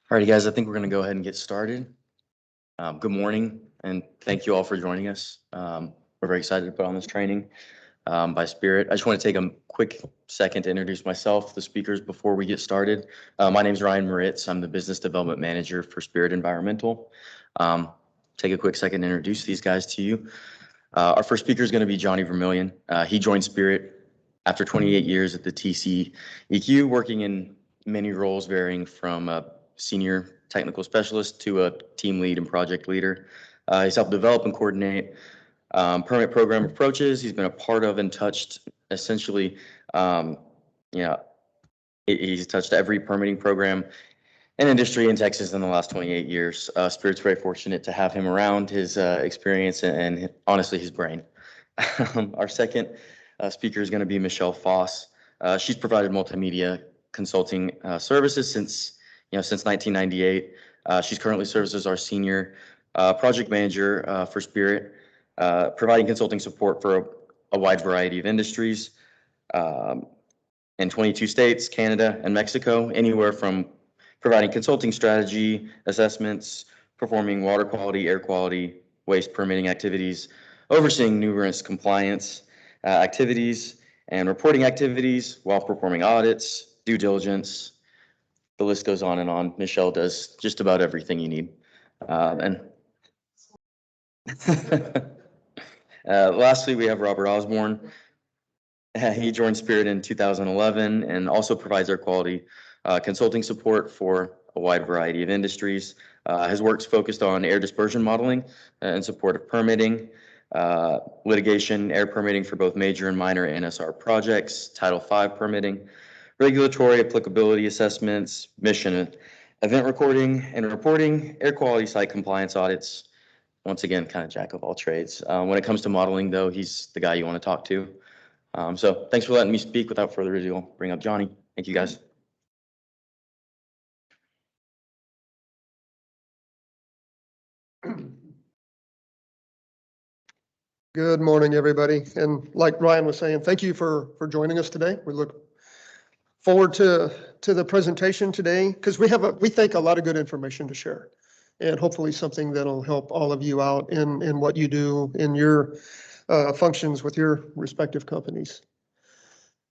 Alrighty, guys, I think we're going to go ahead and get started. Good morning, and thank you all for joining us. We're very excited to put on this training by Spirit. I just want to take a quick second to introduce myself, the speakers, before we get started. My name is Ryan Moritz. I'm the Business Development Manager for Spirit Environmental. Take a quick second to introduce these guys to you. Our first speaker is going to be Johnny Vermillion. He joined Spirit after 28 years at the TCEQ, working in many roles varying from senior technical specialist to a team lead and project leader. He's helped develop and coordinate permit program approaches. He's been a part of and touched essentially, he's touched every permitting program and industry in Texas in the last 28 years. Spirit's very fortunate to have him around, his experience and honestly his brain. Our second speaker is going to be Michele Foss. She's provided multimedia consulting services since 1998. She's currently serves as our senior project manager for Spirit, providing consulting support for a wide variety of industries in 22 states, Canada, and Mexico, anywhere from providing consulting strategy assessments, performing water quality, air quality, waste permitting activities, overseeing numerous compliance activities and reporting activities while performing audits, due diligence. The list goes on and on. Michele does just about everything you need. Lastly, we have Robert Osborn. He joined Spirit in 2011 and also provides air quality consulting support for a wide variety of industries. His work's focused on air dispersion modeling in support of permitting, litigation, air permitting for both major and minor NSR projects, Title V permitting, regulatory applicability assessments, mission event recording and reporting, air quality site compliance audits. Once again, kind of jack of all trades. When it comes to modeling, though, he's the guy you want to talk to. So thanks for letting me speak. Without further ado, I'll bring up Johnny. Thank you, guys. Good morning, everybody. And like Ryan was saying, thank you for joining us today. We look forward to the presentation today because we think a lot of good information to share and hopefully something that'll help all of you out in what you do in your functions with your respective companies.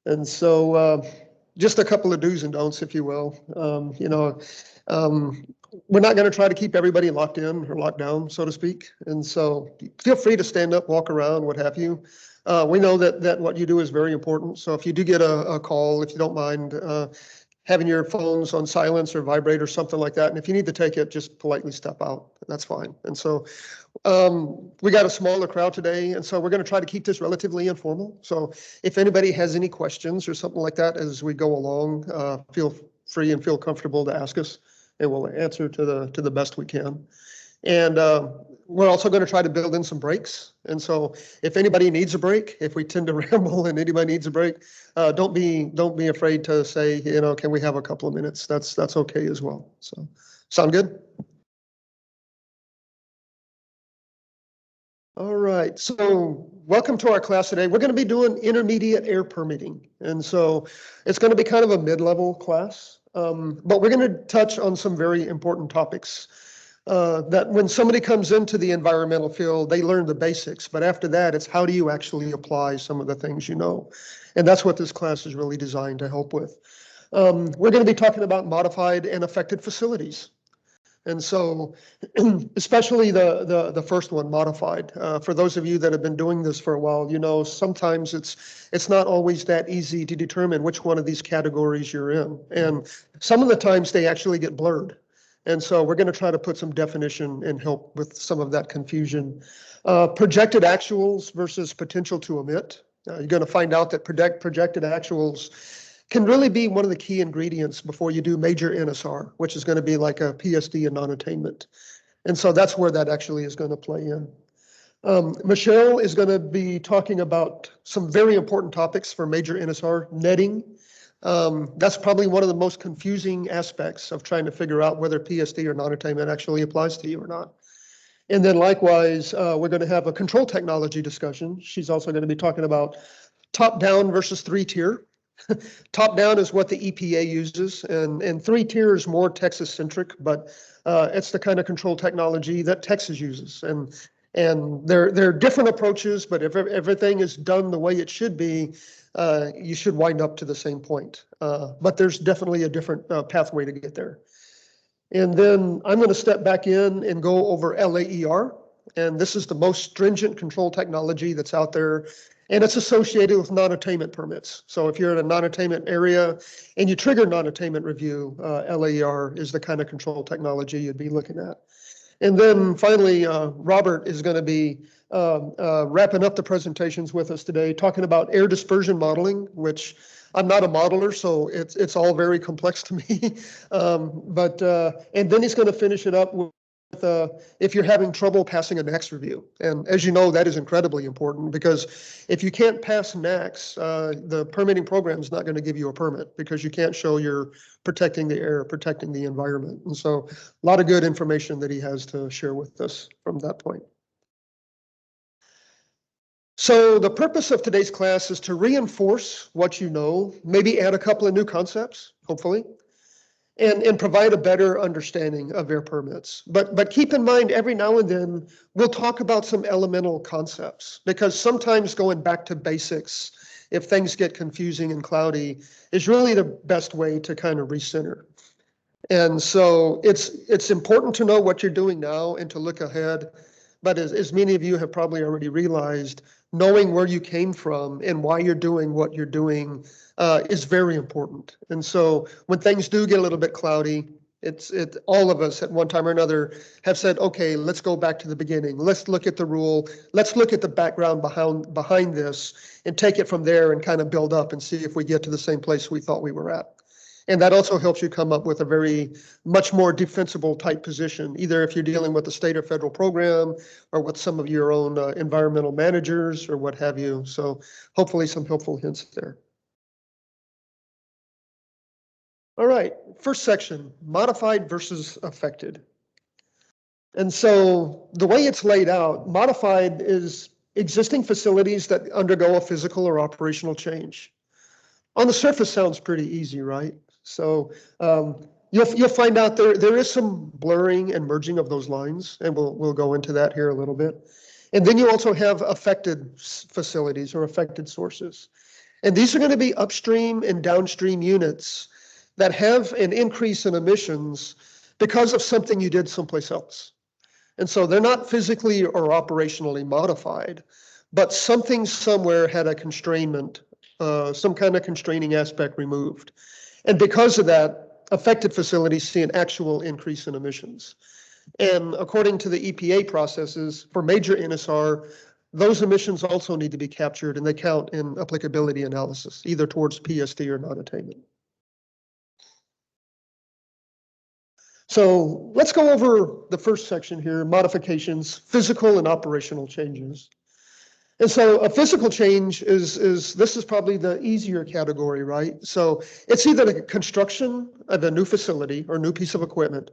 And so just a couple of do's and don'ts, if you will. We're not going to try to keep everybody locked in or locked down, so to speak. And so feel free to stand up, walk around, what have you. We know that what you do is very important. So if you do get a call, if you don't mind having your phones on silence or vibrate or something like that, and if you need to take it, just politely step out. That's fine. And so we got a smaller crowd today, and so we're going to try to keep this relatively informal. So if anybody has any questions or something like that as we go along, feel free and feel comfortable to ask us, and we'll answer to the best we can. And we're also going to try to build in some breaks. And so if anybody needs a break, if we tend to ramble and anybody needs a break, don't be afraid to say, can we have a couple of minutes? That's okay as well. So sound good? All right, so welcome to our class today. We're going to be doing intermediate air permitting. And so it's going to be kind of a mid-level class, but we're going to touch on some very important topics that when somebody comes into the environmental field, they learn the basics. But after that, it's how do you actually apply some of the things you know? And that's what this class is really designed to help with. We're going to be talking about modified and affected facilities. And so especially the first one, modified. For those of you that have been doing this for a while, sometimes it's not always that easy to determine which one of these categories you're in. And some of the times they actually get blurred. And so we're going to try to put some definition and help with some of that confusion. Projected actuals versus potential to emit. You're going to find out that projected actuals can really be one of the key ingredients before you do major NSR, which is going to be like a PSD and non-attainment. And so that's where that actually is going to play in. Michele is going to be talking about some very important topics for major NSR, netting. That's probably one of the most confusing aspects of trying to figure out whether PSD or non-attainment actually applies to you or not. And then likewise, we're going to have a control technology discussion. She's also going to be talking about top-down versus three-tier. Top-down is what the EPA uses, and three-tier is more Texas-centric, but it's the kind of control technology that Texas uses. And they're different approaches, but if everything is done the way it should be, you should wind up to the same point. But there's definitely a different pathway to get there. And then I'm going to step back in and go over LAER. And this is the most stringent control technology that's out there. And it's associated with non-attainment permits. So if you're in a non-attainment area and you trigger non-attainment review, LAER is the kind of control technology you'd be looking at. And then finally, Robert is going to be wrapping up the presentations with us today, talking about air dispersion modeling, which I'm not a modeler, so it's all very complex to me. And then he's going to finish it up with if you're having trouble passing a NACS review. And as you know, that is incredibly important, because if you can't pass NACS, the permitting program is not going to give you a permit, because you can't show you're protecting the air, protecting the environment. And so a lot of good information that he has to share with us from that point. So the purpose of today's class is to reinforce what you know, maybe add a couple of new concepts, hopefully, and provide a better understanding of air permits. But keep in mind, every now and then, we'll talk about some elemental concepts, because sometimes going back to basics, if things get confusing and cloudy, is really the best way to kind of recenter. And so it's important to know what you're doing now and to look ahead. But as many of you have probably already realized, knowing where you came from and why you're doing what you're doing is very important. And so when things do get a little bit cloudy, all of us at one time or another have said, okay, let's go back to the beginning. Let's look at the rule. Let's look at the background behind this and take it from there and kind of build up and see if we get to the same place we thought we were at. And that also helps you come up with a much more defensible type position, either if you're dealing with a state or federal program or with some of your own environmental managers or what have you. So hopefully some helpful hints there. All right, first section, modified versus affected. And so the way it's laid out, modified is existing facilities that undergo a physical or operational change. On the surface sounds pretty easy, right? So you'll find out there is some blurring and merging of those lines, and we'll go into that here a little bit. And then you also have affected facilities or affected sources. And these are going to be upstream and downstream units that have an increase in emissions because of something you did someplace else. And so they're not physically or operationally modified, but something somewhere had a constrainment, some kind of constraining aspect removed. And because of that, affected facilities see an actual increase in emissions. And according to the EPA processes, for major NSR, those emissions also need to be captured, and they count in applicability analysis, either towards PSD or non-attainment. So let's go over the first section here, modifications, physical and operational changes. And so a physical change this is probably the easier category, right? So it's either the construction of a new facility or new piece of equipment,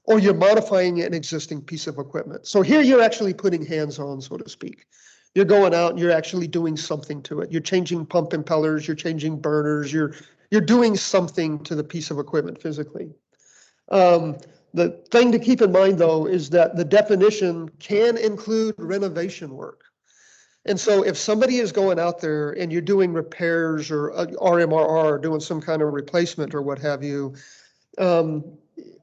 or you're modifying an existing piece of equipment. So here you're actually putting hands on, so to speak. You're going out and you're actually doing something to it. You're changing pump impellers, you're changing burners, you're doing something to the piece of equipment physically. The thing to keep in mind, though, is that the definition can include renovation work. And so if somebody is going out there and you're doing repairs or RMRR, doing some kind of replacement or what have you, the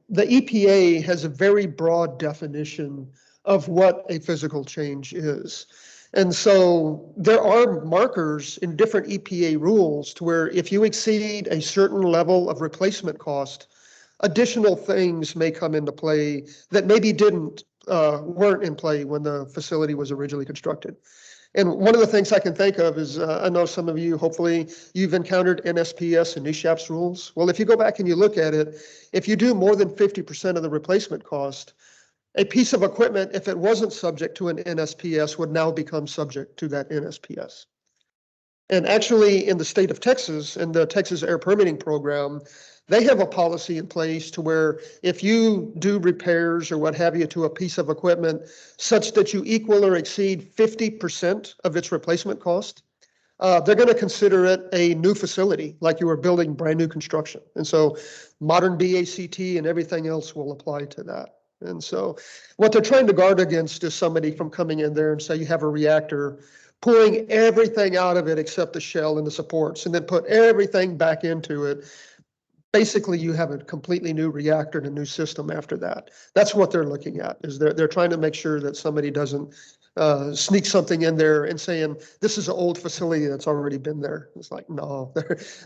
EPA has a very broad definition of what a physical change is. And so there are markers in different EPA rules to where if you exceed a certain level of replacement cost, additional things may come into play that maybe weren't in play when the facility was originally constructed. And one of the things I can think of is, I know some of you, hopefully, you've encountered NSPS and NSPS rules. Well, if you go back and you look at it, if you do more than 50% of the replacement cost, a piece of equipment, if it wasn't subject to an NSPS, would now become subject to that NSPS. And actually, in the state of Texas, in the Texas Air Permitting Program, they have a policy in place to where if you do repairs or what have you to a piece of equipment such that you equal or exceed 50% of its replacement cost, they're going to consider it a new facility, like you were building brand new construction. And so modern BACT and everything else will apply to that. And so what they're trying to guard against is somebody from coming in there and say you have a reactor, pulling everything out of it except the shell and the supports, and then put everything back into it. Basically, you have a completely new reactor and a new system after that. That's what they're looking at, is they're trying to make sure that somebody doesn't sneak something in there and saying, this is an old facility that's already been there. It's like, no,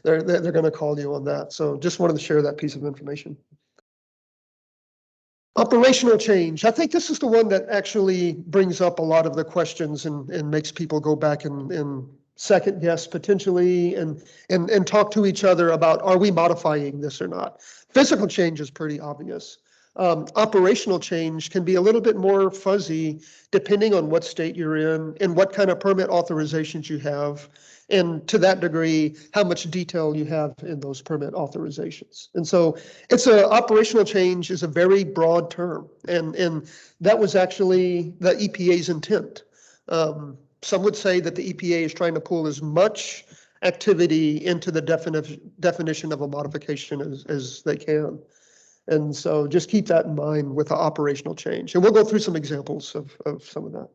they're going to call you on that. So just wanted to share that piece of information. Operational change. I think this is the one that actually brings up a lot of the questions and makes people go back and second guess potentially and talk to each other about, are we modifying this or not? Physical change is pretty obvious. Operational change can be a little bit more fuzzy depending on what state you're in and what kind of permit authorizations you have, and to that degree, how much detail you have in those permit authorizations. And so operational change is a very broad term, and that was actually the EPA's intent. Some would say that the EPA is trying to pull as much activity into the definition of a modification as they can. And so just keep that in mind with the operational change. And we'll go through some examples of some of that.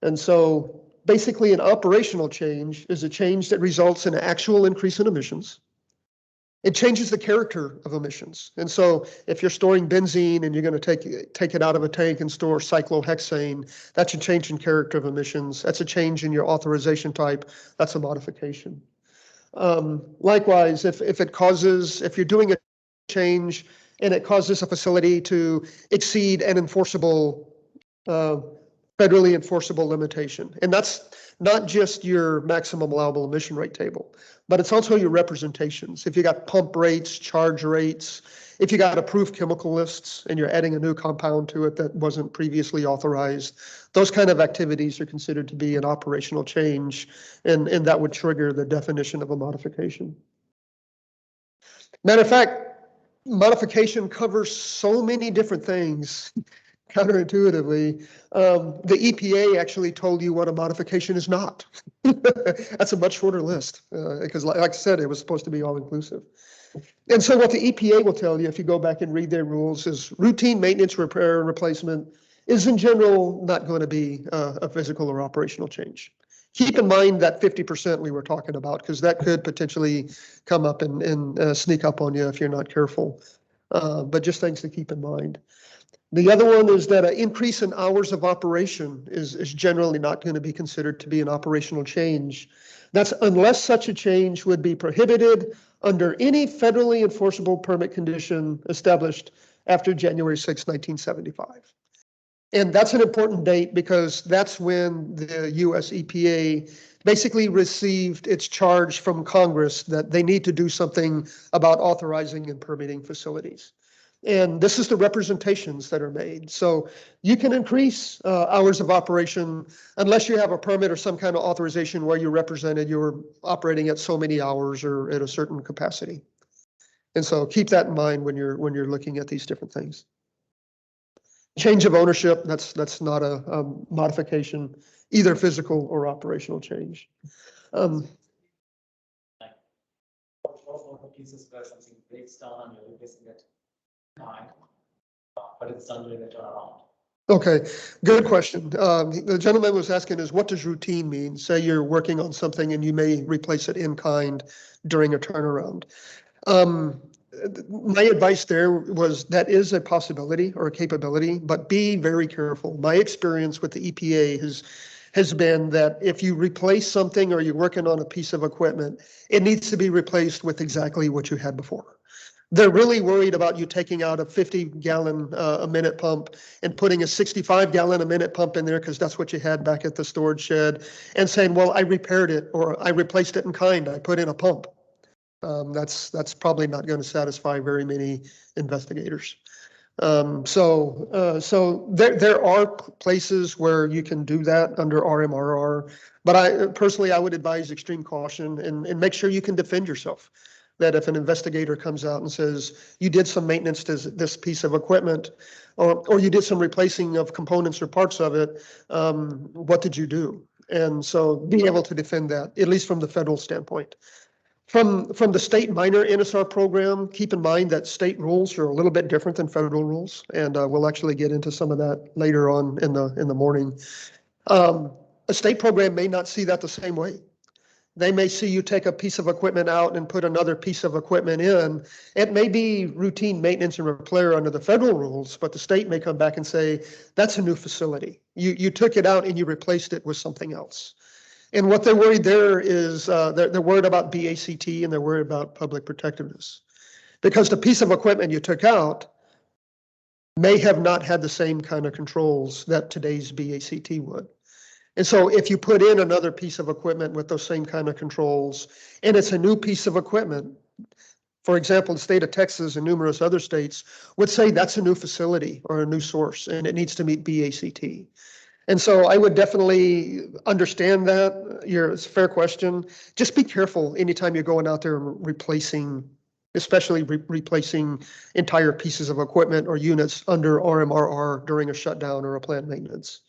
And so basically an operational change is a change that results in an actual increase in emissions. It changes the character of emissions. And so if you're storing benzene and you're going to take it out of a tank and store cyclohexane, that's a change in character of emissions. That's a change in your authorization type. That's a modification. Likewise, if you're doing a change and it causes a facility to exceed an enforceable, federally enforceable limitation, and that's not just your maximum allowable emission rate table, but it's also your representations. If you got pump rates, charge rates, if you got approved chemical lists and you're adding a new compound to it that wasn't previously authorized, those kind of activities are considered to be an operational change, and that would trigger the definition of a modification. Matter of fact, modification covers so many different things. Counterintuitively, the EPA actually told you what a modification is not. That's a much shorter list because, like I said, it was supposed to be all-inclusive. And so what the EPA will tell you, if you go back and read their rules, is routine maintenance, repair, and replacement is in general not going to be a physical or operational change. Keep in mind that 50% we were talking about, because that could potentially come up and sneak up on you if you're not careful. But just things to keep in mind. The other one is that an increase in hours of operation is generally not going to be considered to be an operational change. That's unless such a change would be prohibited under any federally enforceable permit condition established after January 6, 1975. And that's an important date because that's when the US EPA basically received its charge from Congress that they need to do something about authorizing and permitting facilities. And this is the representations that are made. So you can increase hours of operation unless you have a permit or some kind of authorization where you represented you're operating at so many hours or at a certain capacity. And so keep that in mind when you're looking at these different things. Change of ownership, that's not a modification, either physical or operational change. Pieces where something breaks down and you're replacing it. But it's done during the turnaround. Okay, good question. The gentleman was asking is, what does routine mean? Say you're working on something and you may replace it in kind during a turnaround. My advice there was that is a possibility or a capability, but be very careful. My experience with the EPA has been that if you replace something or you're working on a piece of equipment, it needs to be replaced with exactly what you had before. They're really worried about you taking out a 50-gallon a minute pump and putting a 65-gallon a minute pump in there because that's what you had back at the storage shed, and saying, well, I repaired it or I replaced it in kind. I put in a pump. That's probably not going to satisfy very many investigators. So there are places where you can do that under RMRR. But I would advise extreme caution and make sure you can defend yourself. That if an investigator comes out and says, you did some maintenance to this piece of equipment, or you did some replacing of components or parts of it, what did you do? And so being able to defend that, at least from the federal standpoint. From the state minor NSR program, keep in mind that state rules are a little bit different than federal rules, and we'll actually get into some of that later on in the morning. A state program may not see that the same way. They may see you take a piece of equipment out and put another piece of equipment in. It may be routine maintenance and repair under the federal rules, but the state may come back and say, that's a new facility. You took it out and you replaced it with something else. And what they're worried there is they're worried about BACT and they're worried about public protectiveness. Because the piece of equipment you took out may have not had the same kind of controls that today's BACT would. And so if you put in another piece of equipment with those same kind of controls, and it's a new piece of equipment, for example, the state of Texas and numerous other states would say that's a new facility or a new source, and it needs to meet BACT. And so I would definitely understand that. It's a fair question. Just be careful anytime you're going out there and replacing, especially replacing entire pieces of equipment or units under RMRR during a shutdown or a plant maintenance.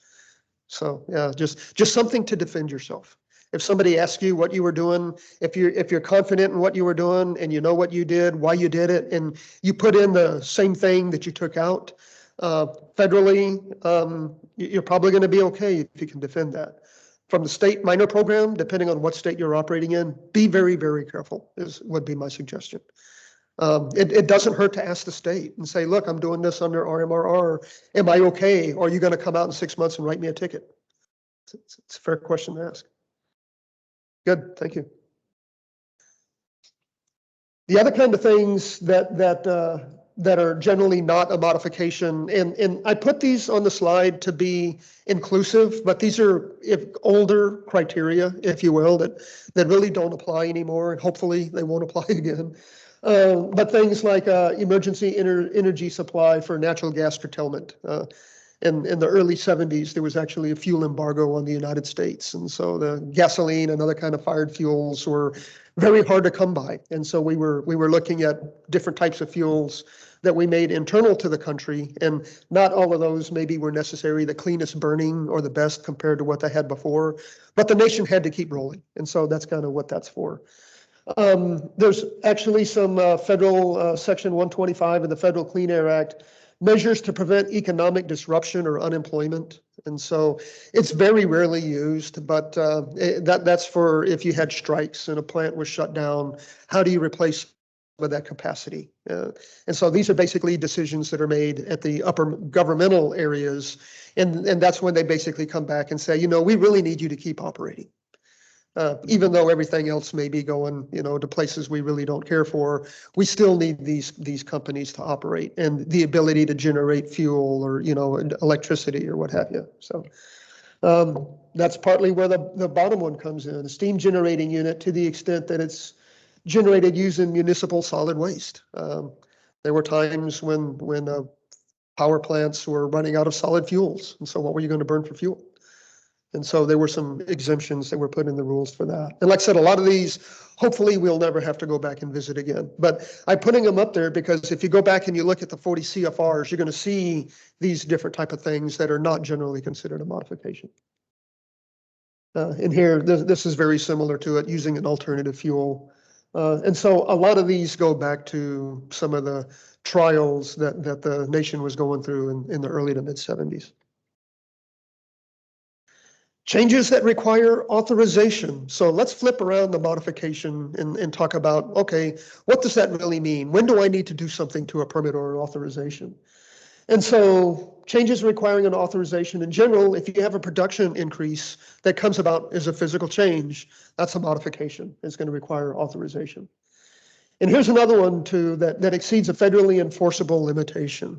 So yeah, just something to defend yourself. If somebody asks you what you were doing, if you're confident in what you were doing and you know what you did, why you did it, and you put in the same thing that you took out federally, you're probably going to be okay if you can defend that. From the state minor program, depending on what state you're operating in, be very, very careful would be my suggestion. It doesn't hurt to ask the state and say, look, I'm doing this under RMRR. Am I okay? Or are you going to come out in 6 months and write me a ticket? It's a fair question to ask. Good, thank you. The other kind of things that are generally not a modification, and I put these on the slide to be inclusive, but these are older criteria, if you will, that really don't apply anymore, and hopefully they won't apply again. But things like emergency energy supply for natural gas curtailment. In the early 70s, there was actually a fuel embargo on the United States. And so the gasoline and other kind of fired fuels were very hard to come by. And so we were looking at different types of fuels that we made internal to the country. And not all of those maybe were necessarily the cleanest burning or the best compared to what they had before. But the nation had to keep rolling. And so that's kind of what that's for. There's actually some federal Section 125 of the Federal Clean Air Act measures to prevent economic disruption or unemployment. And so it's very rarely used, but that's for if you had strikes and a plant was shut down, how do you replace with that capacity? And so these are basically decisions that are made at the upper governmental areas. And that's when they basically come back and say, we really need you to keep operating. Even though everything else may be going, to places we really don't care for, we still need these companies to operate and the ability to generate fuel or, electricity or what have you. So that's partly where the bottom one comes in, a steam generating unit to the extent that it's generated using municipal solid waste. There were times when power plants were running out of solid fuels. And so what were you going to burn for fuel? And so there were some exemptions that were put in the rules for that. And like I said, a lot of these, hopefully we'll never have to go back and visit again. But I'm putting them up there because if you go back and you look at the 40 CFRs, you're going to see these different type of things that are not generally considered a modification. In here, this is very similar to it, using an alternative fuel. And so a lot of these go back to some of the trials that the nation was going through in the early to mid 70s. Changes that require authorization. So let's flip around the modification and talk about, okay, what does that really mean? When do I need to do something to a permit or an authorization? And so changes requiring an authorization in general, if you have a production increase that comes about as a physical change, that's a modification. It's going to require authorization. And here's another one too that exceeds a federally enforceable limitation.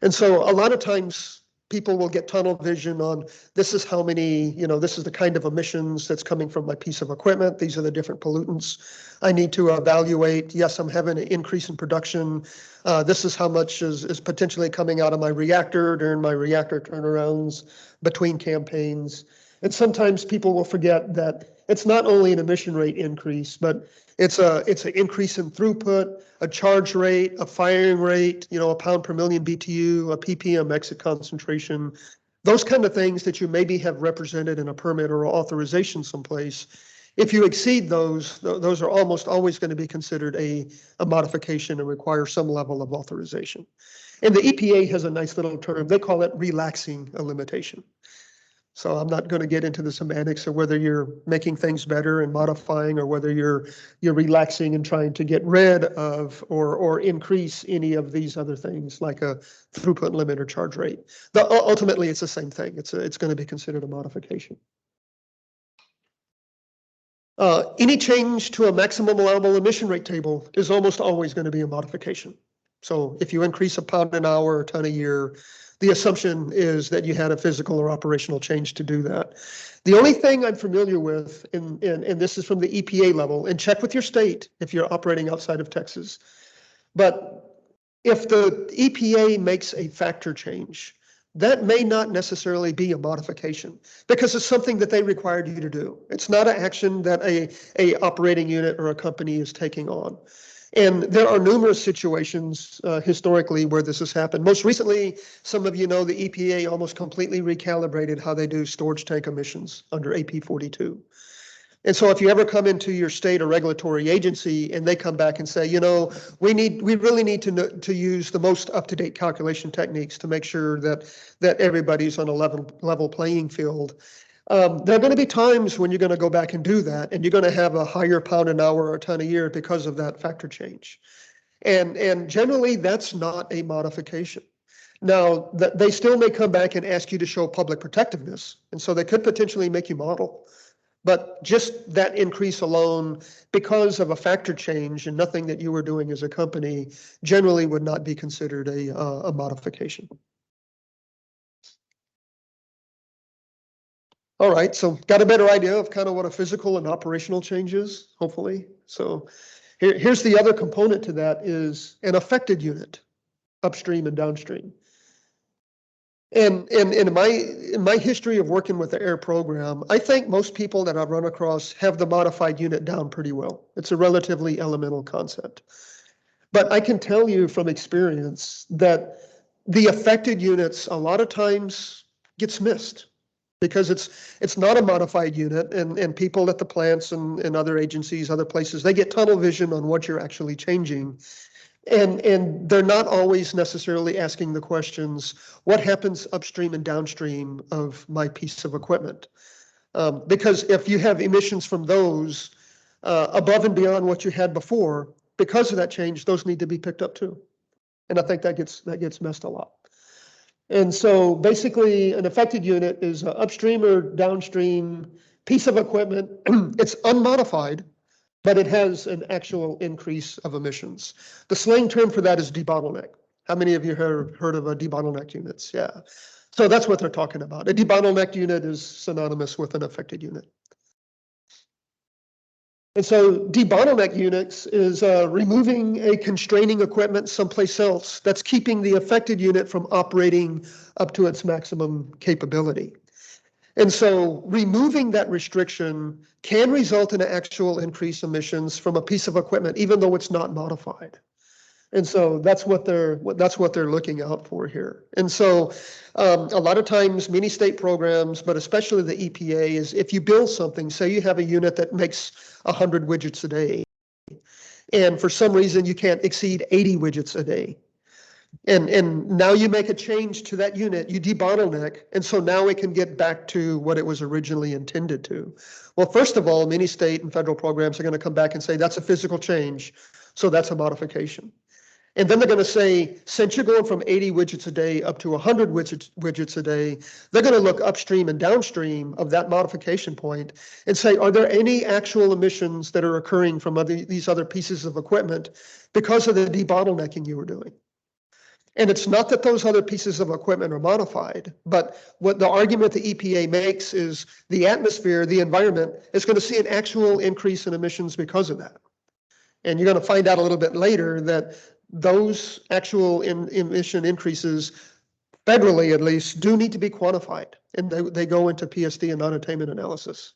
And so a lot of times people will get tunnel vision on this is how many, this is the kind of emissions that's coming from my piece of equipment. These are the different pollutants I need to evaluate. Yes, I'm having an increase in production. This is how much is potentially coming out of my reactor during my reactor turnarounds between campaigns. And sometimes people will forget that it's not only an emission rate increase, but it's an increase in throughput, a charge rate, a firing rate, a pound per million BTU, a ppm exit concentration, those kind of things that you maybe have represented in a permit or authorization someplace. If you exceed those are almost always going to be considered a modification and require some level of authorization. And the EPA has a nice little term. They call it relaxing a limitation. So I'm not going to get into the semantics of whether you're making things better and modifying, or whether you're relaxing and trying to get rid of or increase any of these other things like a throughput limit or charge rate. Ultimately, it's the same thing. It's going to be considered a modification. Any change to a maximum allowable emission rate table is almost always going to be a modification. So if you increase a pound an hour or ton a year, the assumption is that you had a physical or operational change to do that. The only thing I'm familiar with, and this is from the EPA level, and check with your state if you're operating outside of Texas, but if the EPA makes a factor change, that may not necessarily be a modification because it's something that they required you to do. It's not an action that a operating unit or a company is taking on. And there are numerous situations historically where this has happened. Most recently, some of you know the EPA almost completely recalibrated how they do storage tank emissions under AP 42. And so if you ever come into your state or regulatory agency and they come back and say, we really need to use the most up-to-date calculation techniques to make sure that everybody's on a level playing field. There are going to be times when you're going to go back and do that, and you're going to have a higher pound an hour or a ton a year because of that factor change. And generally, that's not a modification. Now, they still may come back and ask you to show public protectiveness, and so they could potentially make you model. But just that increase alone, because of a factor change and nothing that you were doing as a company, generally would not be considered a modification. All right, so got a better idea of kind of what a physical and operational change is, hopefully. So here's the other component to that is an affected unit, upstream and downstream. And in my history of working with the AIR program, I think most people that I've run across have the modified unit down pretty well. It's a relatively elemental concept. But I can tell you from experience that the affected units a lot of times gets missed because it's not a modified unit, and people at the plants and other agencies, other places, they get tunnel vision on what you're actually changing. And they're not always necessarily asking the questions, what happens upstream and downstream of my piece of equipment? Because if you have emissions from those above and beyond what you had before, because of that change, those need to be picked up too. And I think that gets missed a lot. And so basically an affected unit is an upstream or downstream piece of equipment. It's unmodified, but it has an actual increase of emissions. The slang term for that is debottleneck. How many of you have heard of a debottlenecked units? Yeah. So that's what they're talking about. A debottlenecked unit is synonymous with an affected unit. And so debottleneck units is removing a constraining equipment someplace else that's keeping the affected unit from operating up to its maximum capability. And so removing that restriction can result in an actual increase in emissions from a piece of equipment, even though it's not modified. And so that's what they're looking out for here. And so a lot of times many state programs, but especially the EPA, is if you build something, say you have a unit that makes 100 widgets a day, and for some reason you can't exceed 80 widgets a day. And now you make a change to that unit, you debottleneck, and so now it can get back to what it was originally intended to. Well, first of all, many state and federal programs are going to come back and say that's a physical change, so that's a modification. And then they're going to say, since you're going from 80 widgets a day up to 100 widgets a day, they're going to look upstream and downstream of that modification point and say, are there any actual emissions that are occurring from these other pieces of equipment because of the debottlenecking you were doing? And it's not that those other pieces of equipment are modified, but what the argument the EPA makes is the atmosphere, the environment, is going to see an actual increase in emissions because of that. And you're going to find out a little bit later that those actual emission increases federally at least, do need to be quantified, and they go into PSD and non-attainment analysis.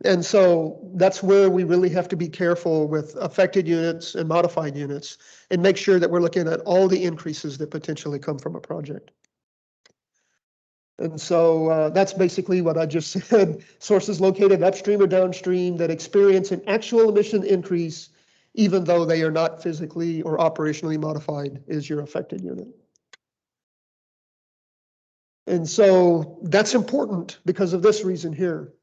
And so that's where we really have to be careful with affected units and modified units and make sure that we're looking at all the increases that potentially come from a project. And so that's basically what I just said. Sources located upstream or downstream that experience an actual emission increase, even though they are not physically or operationally modified, is your affected unit. And so that's important because of this reason here.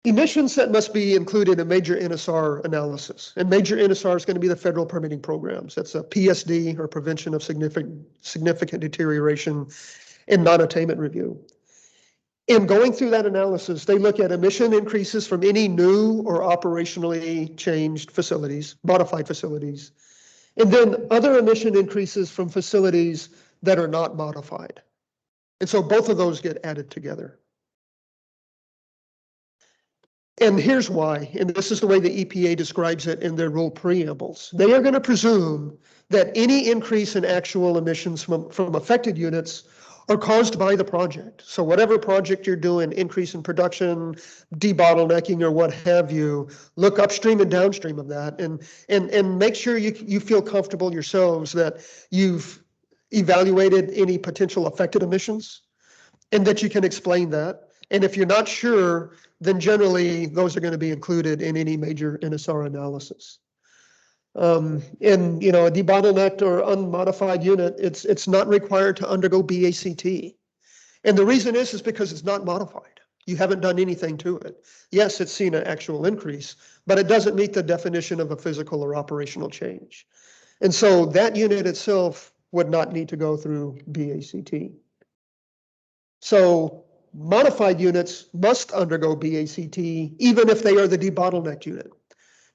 Emissions that must be included in major NSR analysis. And major NSR is going to be the federal permitting programs. That's a PSD, or prevention of significant deterioration, and non-attainment review. In going through that analysis, they look at emission increases from any new or operationally changed facilities, modified facilities, and then other emission increases from facilities that are not modified. And so both of those get added together. And here's why, and this is the way the EPA describes it in their rule preambles. They are going to presume that any increase in actual emissions from affected units are caused by the project. So whatever project you're doing, increase in production, debottlenecking, or what have you, look upstream and downstream of that, and make sure you feel comfortable yourselves that you've evaluated any potential affected emissions and that you can explain that. And if you're not sure, then generally those are going to be included in any major NSR analysis. And you know, a debottlenecked or unmodified unit, it's not required to undergo BACT. And the reason is because it's not modified. You haven't done anything to it. Yes, it's seen an actual increase, but it doesn't meet the definition of a physical or operational change. And so that unit itself would not need to go through BACT. So modified units must undergo BACT, even if they are the debottlenecked unit.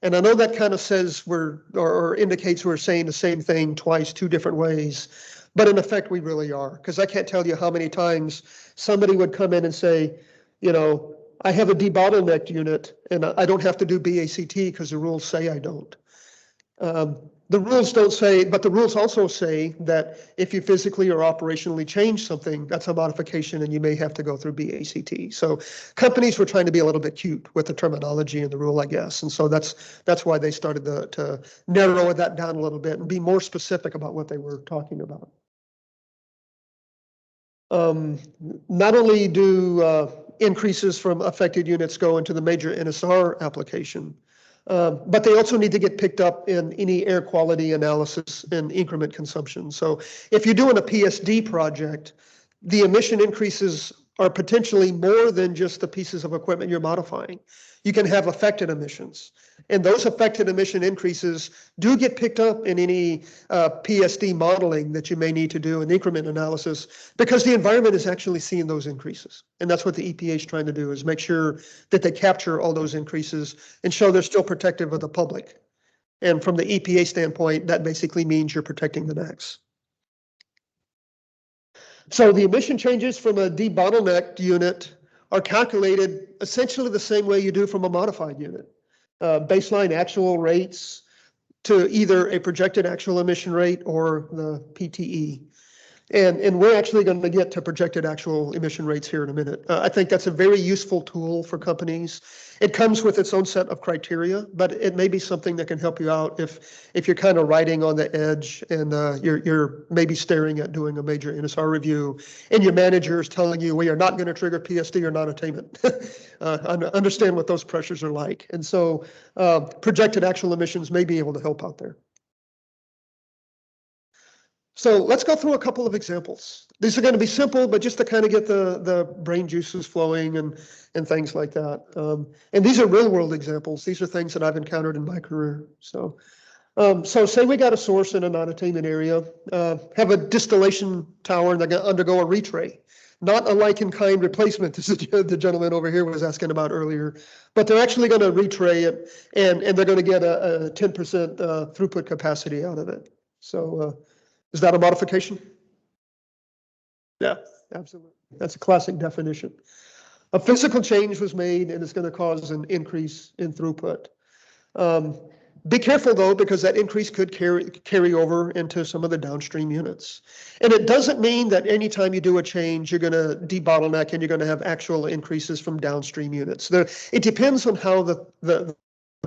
And I know that kind of says or indicates we're saying the same thing twice, two different ways, but in effect we really are. Because I can't tell you how many times somebody would come in and say, you know, I have a debottlenecked unit and I don't have to do BACT because the rules say I don't. The rules don't say, but the rules also say that if you physically or operationally change something, that's a modification and you may have to go through BACT. So companies were trying to be a little bit cute with the terminology and the rule, I guess. And so that's why they started to narrow that down a little bit and be more specific about what they were talking about. Not only do increases from affected units go into the major NSR application, but they also need to get picked up in any air quality analysis and increment consumption. So if you're doing a PSD project, the emission increases are potentially more than just the pieces of equipment you're modifying. You can have affected emissions. And those affected emission increases do get picked up in any PSD modeling that you may need to do an increment analysis, because the environment is actually seeing those increases. And that's what the EPA is trying to do, is make sure that they capture all those increases and show they're still protective of the public. And from the EPA standpoint, that basically means you're protecting the NACs. So the emission changes from a debottlenecked unit are calculated essentially the same way you do from a modified unit. Baseline actual rates to either a projected actual emission rate or the PTE. And we're actually going to get to projected actual emission rates here in a minute. I think that's a very useful tool for companies. It comes with its own set of criteria, but it may be something that can help you out if you're kind of riding on the edge and you're maybe staring at doing a major NSR review and your manager is telling you, we are not going to trigger PSD or non-attainment. Understand what those pressures are like. And so projected actual emissions may be able to help out there. So let's go through a couple of examples. These are going to be simple, but just to kind of get the brain juices flowing and things like that. And these are real world examples. These are things that I've encountered in my career. So say we got a source in a non-attainment area, have a distillation tower and they're going to undergo a retray. Not a like-in-kind replacement, as the gentleman over here was asking about earlier, but they're actually going to retray it and they're going to get a 10% throughput capacity out of it. So is that a modification? Yeah, absolutely. That's a classic definition. A physical change was made and it's going to cause an increase in throughput. Be careful though, because that increase could carry over into some of the downstream units. And it doesn't mean that anytime you do a change, you're going to debottleneck and you're going to have actual increases from downstream units. It depends on how the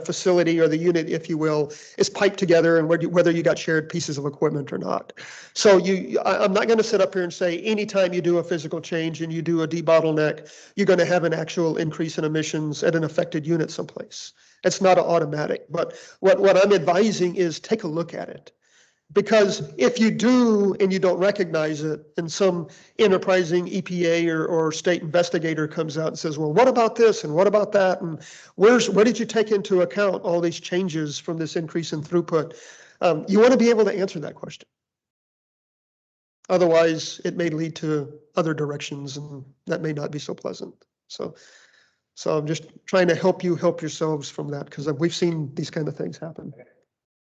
facility or the unit, if you will, is piped together and whether you got shared pieces of equipment or not. So I'm not going to sit up here and say anytime you do a physical change and you do a debottleneck, you're going to have an actual increase in emissions at an affected unit someplace. It's not an automatic, but what I'm advising is take a look at it. Because if you do and you don't recognize it, and some enterprising EPA or state investigator comes out and says, well, what about this and what about that? And where did you take into account all these changes from this increase in throughput? You want to be able to answer that question. Otherwise, it may lead to other directions, and that may not be so pleasant. So I'm just trying to help you help yourselves from that, because we've seen these kind of things happen.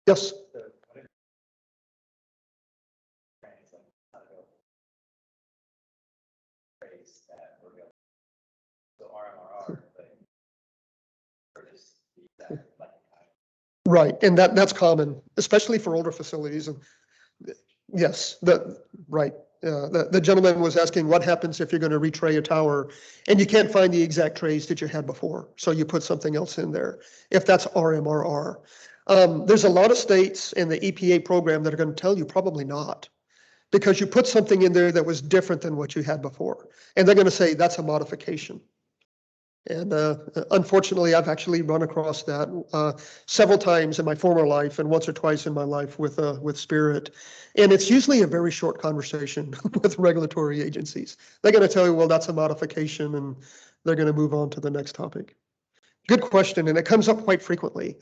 Yes? Right, and that's common, especially for older facilities. And yes, right. The gentleman was asking what happens if you're going to retray a tower and you can't find the exact trays that you had before, so you put something else in there, if that's RMRR. There's a lot of states in the EPA program that are going to tell you probably not, because you put something in there that was different than what you had before, and they're going to say that's a modification. And unfortunately, I've actually run across that several times in my former life and once or twice in my life with Spirit. And it's usually a very short conversation with regulatory agencies. They're going to tell you, well, that's a modification, and they're going to move on to the next topic. Good question, and it comes up quite frequently,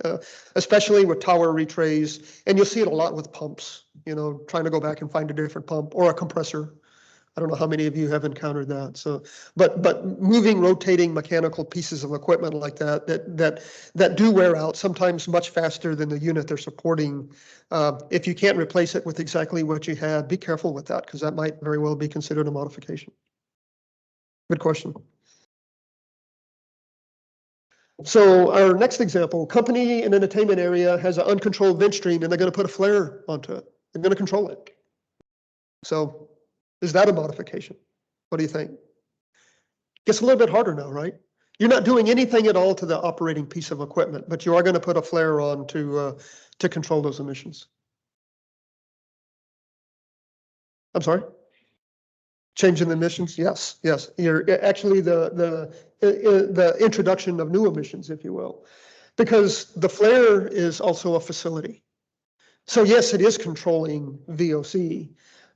especially with tower retrays. And you'll see it a lot with pumps, trying to go back and find a different pump or a compressor. I don't know how many of you have encountered that. So, but moving, rotating mechanical pieces of equipment like that do wear out, sometimes much faster than the unit they're supporting. If you can't replace it with exactly what you had, be careful with that, because that might very well be considered a modification. Good question. So our next example, company in an attainment area has an uncontrolled vent stream, and they're going to put a flare onto it. They're going to control it. So is that a modification? What do you think? Gets a little bit harder now, right? You're not doing anything at all to the operating piece of equipment, but you are going to put a flare on to control those emissions. I'm sorry? Changing the emissions? Yes. You're actually the introduction of new emissions, if you will, because the flare is also a facility. So yes, it is controlling VOC,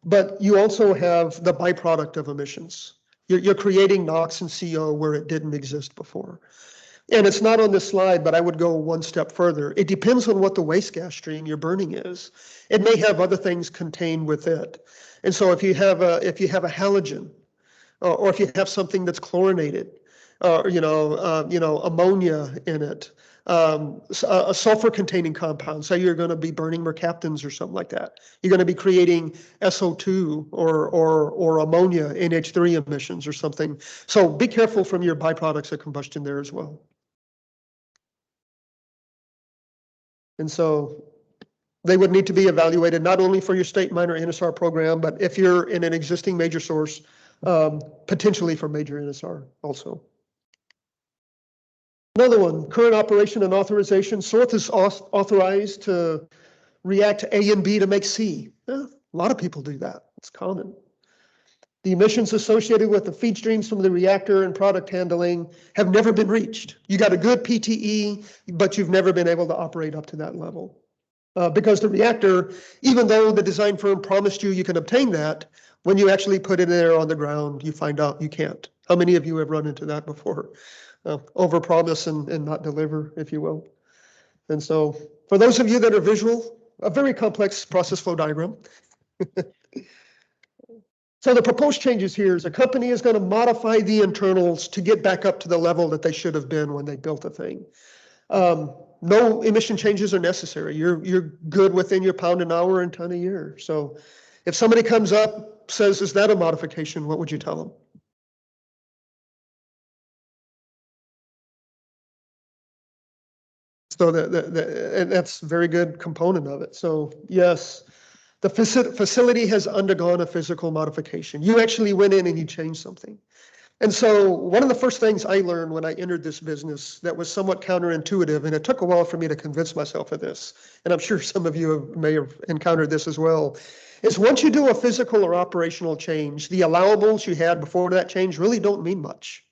but you also have the byproduct of emissions. You're creating NOx and CO where it didn't exist before. And it's not on this slide, but I would go one step further. It depends on what the waste gas stream you're burning is. It may have other things contained with it. And so if you have a halogen, or if you have something that's chlorinated, ammonia in it, a sulfur-containing compound, say you're going to be burning mercaptans or something like that. You're going to be creating SO2 or ammonia, NH3 emissions or something. So be careful from your byproducts of combustion there as well. And so they would need to be evaluated not only for your state minor NSR program, but if you're in an existing major source, potentially for major NSR also. Another one, current operation and authorization. SORT is authorized to react to A and B to make C. A lot of people do that. It's common. The emissions associated with the feed streams from the reactor and product handling have never been reached. You got a good PTE, but you've never been able to operate up to that level. Because the reactor, even though the design firm promised you can obtain that, when you actually put it there on the ground, you find out you can't. How many of you have run into that before? Overpromise and not deliver, if you will. And so for those of you that are visual, a very complex process flow diagram. So the proposed changes here is a company is going to modify the internals to get back up to the level that they should have been when they built the thing. No emission changes are necessary. You're good within your pound an hour and ton a year. So if somebody comes up, says, is that a modification? What would you tell them? So and that's a very good component of it. So yes, the facility has undergone a physical modification. You actually went in and you changed something. And so one of the first things I learned when I entered this business that was somewhat counterintuitive, and it took a while for me to convince myself of this, and I'm sure some of you may have encountered this as well, is once you do a physical or operational change, the allowables you had before that change really don't mean much,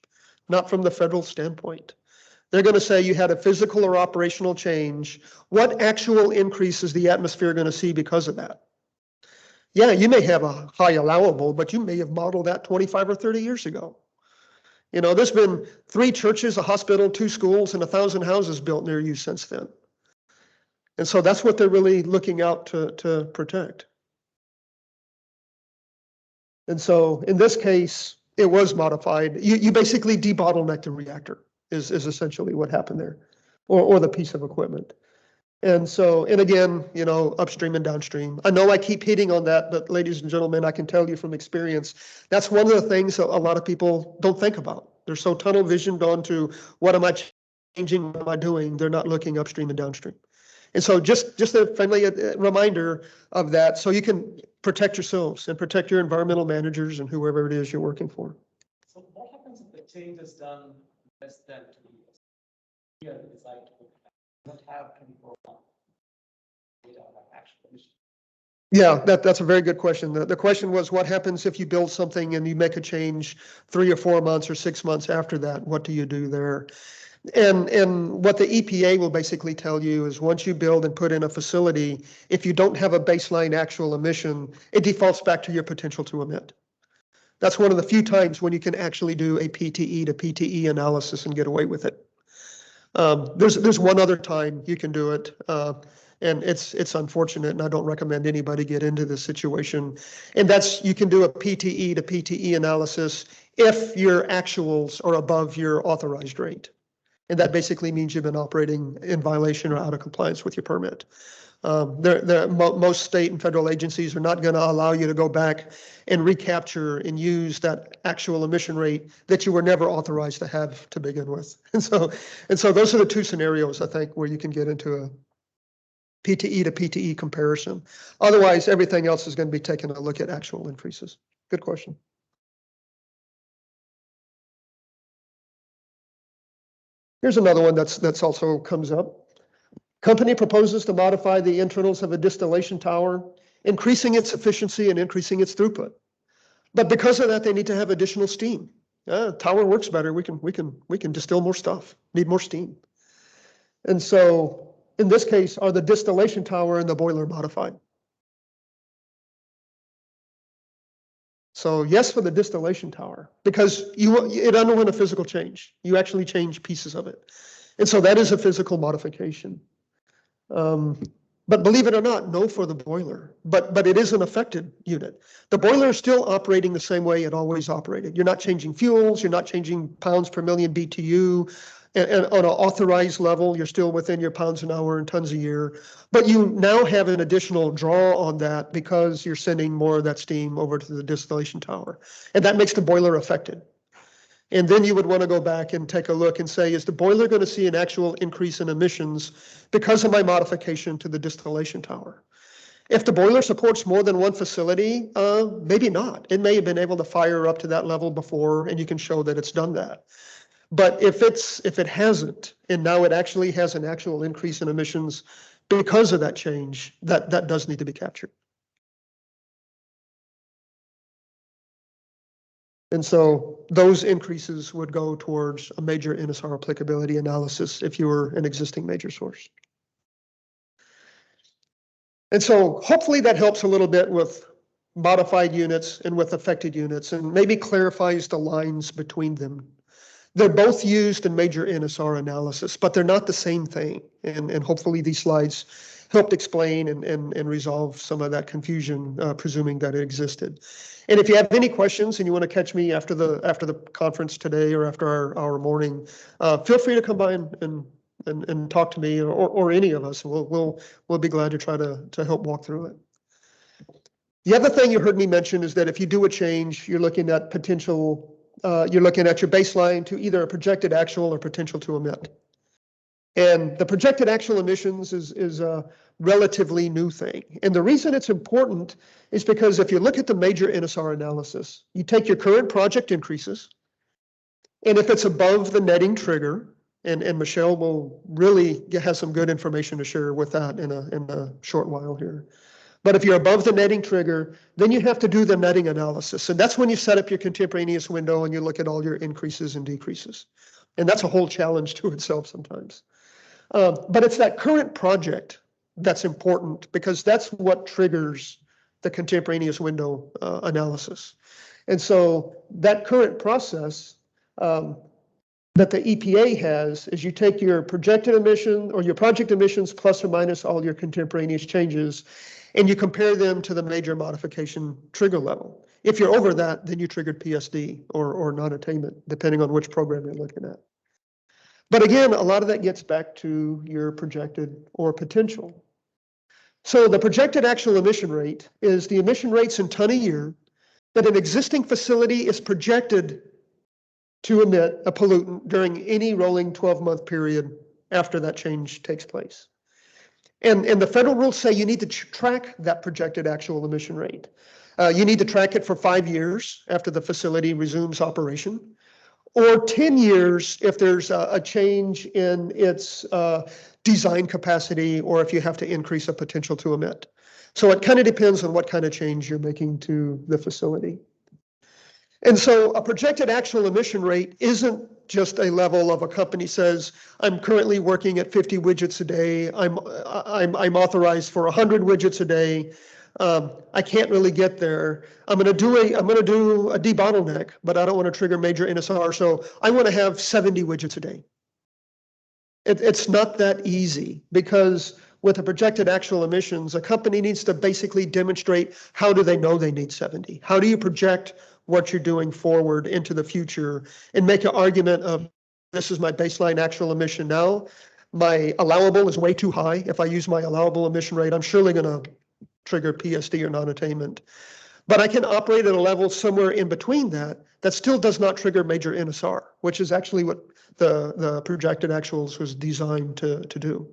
not from the federal standpoint. They're going to say you had a physical or operational change. What actual increase is the atmosphere going to see because of that? Yeah, you may have a high allowable, but you may have modeled that 25 or 30 years ago. You know, there's been 3 churches, a hospital, 2 schools, and 1,000 houses built near you since then. And so that's what they're really looking out to protect. And so in this case, it was modified. You basically debottlenecked the reactor is essentially what happened there, or the piece of equipment. And so, and again, you know, upstream and downstream. I know I keep hitting on that, but ladies and gentlemen, I can tell you from experience, that's one of the things that a lot of people don't think about. They're so tunnel visioned onto what am I changing, what am I doing? They're not looking upstream and downstream. And so just a friendly reminder of that so you can protect yourselves and protect your environmental managers and whoever it is you're working for. So what happens if the change is done less than 2 years? Here, it's like, don't have 24-month data on actual emission. Yeah, that's a very good question. The question was, what happens if you build something and you make a change 3 or 4 months or 6 months after that? What do you do there? And what the EPA will basically tell you is once you build and put in a facility, if you don't have a baseline actual emission, it defaults back to your potential to emit. That's one of the few times when you can actually do a PTE to PTE analysis and get away with it. There's one other time you can do it, and it's unfortunate, and I don't recommend anybody get into this situation. And that's you can do a PTE to PTE analysis if your actuals are above your authorized rate. And that basically means you've been operating in violation or out of compliance with your permit. Most state and federal agencies are not going to allow you to go back and recapture and use that actual emission rate that you were never authorized to have to begin with. And so those are the 2 scenarios, I think, where you can get into a PTE to PTE comparison. Otherwise, everything else is going to be taking a look at actual increases. Good question. Here's another one that's also comes up. Company proposes to modify the internals of a distillation tower, increasing its efficiency and increasing its throughput. But because of that, they need to have additional steam. Tower works better. We can distill more stuff. Need more steam. And so, in this case, are the distillation tower and the boiler modified? So yes, for the distillation tower, because it underwent a physical change. You actually change pieces of it. And so that is a physical modification. But believe it or not, no for the boiler, but it is an affected unit. The boiler is still operating the same way it always operated. You're not changing fuels, you're not changing pounds per million BTU, and on an authorized level, you're still within your pounds an hour and tons a year. But you now have an additional draw on that because you're sending more of that steam over to the distillation tower. And that makes the boiler affected. And then you would want to go back and take a look and say, is the boiler going to see an actual increase in emissions because of my modification to the distillation tower? If the boiler supports more than one facility, maybe not. It may have been able to fire up to that level before, and you can show that it's done that. But if it hasn't, and now it actually has an actual increase in emissions because of that change, that does need to be captured. And so those increases would go towards a major NSR applicability analysis if you were an existing major source. And so hopefully that helps a little bit with modified units and with affected units and maybe clarifies the lines between them. They're both used in major NSR analysis, but they're not the same thing. And hopefully these slides helped explain and resolve some of that confusion, presuming that it existed. And if you have any questions and you want to catch me after the conference today or after our morning, feel free to come by and talk to me or any of us. We'll be glad to try to help walk through it. The other thing you heard me mention is that if you do a change, you're looking at potential. You're looking at your baseline to either a projected actual or potential to emit. And the projected actual emissions is a relatively new thing. And the reason it's important is because if you look at the major NSR analysis, you take your current project increases, and if it's above the netting trigger, and Michele will really has some good information to share with that in a short while here. But if you're above the netting trigger, then you have to do the netting analysis. And that's when you set up your contemporaneous window and you look at all your increases and decreases. And that's a whole challenge to itself sometimes. But it's that current project that's important because that's what triggers the contemporaneous window analysis. And so that current process that the EPA has is you take your projected emission or your project emissions plus or minus all your contemporaneous changes, and you compare them to the major modification trigger level. If you're over that, then you triggered PSD or non-attainment, depending on which program you're looking at. But again, a lot of that gets back to your projected or potential. So the projected actual emission rate is the emission rates in ton a year that an existing facility is projected to emit a pollutant during any rolling 12-month period after that change takes place. And the federal rules say you need to track that projected actual emission rate. You need to track it for 5 years after the facility resumes operation, or 10 years if there's a change in its design capacity or if you have to increase a potential to emit. So it kind of depends on what kind of change you're making to the facility. And so a projected actual emission rate isn't just a level of a company says, I'm currently working at 50 widgets a day. I'm authorized for 100 widgets a day. I can't really get there. I'm going to do a debottleneck, but I don't want to trigger major NSR. So I want to have 70 widgets a day. It's not that easy because with the projected actual emissions, a company needs to basically demonstrate how do they know they need 70? How do you project what you're doing forward into the future and make an argument of this is my baseline actual emission now. My allowable is way too high. If I use my allowable emission rate, I'm surely going to trigger PSD or non-attainment. But I can operate at a level somewhere in between that still does not trigger major NSR, which is actually what the projected actuals was designed to do.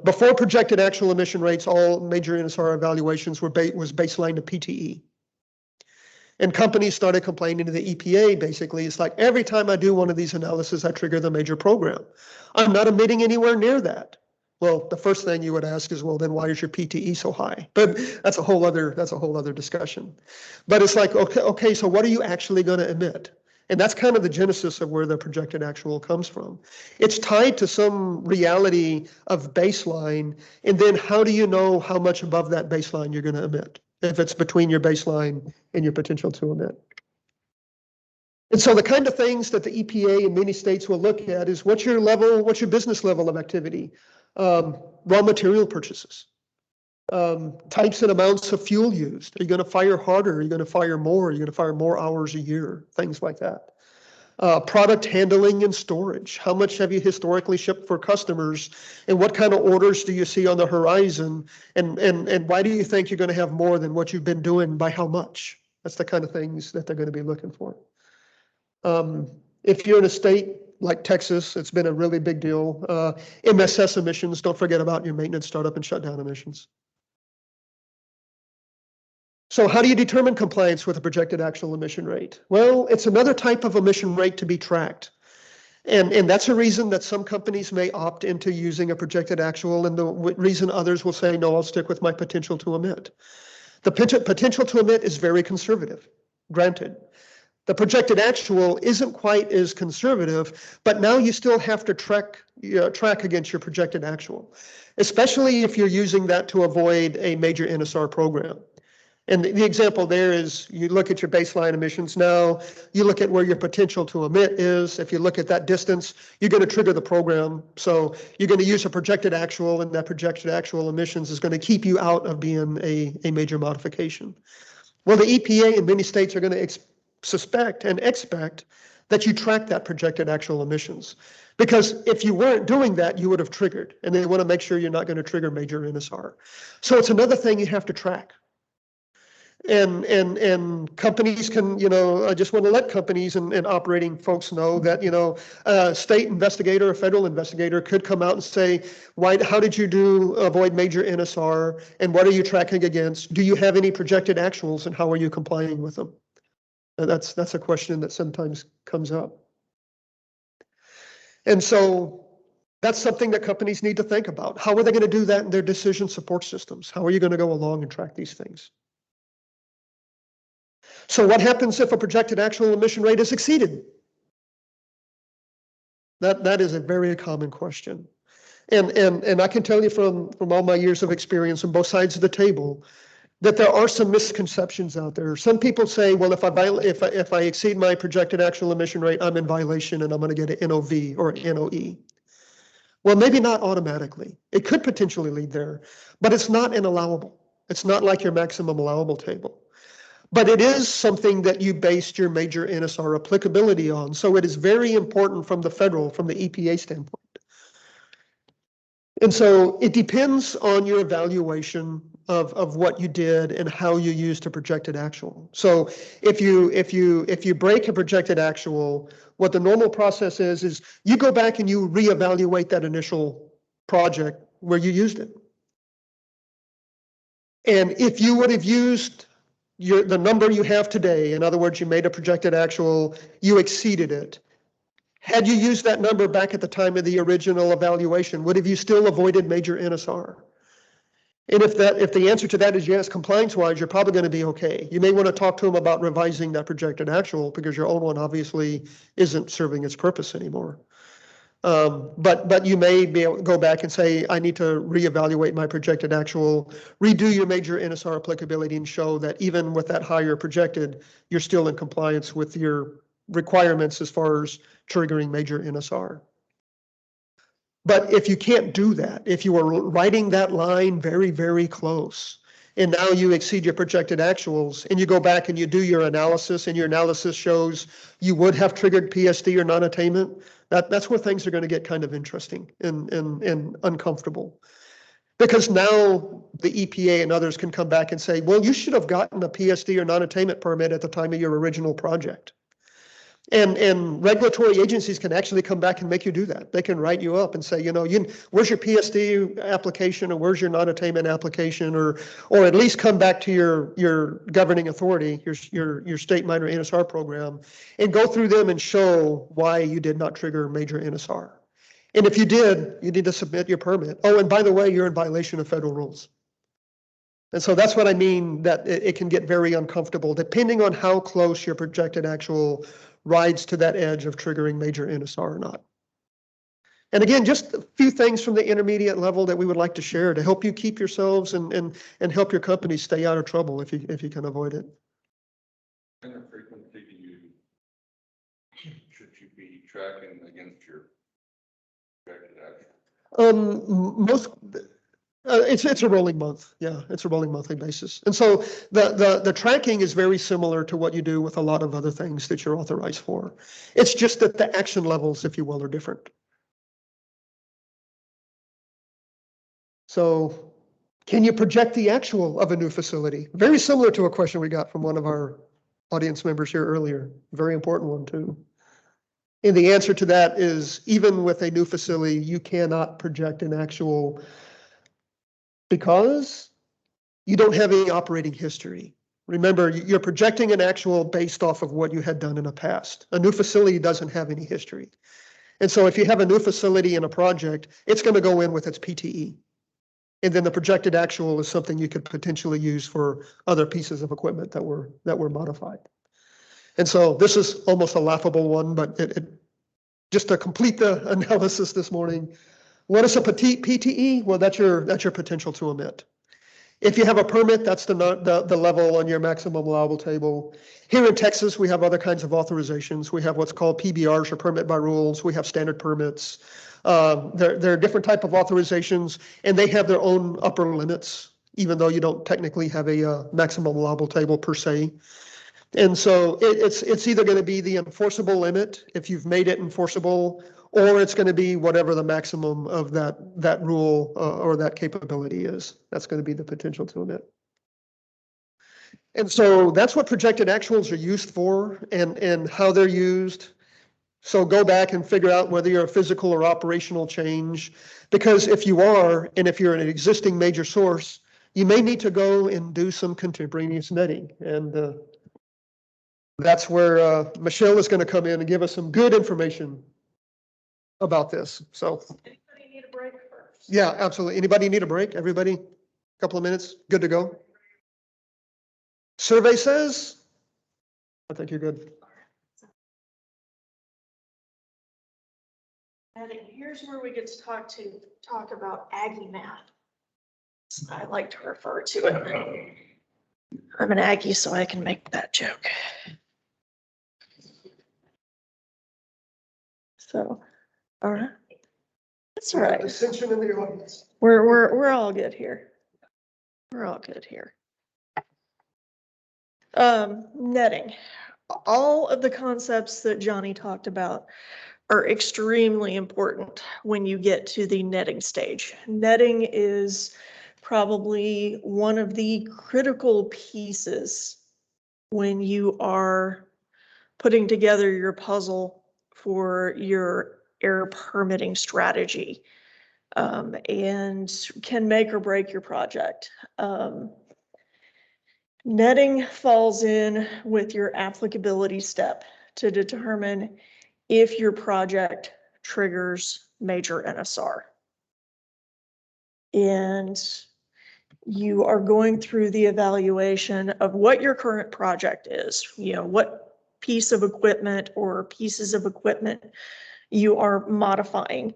Before projected actual emission rates, all major NSR evaluations was baseline to PTE. And companies started complaining to the EPA, basically. It's like every time I do one of these analyses, I trigger the major program. I'm not emitting anywhere near that. Well, the first thing you would ask is, well, then why is your PTE so high? But that's a whole other discussion. But it's like, okay, so what are you actually going to emit? And that's kind of the genesis of where the projected actual comes from. It's tied to some reality of baseline, and then how do you know how much above that baseline you're going to emit, if it's between your baseline and your potential to emit. And so the kind of things that the EPA in many states will look at is what's your business level of activity, raw material purchases, types and amounts of fuel used. Are you going to fire harder? Are you going to fire more? Are you going to fire more hours a year? Things like that. Product handling and storage. How much have you historically shipped for customers? And what kind of orders do you see on the horizon? And why do you think you're going to have more than what you've been doing by how much? That's the kind of things that they're going to be looking for. If you're in a state like Texas, it's been a really big deal. MSS emissions, don't forget about your maintenance, startup, and shutdown emissions. So how do you determine compliance with a projected actual emission rate? Well, it's another type of emission rate to be tracked. And that's a reason that some companies may opt into using a projected actual, and the reason others will say, no, I'll stick with my potential to emit. The potential to emit is very conservative, granted. The projected actual isn't quite as conservative, but now you still have to track against your projected actual, especially if you're using that to avoid a major NSR program. And the example there is you look at your baseline emissions now, you look at where your potential to emit is. If you look at that distance, you're going to trigger the program. So you're going to use a projected actual, and that projected actual emissions is going to keep you out of being a major modification. Well, the EPA in many states are going to suspect and expect that you track that projected actual emissions. Because if you weren't doing that, you would have triggered. And they want to make sure you're not going to trigger major NSR. So it's another thing you have to track. And companies can, I just want to let companies and operating folks know that, a state investigator, a federal investigator could come out and say, how did you avoid major NSR, and what are you tracking against? Do you have any projected actuals, and how are you complying with them? That's a question that sometimes comes up. And so that's something that companies need to think about. How are they going to do that in their decision support systems? How are you going to go along and track these things? So what happens if a projected actual emission rate is exceeded? That is a very common question. And I can tell you from all my years of experience on both sides of the table that there are some misconceptions out there. Some people say, well, if I exceed my projected actual emission rate, I'm in violation and I'm going to get an NOV or an NOE. Well, maybe not automatically. It could potentially lead there, but it's not an allowable. It's not like your maximum allowable table. But it is something that you based your major NSR applicability on. So it is very important from the EPA standpoint. And so it depends on your evaluation of what you did and how you used a projected actual. So if you break a projected actual, what the normal process is you go back and you reevaluate that initial project where you used it. And if you would have used the number you have today, in other words, you made a projected actual, you exceeded it. Had you used that number back at the time of the original evaluation, would have you still avoided major NSR? And if the answer to that is yes, compliance-wise, you're probably going to be okay. You may want to talk to them about revising that projected actual because your old one obviously isn't serving its purpose anymore. But you may be able to go back and say, I need to reevaluate my projected actual, redo your major NSR applicability and show that even with that higher projected, you're still in compliance with your requirements as far as triggering major NSR. But if you can't do that, if you are writing that line very, very close, and now you exceed your projected actuals, and you go back and you do your analysis, and your analysis shows you would have triggered PSD or non-attainment, that's where things are going to get kind of interesting and uncomfortable. Because now the EPA and others can come back and say, well, you should have gotten a PSD or non-attainment permit at the time of your original project. And regulatory agencies can actually come back and make you do that. They can write you up and say, where's your PSD application, or where's your non-attainment application, or at least come back to your governing authority, your state minor NSR program, and go through them and show why you did not trigger major NSR. And if you did, you need to submit your permit. Oh, and by the way, you're in violation of federal rules. And so that's what I mean, that it can get very uncomfortable depending on how close your projected actual rides to that edge of triggering major NSR or not. And again, just a few things from the intermediate level that we would like to share to help you keep yourselves and help your company stay out of trouble if you can avoid it. How frequently should you be tracking against your projected actual? It's a rolling month. Yeah, it's a rolling monthly basis. And so the tracking is very similar to what you do with a lot of other things that you're authorized for. It's just that the action levels, if you will, are different. So can you project the actual of a new facility? Very similar to a question we got from one of our audience members here earlier. Very important one too. And the answer to that is, even with a new facility, you cannot project an actual because you don't have any operating history. Remember, you're projecting an actual based off of what you had done in the past. A new facility doesn't have any history. And so if you have a new facility in a project, it's going to go in with its PTE. And then the projected actual is something you could potentially use for other pieces of equipment that were modified. And so this is almost a laughable one, but just to complete the analysis this morning, what is a PTE? Well, that's your potential to emit. If you have a permit, that's the level on your maximum allowable table. Here in Texas, we have other kinds of authorizations. We have what's called PBRs, or permit by rules. We have standard permits. There are different type of authorizations, and they have their own upper limits, even though you don't technically have a maximum allowable table per se. And so it's either going to be the enforceable limit if you've made it enforceable, or it's going to be whatever the maximum of that rule or that capability is. That's going to be the potential to emit. And so that's what projected actuals are used for and how they're used. So go back and figure out whether you're a physical or operational change. Because if you are, and if you're an existing major source, you may need to go and do some contemporaneous netting. And that's where Michele is going to come in and give us some good information about this. So, Anybody need a break first? yeah, absolutely. Anybody need a break? Everybody? Couple of minutes? Good to go? Survey says? I think you're good. And here's where we get to talk about Aggie math. I like to refer to it. I'm an Aggie, so I can make that joke. So, all right. That's all right. Dissension in the audience. We're all good here. We're all good here. Netting. All of the concepts that Johnny talked about are extremely important when you get to the netting stage. Netting is probably one of the critical pieces when you are putting together your puzzle for your air permitting strategy, and can make or break your project. Netting falls in with your applicability step to determine if your project triggers major NSR. And you are going through the evaluation of what your current project is, what piece of equipment or pieces of equipment you are modifying,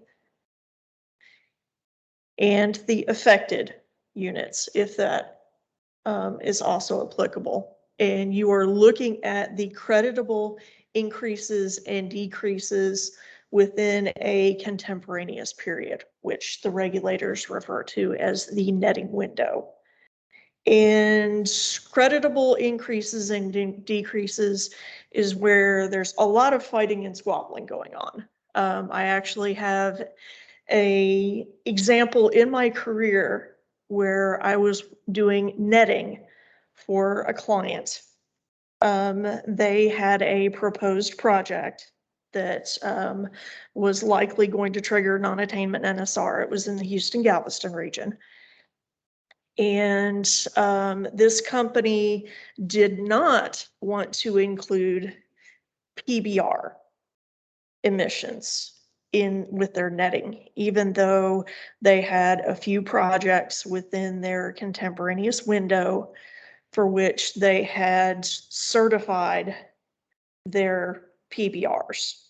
and the affected units, if that is also applicable. And you are looking at the creditable increases and decreases within a contemporaneous period, which the regulators refer to as the netting window. And creditable increases and decreases is where there's a lot of fighting and squabbling going on. I actually have an example in my career where I was doing netting for a client. They had a proposed project that was likely going to trigger non-attainment NSR. It was in the Houston-Galveston region. And this company did not want to include PBR emissions with their netting, even though they had a few projects within their contemporaneous window for which they had certified their PBRs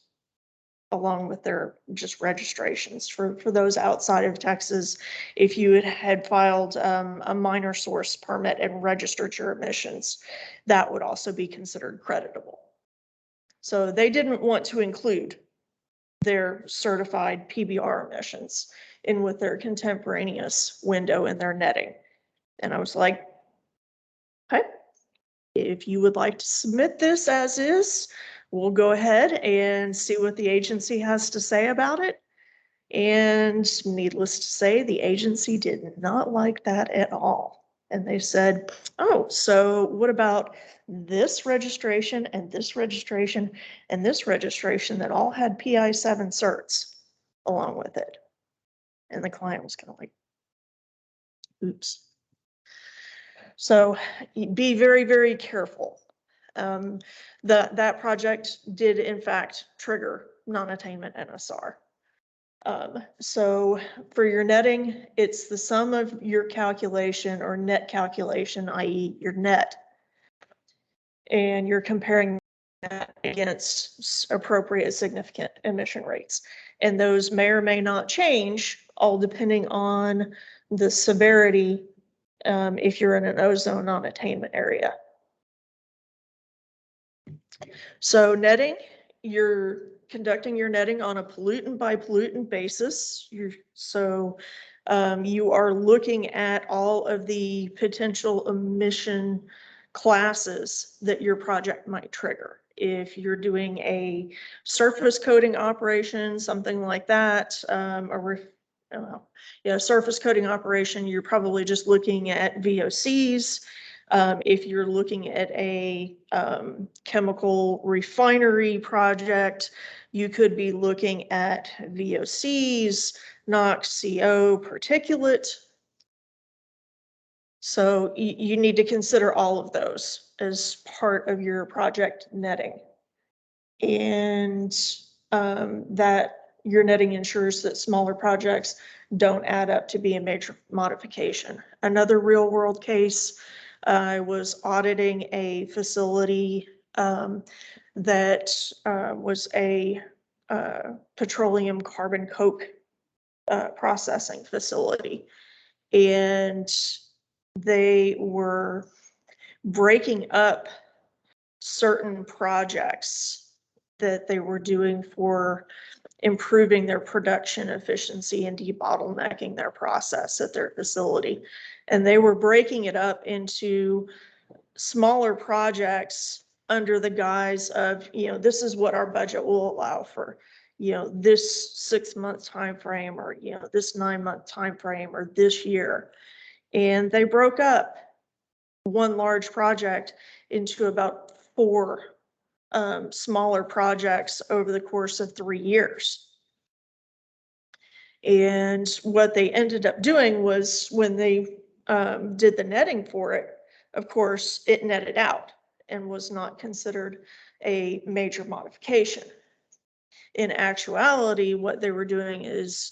along with their just registrations. For those outside of Texas, if you had filed a minor source permit and registered your emissions, that would also be considered creditable. So they didn't want to include their certified PBR emissions in with their contemporaneous window in their netting. And I was like, okay, if you would like to submit this as is, we'll go ahead and see what the agency has to say about it. And needless to say, the agency did not like that at all. And they said, oh, so what about this registration and this registration and this registration that all had PI 7 certs along with it? And the client was kind of like, oops. So be very, very careful. That project did in fact trigger non-attainment NSR. So for your netting, it's the sum of your calculation or net calculation, i.e. your net. And you're comparing that against appropriate significant emission rates. And those may or may not change, all depending on the severity if you're in an ozone non-attainment area. So netting, you're conducting your netting on a pollutant by pollutant basis. You are looking at all of the potential emission classes that your project might trigger. If you're doing a surface coating operation, something like that, surface coating operation, you're probably just looking at VOCs. If you're looking at a chemical refinery project, you could be looking at VOCs, NOx, CO, particulate. So you need to consider all of those as part of your project netting. And that your netting ensures that smaller projects don't add up to be a major modification. Another real world case, I was auditing a facility that was a petroleum carbon coke processing facility. And they were breaking up certain projects that they were doing for improving their production efficiency and debottlenecking their process at their facility. And they were breaking it up into smaller projects under the guise of, this is what our budget will allow for, this 6-month time frame, or, this 9-month time frame, or this year. And they broke up one large project into about 4 smaller projects over the course of 3 years. And what they ended up doing was, when they did the netting for it, of course, it netted out and was not considered a major modification. In actuality, what they were doing is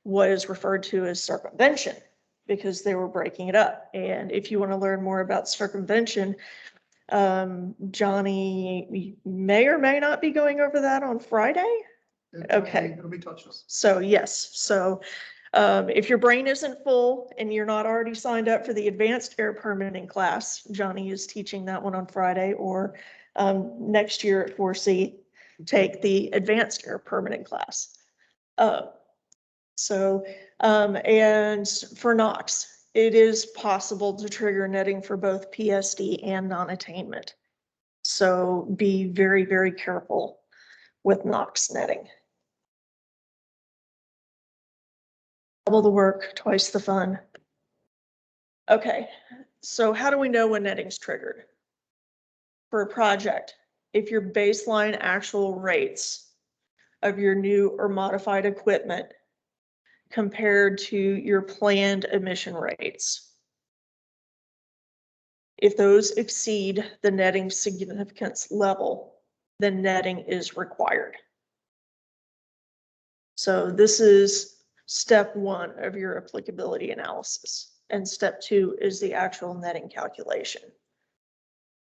what is referred to as circumvention, because they were breaking it up. And if you want to learn more about circumvention, Johnny may or may not be going over that on Friday. Okay. It'll be touches. So yes, so if your brain isn't full and you're not already signed up for the advanced air permitting class, Johnny is teaching that one on Friday, or next year at 4C, take the advanced air permitting class. And for NOx, it is possible to trigger netting for both PSD and non-attainment. So be very, very careful with NOx netting. Double the work, twice the fun. Okay, so how do we know when netting's triggered? For a project, if your baseline actual rates of your new or modified equipment compared to your planned emission rates, if those exceed the netting significance level, then netting is required. So this is step 1 of your applicability analysis. And step 2 is the actual netting calculation.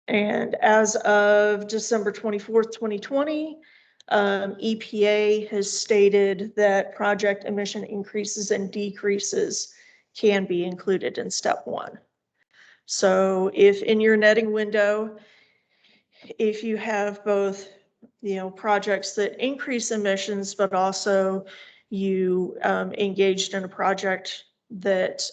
And as of December 24th, 2020, EPA has stated that project emission increases and decreases can be included in step 1. So if in your netting window, if you have both, projects that increase emissions, but also you engaged in a project that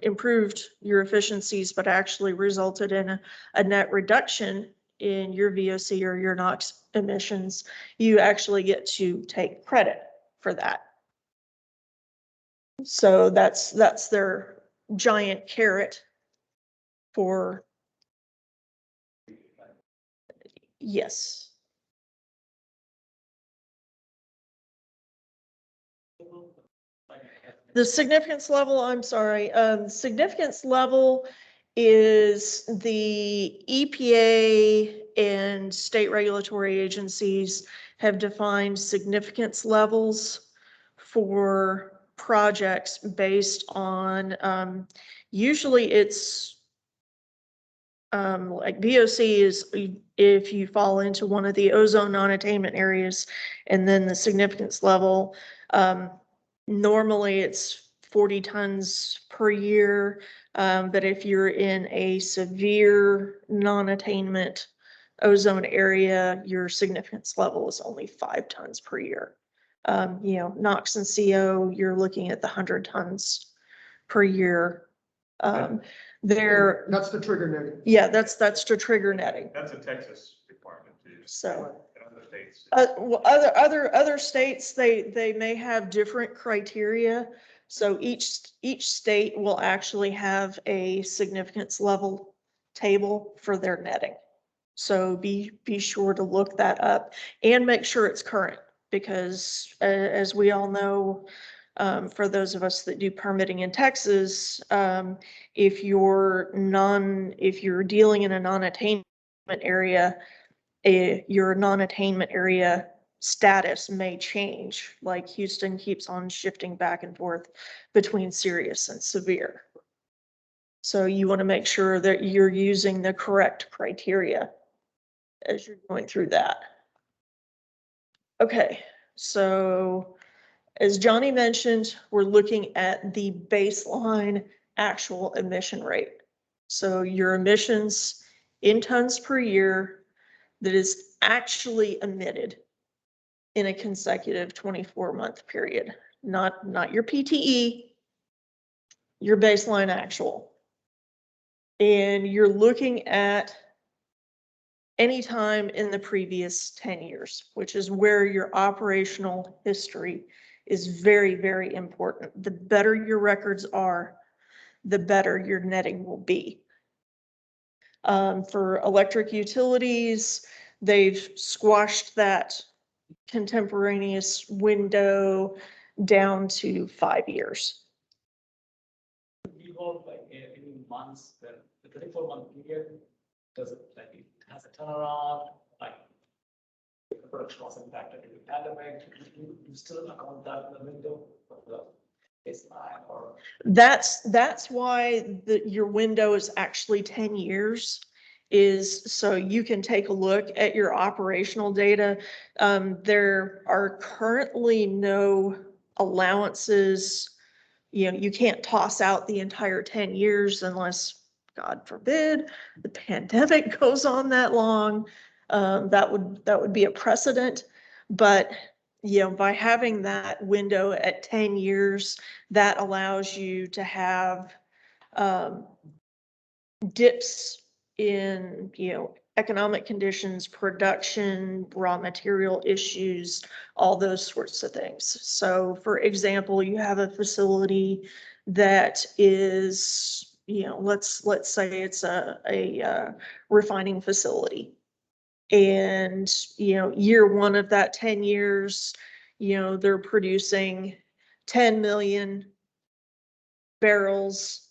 improved your efficiencies, but actually resulted in a net reduction in your VOC or your NOx emissions, you actually get to take credit for that. So that's their giant carrot for, yes. The significance level, I'm sorry, significance level is the EPA and state regulatory agencies have defined significance levels for projects based on, usually it's like VOC is if you fall into one of the ozone non-attainment areas, and then the significance level, normally it's 40 tons per year. But if you're in a severe non-attainment ozone area, your significance level is only 5 tons per year. NOx and CO, you're looking at the 100 tons per year. That's the trigger netting. Yeah, that's to trigger netting. That's a Texas requirement too. So In other states. well, other states, they may have different criteria. So each state will actually have a significance level table for their netting. So be sure to look that up and make sure it's current, because as we all know, for those of us that do permitting in Texas, if you're dealing in a non-attainment area, your non-attainment area status may change. Like Houston keeps on shifting back and forth between serious and severe. So you want to make sure that you're using the correct criteria as you're going through that. Okay, so as Johnny mentioned, we're looking at the baseline actual emission rate. So your emissions in tons per year that is actually emitted in a consecutive 24-month period, not your PTE, your baseline actual. And you're looking at any time in the previous 10 years, which is where your operational history is very, very important. The better your records are, the better your netting will be. For electric utilities, they've squashed that contemporaneous window down to 5 years. We hold like any months, the 24-month period, does it like it has a turnaround, like if the production was impacted due to pandemic, you still account that in the window of the baseline or? That's why your window is actually 10 years, is so you can take a look at your operational data. There are currently no allowances. You know, you can't toss out the entire 10 years unless, God forbid, the pandemic goes on that long. That would be a precedent. But, you know, by having that window at 10 years, that allows you to have dips in, you know, economic conditions, production, raw material issues, all those sorts of things. So for example, you have a facility that is, you know, let's say it's a refining facility. And, you know, year one of that 10 years, you know, they're producing 10 million barrels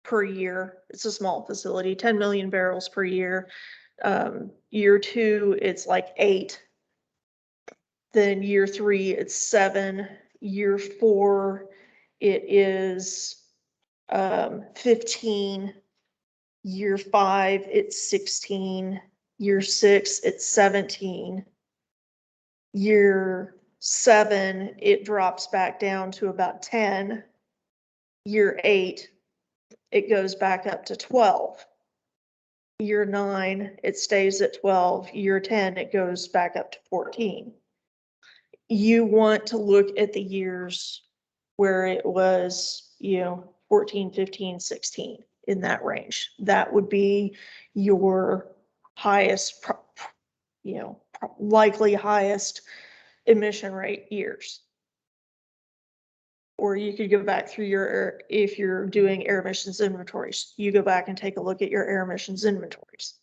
per year. It's a small facility, 10 million barrels per year. Year two, it's like 8. Then year 3, it's 7. Year 4, it is 15. Year 5, it's 16. Year 6, it's 17. Year 7, it drops back down to about 10. Year 8, it goes back up to 12. Year 9, it stays at 12. Year 10, it goes back up to 14. You want to look at the years where it was, you know, 14, 15, 16, in that range. That would be your highest, you know, likely highest emission rate years. Or you could go back through your, if you're doing air emissions inventories, you go back and take a look at your air emissions inventories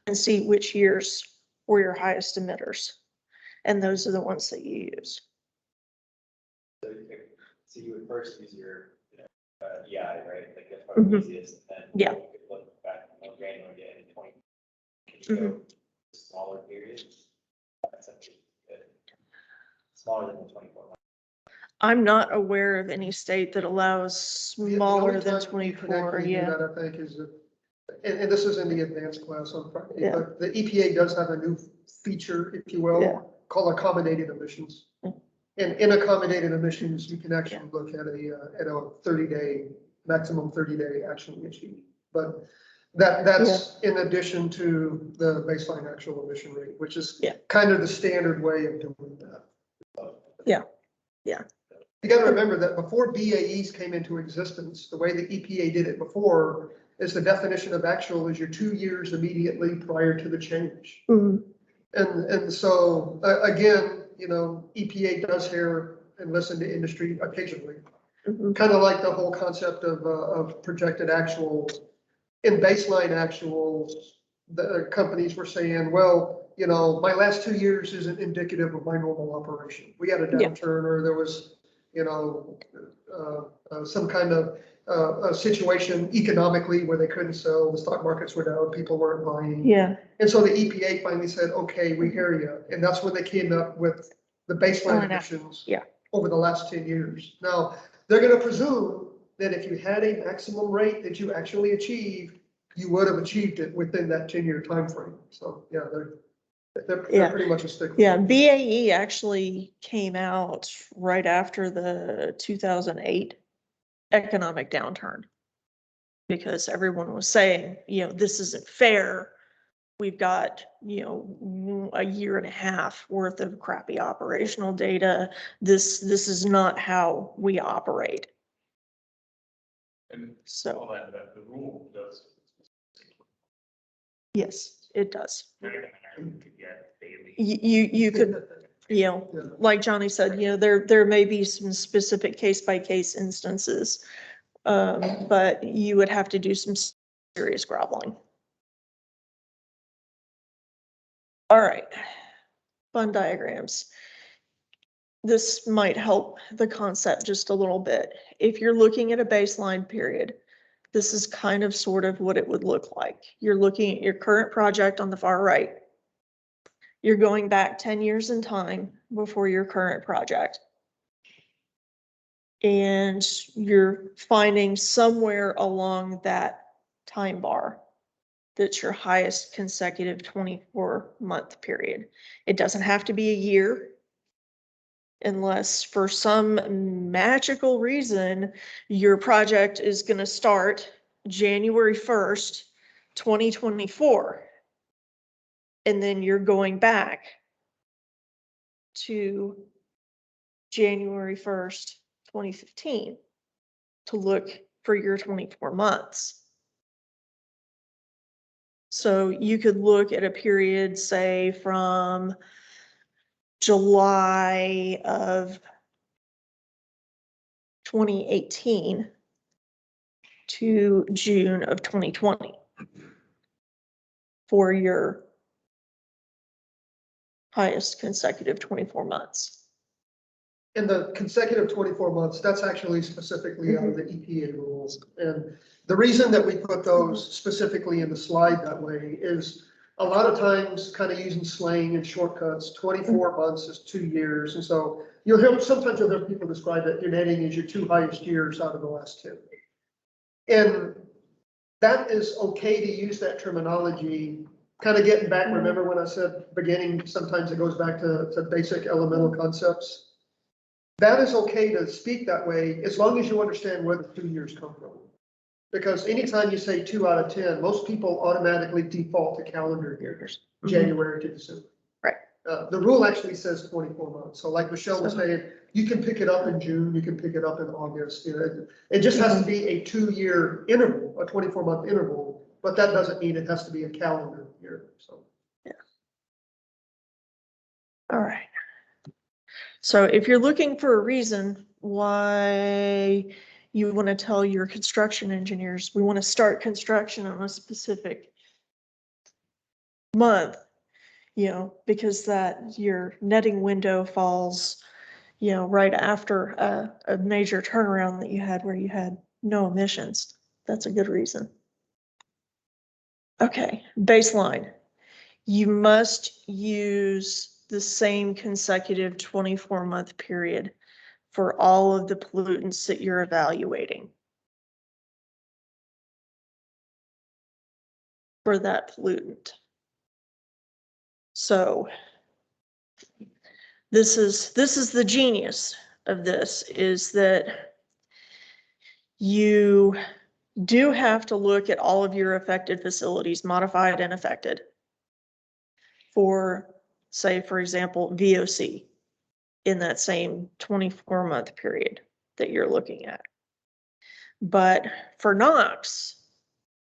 and see which years were your highest emitters. And those are the ones that you use. So you would first use your EI, right? Like that's probably the easiest. And Yeah. you could look back more granular data in 20. Can you go smaller periods? That's actually good. Smaller than the 24 months. I'm not aware of any state that allows The smaller only than time you can 24, actually do yeah. that, I think, is if, and this is in the advanced class on Friday, Yeah. but the EPA does have a new feature, if you Yeah. will, called accommodated emissions. Yeah. And in accommodated emissions, you can actually look at a 30-day, maximum 30-day actual emission. But that's in addition to the baseline actual emission rate, which is kind of the standard way of doing that. Yeah. Yeah. You got to remember that before BAEs came into existence, the way the EPA did it before is the definition of actual is your 2 years immediately prior to the change. Mhm. And so again, you know, EPA does hear and listen to industry occasionally, Mhm. kind of like the whole concept of projected actual in baseline actuals, the companies were saying, well, you know, my last 2 years isn't indicative of my normal operation. We had a Yeah. downturn, or there was, you know, some kind of a situation economically where they couldn't sell, the stock markets were down, people weren't buying. Yeah. And so the EPA finally said, okay, we hear you. And that's when they came up with the baseline I know. emissions. Yeah. Over the last 10 years. Now, they're gonna presume that if you had a maximum rate that you actually achieved, you would have achieved it within that 10-year time frame. So, yeah, they're Yeah. pretty much a stickler. Yeah, BAE actually came out right after the 2008 economic downturn. Because everyone was saying, you know, this isn't fair. We've got, you know, a year and a half worth of crappy operational data. This is not how we operate. And So, all that the rule does. yes, it does. They're gonna learn to get daily. You could, you know, Yeah. like Johnny said, you know, there may be some specific case by case instances. But you would have to do some serious groveling. All right, fun diagrams. This might help the concept just a little bit. If you're looking at a baseline period, this is kind of sort of what it would look like. You're looking at your current project on the far right. You're going back 10 years in time before your current project. And you're finding somewhere along that time bar that's your highest consecutive 24-month period. It doesn't have to be a year, unless for some magical reason, your project is going to start January 1st, 2024. And then you're going back to January 1st, 2015 to look for your 24 months. So you could look at a period, say, from July of 2018 to June of 2020 for your highest consecutive 24 months. And the consecutive 24 months, that's actually specifically out of the EPA rules. And the reason that we put those specifically in the slide that way is a lot of times kind of using slang and shortcuts, 24 months is 2 years. And so you'll hear, sometimes you'll hear people describe that your netting is your 2 highest years out of the last 2. And that is okay to use that terminology, kind of getting back, remember when I said beginning, sometimes it goes back to basic elemental concepts. That is okay to speak that way, as long as you understand where the 2 years come from. Because anytime you say 2 out of 10, most people automatically default to calendar years, January to December. Right. The rule actually says 24 months. So like Michelle was saying, you can pick it up in June, you can pick it up in August. You know, it just has to be a 2-year interval, a 24-month interval, but that doesn't mean it has to be a calendar year. So. Yeah. All right. So if you're looking for a reason why you want to tell your construction engineers, we want to start construction on a specific month, you know, because that your netting window falls, you know, right after a major turnaround that you had where you had no emissions. That's a good reason. Okay, baseline. You must use the same consecutive 24-month period for all of the pollutants that you're evaluating. For that pollutant. So this is the genius of this, is that you do have to look at all of your affected facilities, modified and affected, for, say, for example, VOC in that same 24-month period that you're looking at. But for NOx,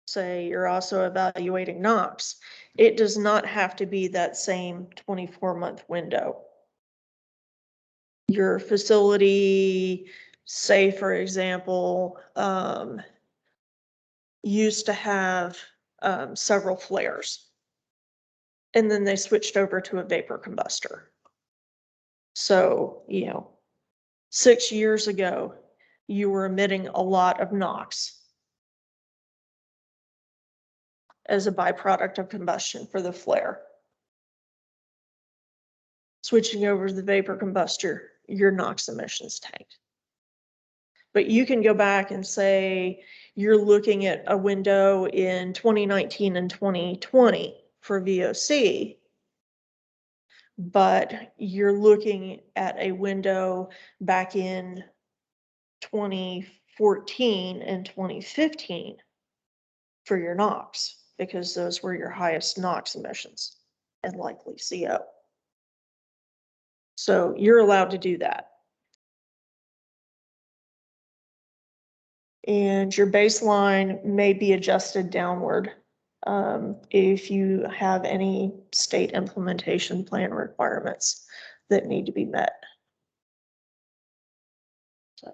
say you're also evaluating NOx, it does not have to be that same 24-month window. Your facility, say for example, used to have several flares. And then they switched over to a vapor combustor. So, 6 years ago, you were emitting a lot of NOx as a byproduct of combustion for the flare. Switching over to the vapor combustor, your NOx emissions tanked. But you can go back and say you're looking at a window in 2019 and 2020 for VOC, but you're looking at a window back in 2014 and 2015 for your NOx, because those were your highest NOx emissions and likely CO. So you're allowed to do that. And your baseline may be adjusted downward if you have any state implementation plan requirements that need to be met. So,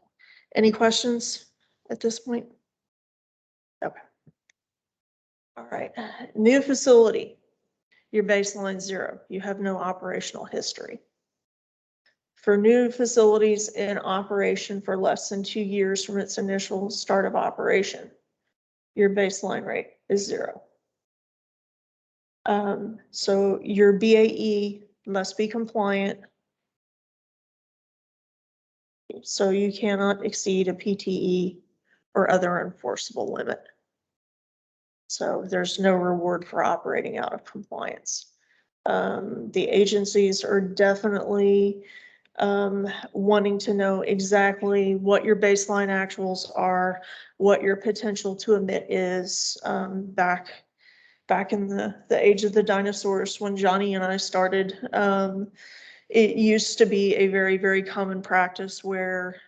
any questions at this point? Okay. All right, new facility. Your baseline 0. You have no operational history. For new facilities in operation for less than 2 years from its initial start of operation, your baseline rate is 0. So your BAE must be compliant. So you cannot exceed a PTE or other enforceable limit. So there's no reward for operating out of compliance. The agencies are definitely wanting to know exactly what your baseline actuals are, what your potential to emit is. Back in the age of the dinosaurs, when Johnny and I started, it used to be a very, very common practice where,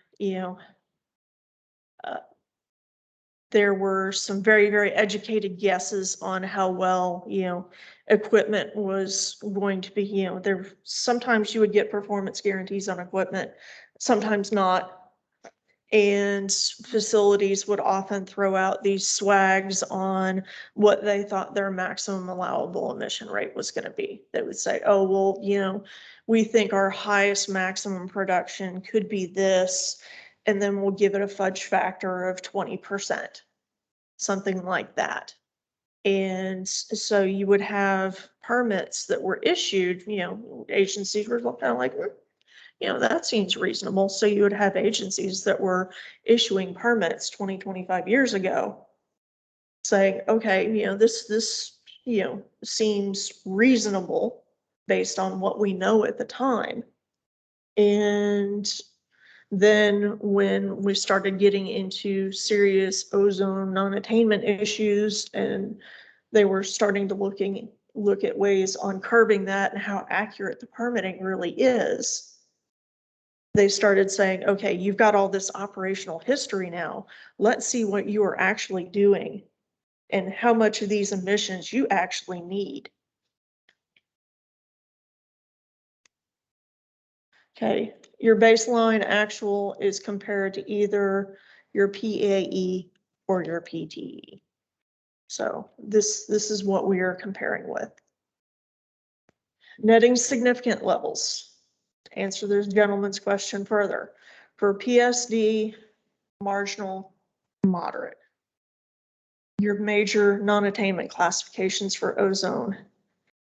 there were some very, very educated guesses on how well, equipment was going to be, there, sometimes you would get performance guarantees on equipment, sometimes not. And facilities would often throw out these swags on what they thought their maximum allowable emission rate was going to be. They would say, oh, well, we think our highest maximum production could be this, and then we'll give it a fudge factor of 20%, something like that. And so you would have permits that were issued, agencies were kind of like, that seems reasonable. So you would have agencies that were issuing permits 20, 25 years ago saying, okay, this seems reasonable based on what we know at the time. And then when we started getting into serious ozone non-attainment issues, and they were starting to look at ways on curbing that and how accurate the permitting really is, they started saying, okay, you've got all this operational history now. Let's see what you are actually doing and how much of these emissions you actually need. Okay, your baseline actual is compared to either your PAE or your PTE. So this is what we are comparing with. Netting significant levels. To answer this gentleman's question further, for PSD, marginal, moderate. Your major non-attainment classifications for ozone,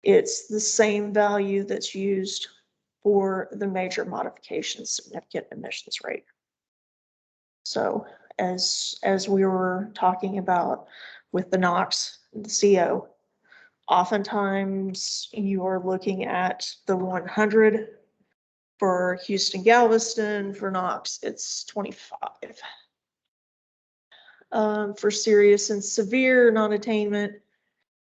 it's the same value that's used for the major modification significant emissions rate. So as we were talking about with the NOx and the CO, oftentimes you are looking at the 100. For Houston Galveston, for NOx, it's 25. For serious and severe non-attainment,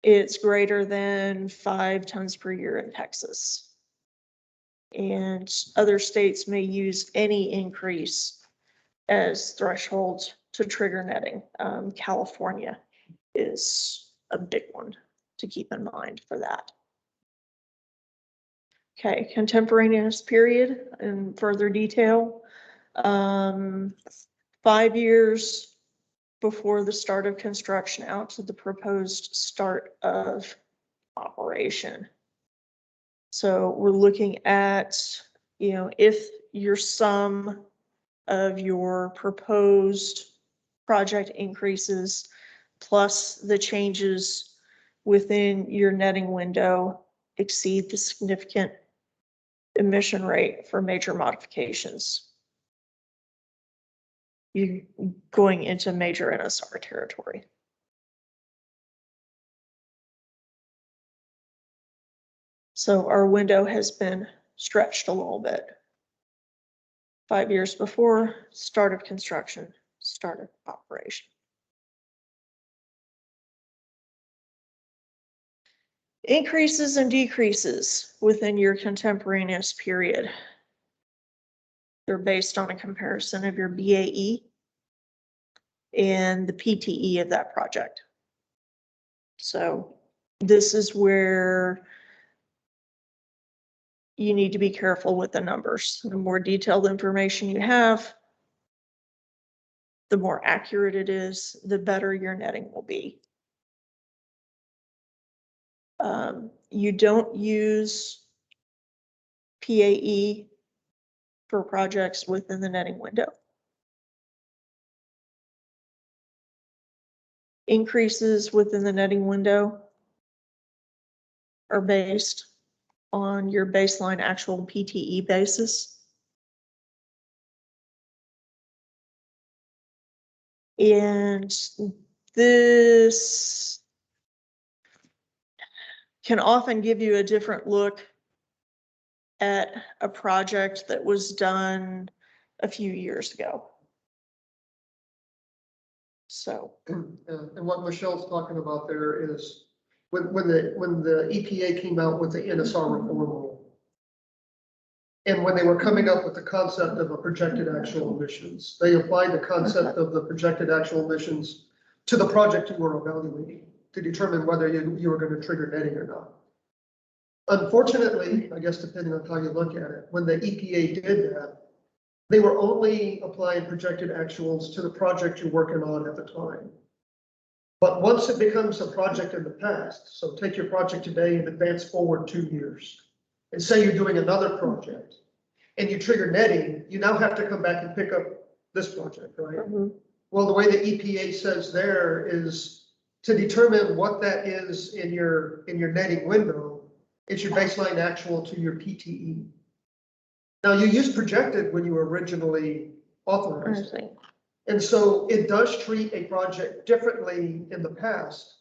it's greater than 5 tons per year in Texas. And other states may use any increase as thresholds to trigger netting. California is a big one to keep in mind for that. Okay, contemporaneous period in further detail. 5 years before the start of construction out to the proposed start of operation. So we're looking at, if your sum of your proposed project increases plus the changes within your netting window exceed the significant emission rate for major modifications, you're going into major NSR territory. So our window has been stretched a little bit. 5 years before start of construction, start of operation. Increases and decreases within your contemporaneous period. They're based on a comparison of your BAE and the PTE of that project. So this is where you need to be careful with the numbers. The more detailed information you have, the more accurate it is, the better your netting will be. You don't use PAE for projects within the netting window. Increases within the netting window are based on your baseline actual PTE basis. And this can often give you a different look at a project that was done a few years ago. So. And what Michelle's talking about there is when the EPA came out with the NSR reform rule, and when they were coming up with the concept of a projected actual emissions, they applied the concept of the projected actual emissions to the project you were evaluating to determine whether you were going to trigger netting or not. Unfortunately, I guess depending on how you look at it, when the EPA did that, they were only applying projected actuals to the project you're working on at the time. But once it becomes a project in the past, so take your project today and advance forward 2 years, and say you're doing another project and you trigger netting, you now have to come back and pick up this project, right? Mm-hmm. Well, the way the EPA says there is to determine what that is in your netting window, it's your baseline actual to your PTE. Now, you used projected when you were originally authorized. And so it does treat a project differently in the past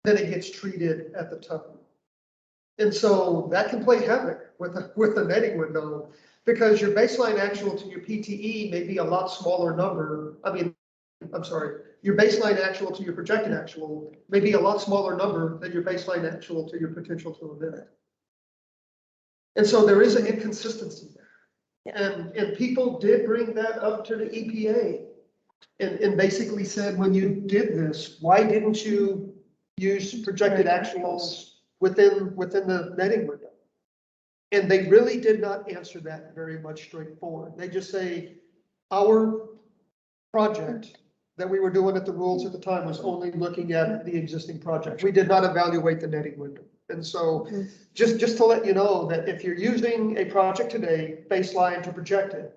than it gets treated at the time. And so that can play havoc with the netting window, because your baseline actual to your PTE may be a lot smaller number. Your baseline actual to your projected actual may be a lot smaller number than your baseline actual to your potential to emit. And so there is an inconsistency there. And people did bring that up to the EPA and basically said, when you did this, why didn't you use projected actuals within the netting window? And they really did not answer that very much straightforward. They just say, our project that we were doing at the rules at the time was only looking at the existing project. We did not evaluate the netting window. And so just to let you know that if you're using a project today, baseline to projected,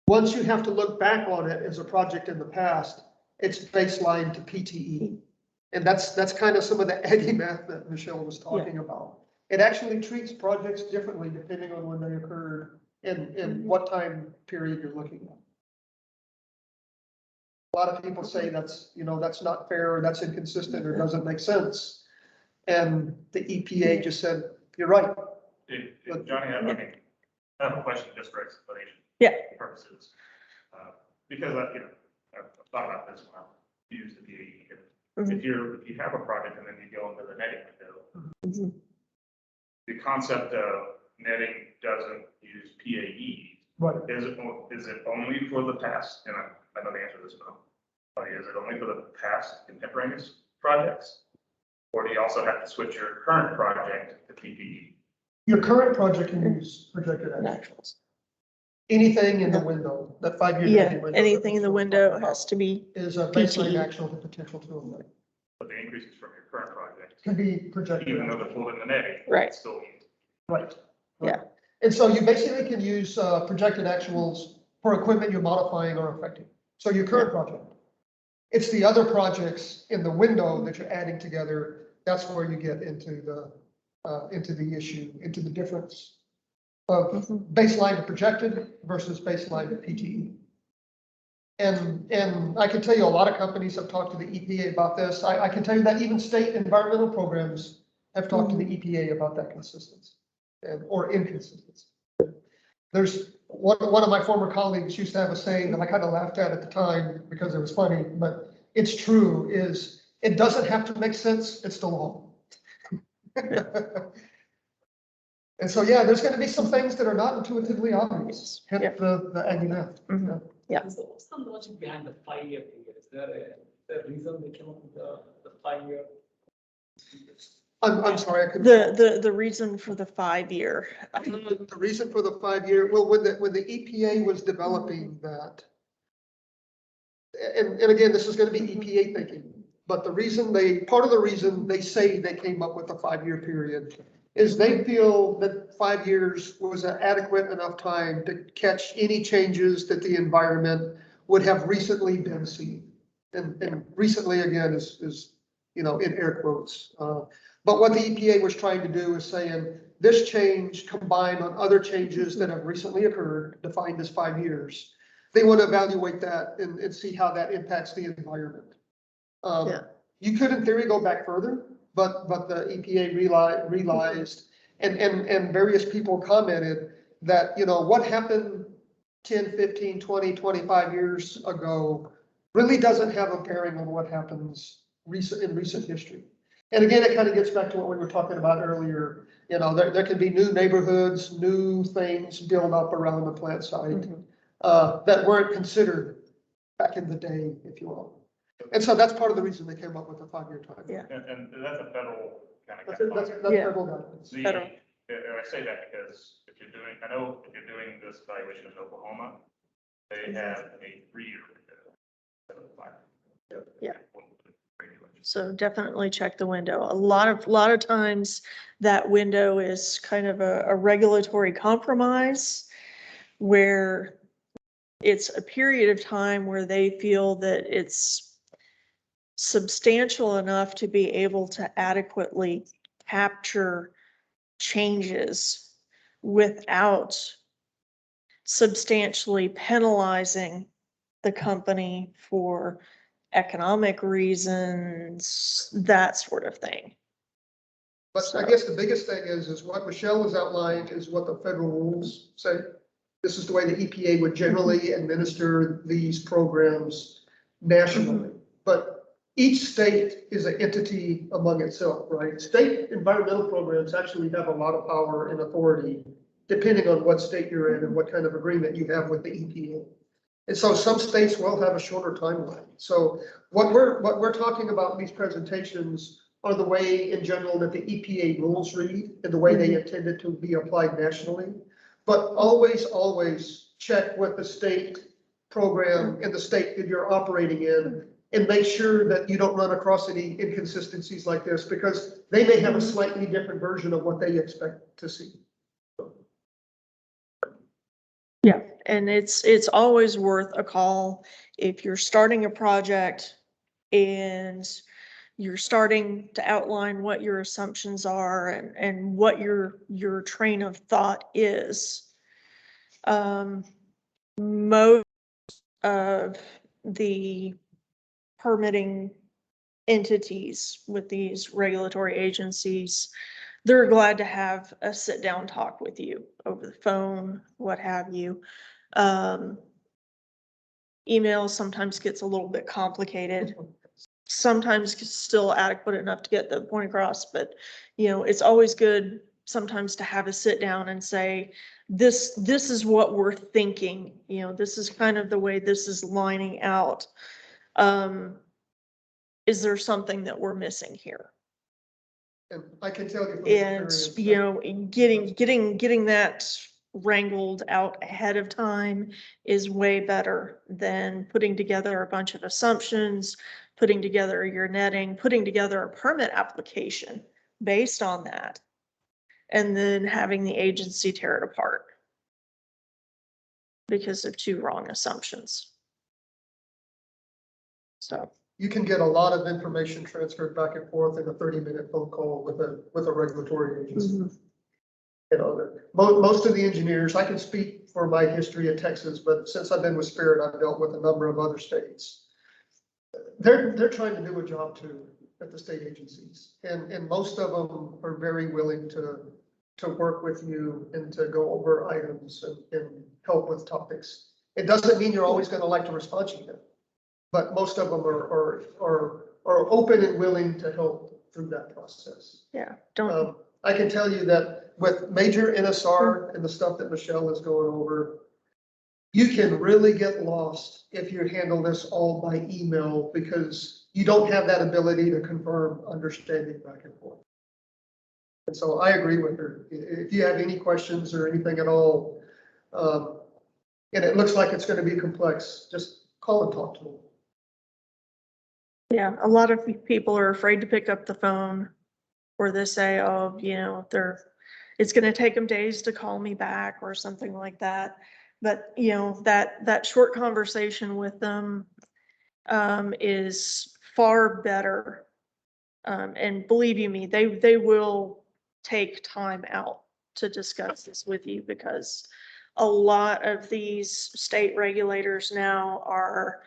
once you have to look back on it as a project in the past, it's baseline to PTE. And that's kind of some of the eggy math that Michele was talking about. It actually treats projects differently depending on when they occurred and what time period you're looking at. A lot of people say that's not fair, or that's inconsistent, or doesn't make sense. And the EPA just said, you're right. Johnny, I have a question just for explanation purposes. Because I've thought about this when I use the BAE. If you have a project and then you go into the netting window, the concept of netting doesn't use PAE. Right. Is it only for the past? And I know the answer to this now. But is it only for the past contemporaneous projects? Or do you also have to switch your current project to PPE? Your current project can use projected actuals. anything in the window, that 5-year. Yeah, netting window that anything in the Michelle was window talking has about to be, is a baseline PTE. actual to potential to avoid. But the increases from your current project, Can be projected. even though they're pulled in the netting. Right. it's Still. Right. Yeah. And so you basically can use projected actuals for equipment you're modifying or affecting. So your current project. It's the other projects in the window that you're adding together. That's where you get into the issue, into the difference of baseline to projected versus baseline to PTE. And I can tell you a lot of companies have talked to the EPA about this. I can tell you that even state environmental programs have talked to the EPA about that consistency or inconsistency. There's one of my former colleagues used to have a saying that I kind of laughed at the time because it was funny, but it's true, is it doesn't have to make sense, it's the law. And so, yeah, there's gonna be some things that are not intuitively obvious, hence the Aggie math. Mhm. Yeah. What's the logic behind the 5-year period? Is there a reason they came up with the 5-year? I'm sorry, I couldn't. The reason for the 5-year. The reason for the 5-year, well, when the EPA was developing that, and again, this is gonna be EPA thinking, but part of the reason they say they came up with a 5-year period is they feel that 5 years was an adequate enough time to catch any changes that the environment would have recently been seen. And recently, again, is, in air quotes. But what the EPA was trying to do is saying, this change combined on other changes that have recently occurred, defined as 5 years, they want to evaluate that and see how that impacts the environment. You could, in theory, go back further, but the EPA realized, and various people commented that, what happened 10, 15, 20, 25 years ago really doesn't have a bearing on what happens in recent history. And again, it kind of gets back to what we were talking about earlier. There could be new neighborhoods, new things built up around the plant site that weren't considered back in the day, if you will. And so that's part of the reason they came up with a 5-year time. Yeah. And that's a federal kind of. That's Yeah. federal guidance. Federal. I say that because if you're doing this evaluation in Oklahoma, they have a 3-year window. Yeah. So definitely check the window. A lot of times that window is kind of a regulatory compromise where it's a period of time where they feel that it's substantial enough to be able to adequately capture changes without substantially penalizing the company for economic reasons, that sort of thing. But I guess the biggest thing is what Michelle has outlined is what the federal rules say. This is the way the EPA would generally administer these programs nationally. But each state is an entity among itself, right? State environmental programs actually have a lot of power and authority depending on what state you're in and what kind of agreement you have with the EPA. And so some states will have a shorter timeline. So what we're talking about in these presentations are the way in general that the EPA rules read and the way they intended to be applied nationally. But always check with the state program in the state that you're operating in and make sure that you don't run across any inconsistencies like this because they may have a slightly different version of what they expect to see. Yeah, and it's always worth a call if you're starting a project and you're starting to outline what your assumptions are and what your train of thought is. Most of the permitting entities with these regulatory agencies, they're glad to have a sit down talk with you over the phone, what have you. Email sometimes gets a little bit complicated. Sometimes still adequate enough to get the point across, but it's always good sometimes to have a sit down and say, this is what we're thinking, this is kind of the way this is lining out. Is there something that we're missing here? And I can tell you from And, experience. getting that wrangled out ahead of time is way better than putting together a bunch of assumptions, putting together your netting, putting together a permit application based on that, and then having the agency tear it apart because of two wrong assumptions. So You can get a lot of information transferred back and forth in a 30-minute phone call with a regulatory agency. mhm. You know, most of the engineers, I can speak for my history in Texas, but since I've been with Spirit, I've dealt with a number of other states. They're trying to do a job too at the state agencies, and most of them are very willing to work with you and to go over items and help with topics. It doesn't mean you're always going to like the response you get, but most of them are open and willing to help through that process. Yeah, don't, I can tell you that with major NSR and the stuff that Michele is going over, you can really get lost if you handle this all by email because you don't have that ability to confirm understanding back and forth. And so I agree with her. If you have any questions or anything at all, and it looks like it's going to be complex, just call and talk to them. yeah, a lot of people are afraid to pick up the phone, or they say, oh, you know, it's gonna take them days to call me back or something like that. But, you know, that short conversation with them is far better. And believe you me, they will take time out to discuss this with you because a lot of these state regulators now are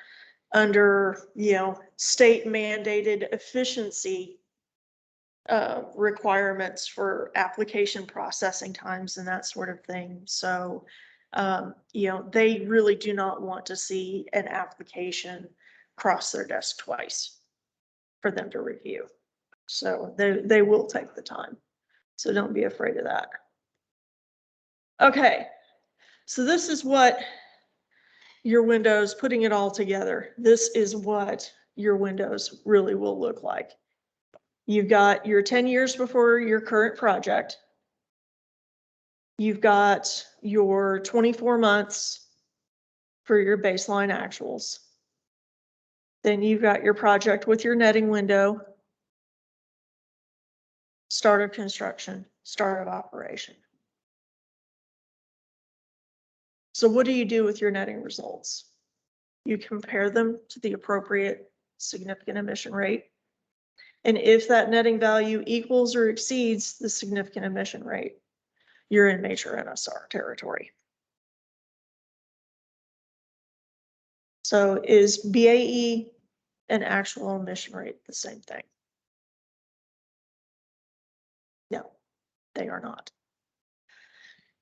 under, you know, state mandated efficiency requirements for application processing times and that sort of thing. So, you know, they really do not want to see an application cross their desk twice for them to review. So they will take the time. So don't be afraid of that. Okay, so this is what your windows, putting it all together, this is what your windows really will look like. You've got your 10 years before your current project. You've got your 24 months for your baseline actuals. Then you've got your project with your netting window, start of construction, start of operation. So what do you do with your netting results? You compare them to the appropriate significant emission rate. And if that netting value equals or exceeds the significant emission rate, you're in major NSR territory. So is BAE and actual emission rate the same thing? No, they are not.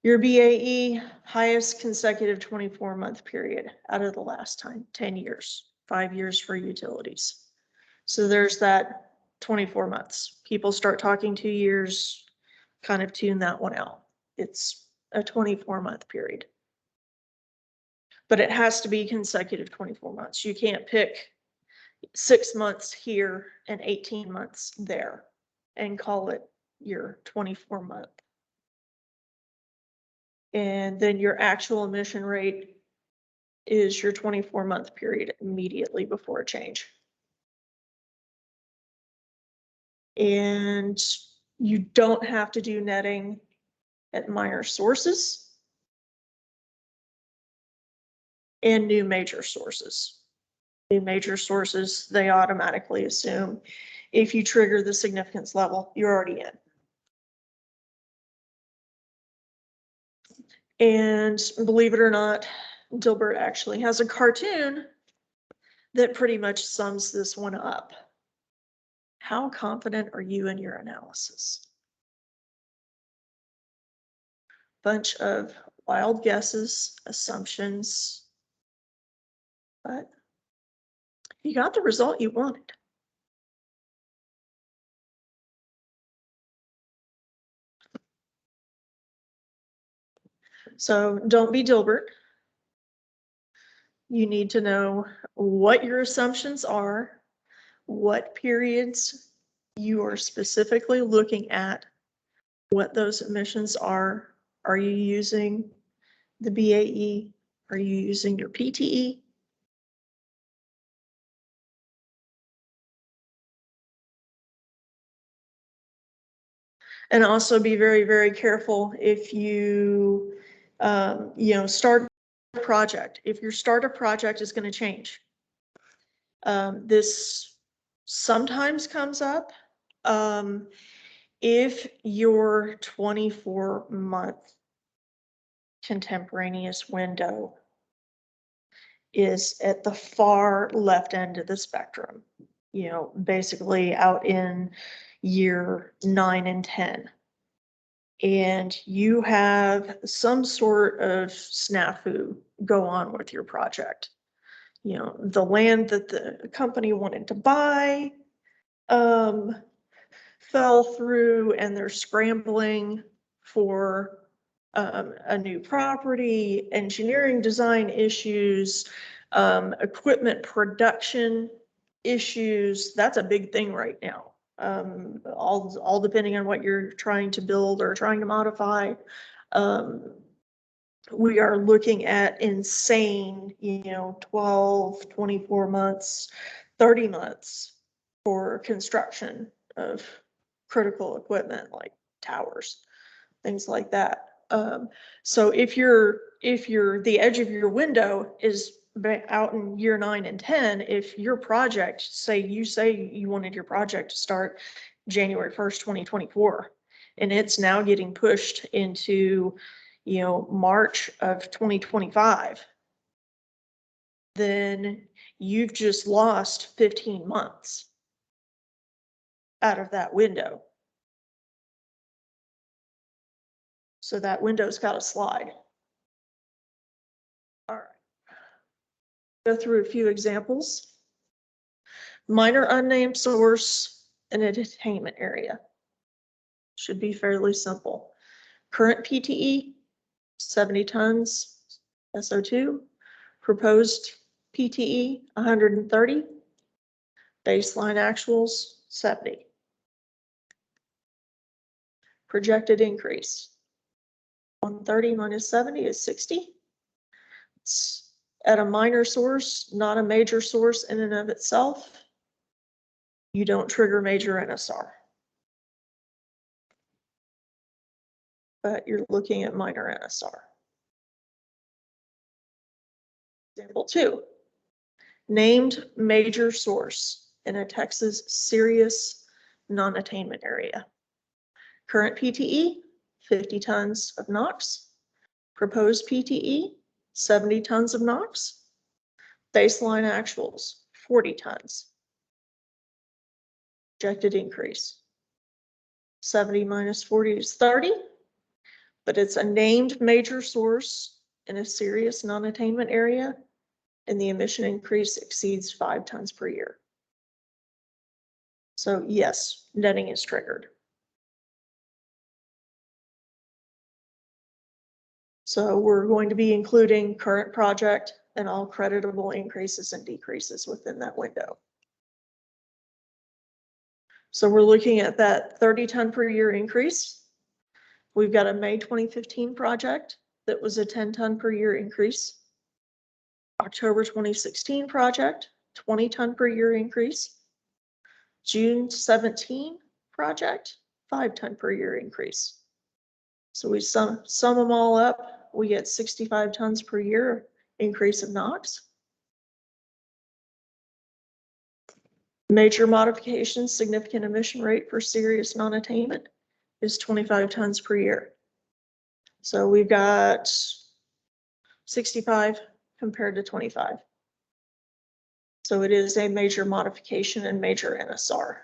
Your BAE highest consecutive 24-month period out of the last 10 years, 5 years for utilities. So there's that 24 months. People start talking 2 years, kind of tune that one out. It's a 24-month period. But it has to be consecutive 24 months. You can't pick 6 months here and 18 months there and call it your 24-month. And then your actual emission rate is your 24-month period immediately before a change. And you don't have to do netting at minor sources and new major sources. New major sources, they automatically assume if you trigger the significance level, you're already in. And believe it or not, Dilbert actually has a cartoon that pretty much sums this one up. How confident are you in your analysis? Bunch of wild guesses, assumptions, but you got the result you wanted. So don't be Dilbert. You need to know what your assumptions are, what periods you are specifically looking at, what those emissions are. Are you using the BAE? Are you using your PTE? And also be very, very careful if you, start a project. If your start a project is going to change. This sometimes comes up. If your 24-month contemporaneous window is at the far left end of the spectrum, basically out in year 9 and 10, and you have some sort of snafu go on with your project. The land that the company wanted to buy fell through, and they're scrambling for a new property, engineering design issues, equipment production issues. That's a big thing right now. All depending on what you're trying to build or trying to modify. We are looking at insane, 12, 24 months, 30 months for construction of critical equipment like towers, things like that. So if the edge of your window is out in year 9 and 10, if your project, say you wanted your project to start January 1st, 2024, and it's now getting pushed into, March of 2025, then you've just lost 15 months out of that window. So that window's got to slide. All right. Go through a few examples. Minor unnamed source in an attainment area. Should be fairly simple. Current PTE, 70 tons SO2. Proposed PTE, 130. Baseline actuals, 70. Projected increase. 130 minus 70 is 60. It's at a minor source, not a major source in and of itself. You don't trigger major NSR. But you're looking at minor NSR. Example 2. Named major source in a Texas serious non-attainment area. Current PTE, 50 tons of NOx. Proposed PTE, 70 tons of NOx. Baseline actuals, 40 tons. Projected increase. 70 minus 40 is 30, but it's a named major source in a serious non-attainment area, and the emission increase exceeds 5 tons per year. So yes, netting is triggered. So we're going to be including current project and all creditable increases and decreases within that window. So we're looking at that 30 ton per year increase. We've got a May 2015 project that was a 10 ton per year increase. October 2016 project, 20 ton per year increase. June 17 project, 5 ton per year increase. So we sum them all up, we get 65 tons per year increase of NOx. Major modifications, significant emission rate for serious non-attainment is 25 tons per year. So we've got 65 compared to 25. So it is a major modification and major NSR.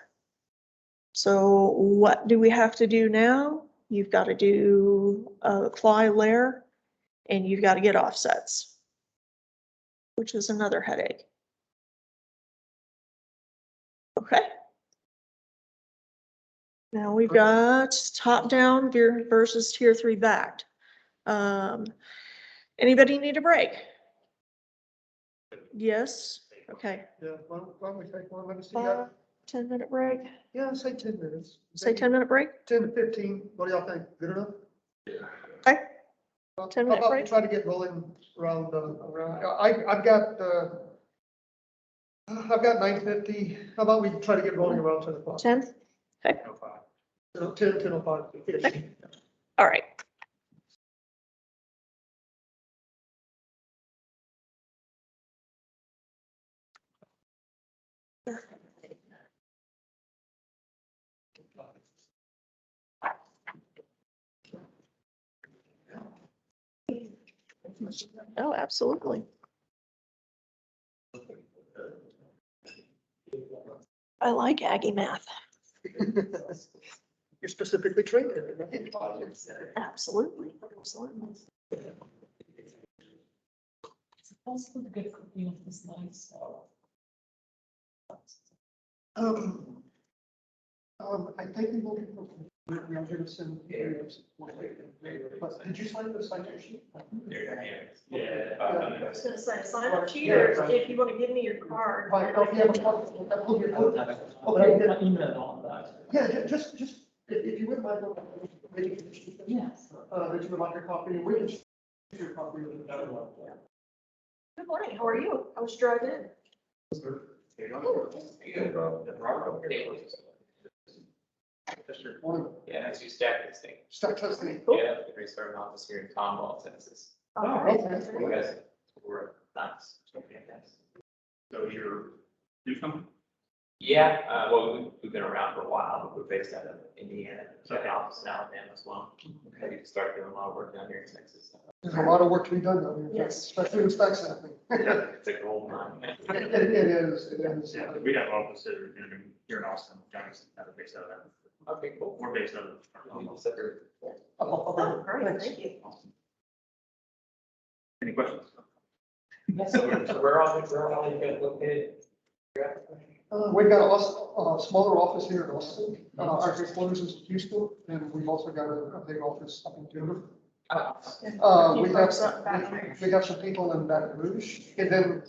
So what do we have to do now? You've got to do a apply layer, and you've got to get offsets, which is another headache. Okay. Now we've got top down versus tier 3 BACT. Anybody need a break? Yes. Okay. Yeah, why don't we take one? Let me see. 10-minute break. Yeah, say 10 minutes. Say 10-minute break. 10 to 15. What do y'all think? Good enough? Okay. How 10-minute about we break? try to get rolling around, I've got 9:50. How about we try to get rolling around 10 o'clock? 10? Okay, No problem. 10:05. all right. Oh, absolutely. I like Aggie math. You're specifically trained in it, right? Absolutely, absolutely. Also the good cooking of this nice. I think we will be, we are going to send areas. But did you sign the citation? Yeah. I was gonna say, sign up here if you want to give me your card. Right, oh, yeah, Email on that. yeah, just, if you wouldn't mind, maybe. Yes. That you would like a copy, we can share your copy of it. Good morning, how are you? I was driving in. Yeah, as you stack this thing. Start testing. Yeah, we started an office here in Tomball, Texas. All Oh, right. okay. You guys were nice. So you're, you come? Yeah, well, we've been around for a while, but we're based out of Indiana, so the office in Alabama as well. We started doing a lot of work down here in Texas. There's a lot of work to be done down here. Yes. Especially with specs happening. It's a gold mine. It is, it is. Yeah, we have offices here in Austin, Johnny's based out of that. Okay, cool. We're based out of. Oh, great, thank you. Any questions? So we're all you guys located? We've got a smaller office here in Austin. Our headquarters is in Houston, and we've also got a big office up in Denver. We got some people in Baton Rouge, and then,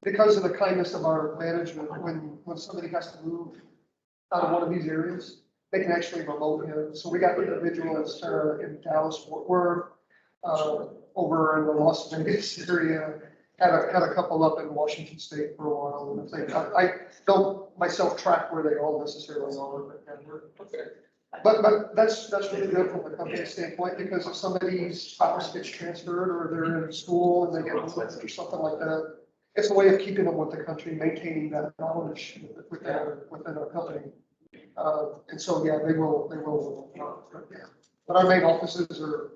because of the kindness of our management, when somebody has to move out of one of these areas, they can actually remote in. So we got individuals in Dallas, Fort Worth, over in the Las Vegas area, had a couple up in Washington State for a while. And things. I don't myself track where they all necessarily are, but Denver. But that's really good from the company standpoint, because if somebody's spouse gets transferred or they're in school and they get moved or something like that, it's a way of keeping them with the country, maintaining that knowledge within our company. And so, yeah, they will. Yeah. But our main offices are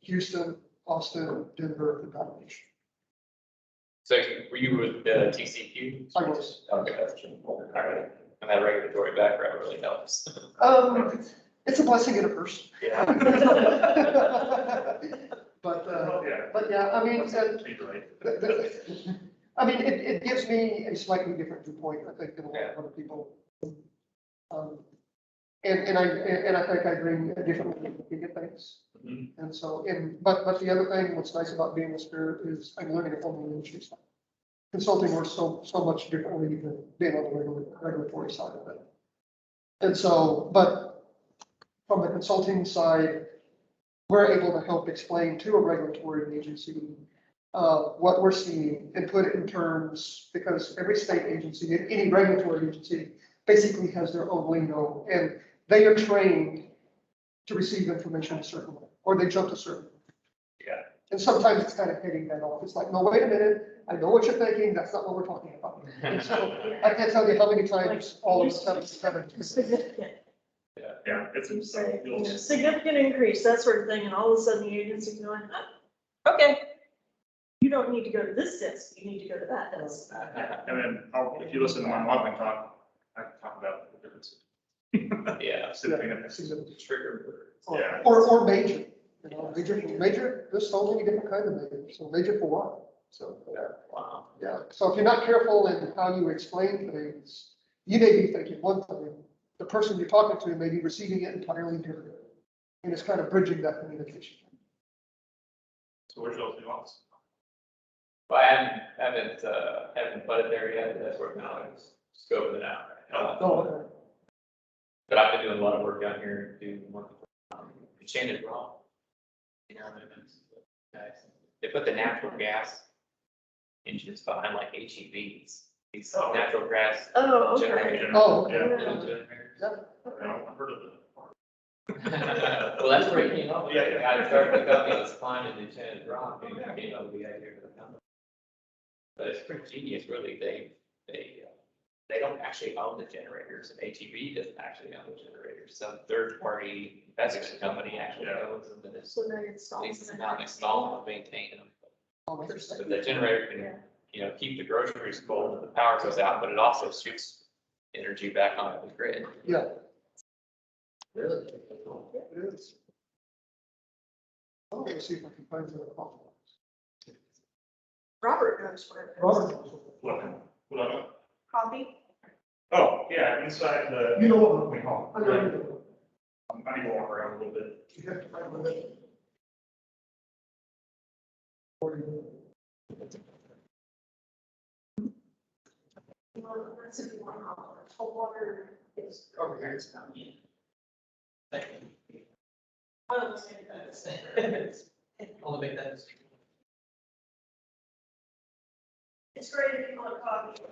Houston, Austin, Denver, and Baton Rouge. So were you with TCQ? I was. Okay, that's true. All right. And that regulatory background really helps. It's a blessing and a curse. Yeah. But yeah, I mean, it gives me a slightly different viewpoint, I think, than a lot of other people. And I think I bring a different way of looking at things. Mhm. And so, but the other thing, what's nice about being a Spirit is I'm learning a whole new industry side. Consulting works so much differently than being on the regulatory side of it. And so, but from the consulting side, we're able to help explain to a regulatory agency what we're seeing and put it in terms, because every state agency, any regulatory agency basically has their own lingo, and they are trained to receive information a certain way, or they jump a certain way. Yeah. And sometimes it's kind of hitting that off. It's like, no, wait a minute, I know what you're thinking, that's not what we're talking about. And so I can't tell you how many times all of us have. Significant. Yeah, it's. You say, significant increase, that sort of thing, and all of a sudden the agency's going, okay. You don't need to go to this desk, you need to go to that desk. And then if you listen to my modeling talk, I can talk about the differences. Yeah. Significant. Trigger. Yeah. Or major, major, there's so many different kinds of major, so major for what? So, Wow. yeah, so if you're not careful in how you explain things, you may be thinking one thing, the person you're talking to may be receiving it entirely different. And it's kind of bridging that communication. So where's your new office? Well, I haven't put it there yet, that's working on it, scoping it out. Oh, But I've been doing a lot of work down here, Shannon Raw. They put the natural gas engines behind like HEVs, these natural gas Oh, okay. generators. Oh. I've heard of it. Well, that's where it came up. Yeah, the guy started the company, was climbing the enchanted rock, and it came up with the idea for the company. But it's pretty genius, really. They don't actually own the generators, and HEV doesn't actually own the generators. Some third-party investment company actually owns them, and it's So they're installing. leases them out, install them, and maintain them. But the generator can, keep the groceries cold when the power goes out, but it also shoots energy back onto the grid. Yeah. Really? It is. Oh, let's see if I can find the call. Robert knows where it is. Robert. What? Coffee? Oh, yeah, inside the. You know what we call. I know you I need to walk around a little bit. do. You have to find it. Water is. Over here. Only make that. It's great if you want coffee.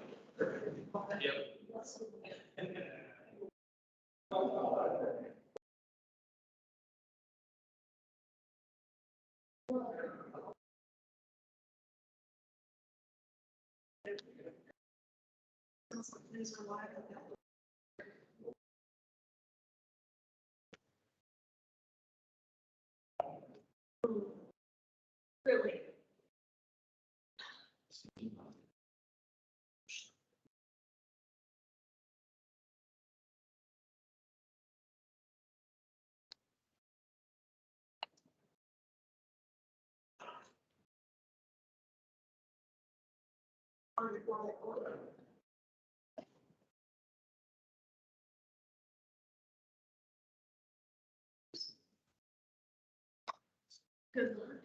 Really? Good Lord.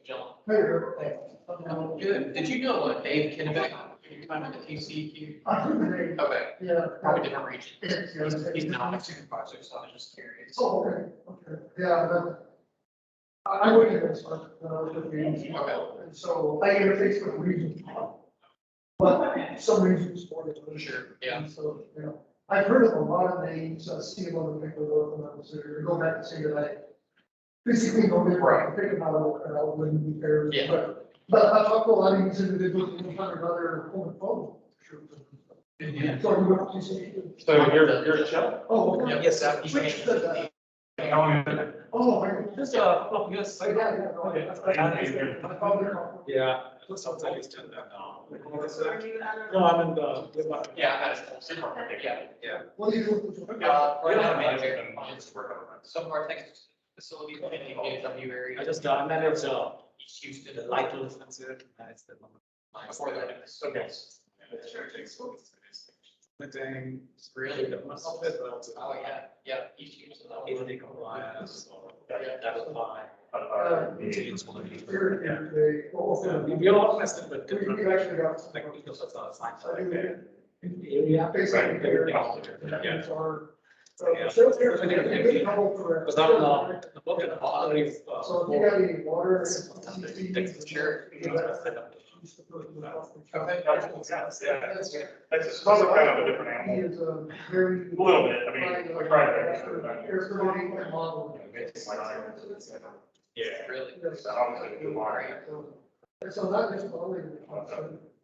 John. Good. Did you know Dave Kennebec? You find him at TCQ? Okay. Yeah. Probably different region. He's not a supervisor, so I was just curious. Oh, okay. Yeah, I work in this one, when I was with the agency. Okay. And so I interface with regions. But some regions more than Sure, yeah. And so, you know, I've heard of a lot of names, see them on the paperwork when I was there, go back and say that I basically know them, Right. think about it, and I wouldn't be fair. Yeah. But I talked to a lot of these individuals, and kind of other on the phone. Sure. Yeah. So we went to see. So you're Michele? Oh, okay. Yes, sir. Which does that? How long have you been there? Oh, right. Just a couple of years. Oh, yeah, yeah. no, Okay. that's- Yeah. I found it on- Yeah. Looks like he's done that now. No, I'm in the. Yeah, yeah. Yeah. What do you do? Right now, manager, some of our Texas facilities in the DFW area. I just, I manage, East Houston, the light load sensor, manage the. before that, it was, okay. Splitting, Really? myself as well. Oh, yeah, East Houston. AD compliance, that apply. Yeah. We all messed with We different. actually got. Like, because of the science. I do. Area. Basically, here, Yeah. it's our- Yeah. So there's a good couple for that. Because I'm, the book and all, So if you got any water. Sure. Okay. That's just also kind of a different He animal. is a very. A little bit, I mean, we tried that. Air permitting model. Yeah. Really? So obviously, the water. So not just only,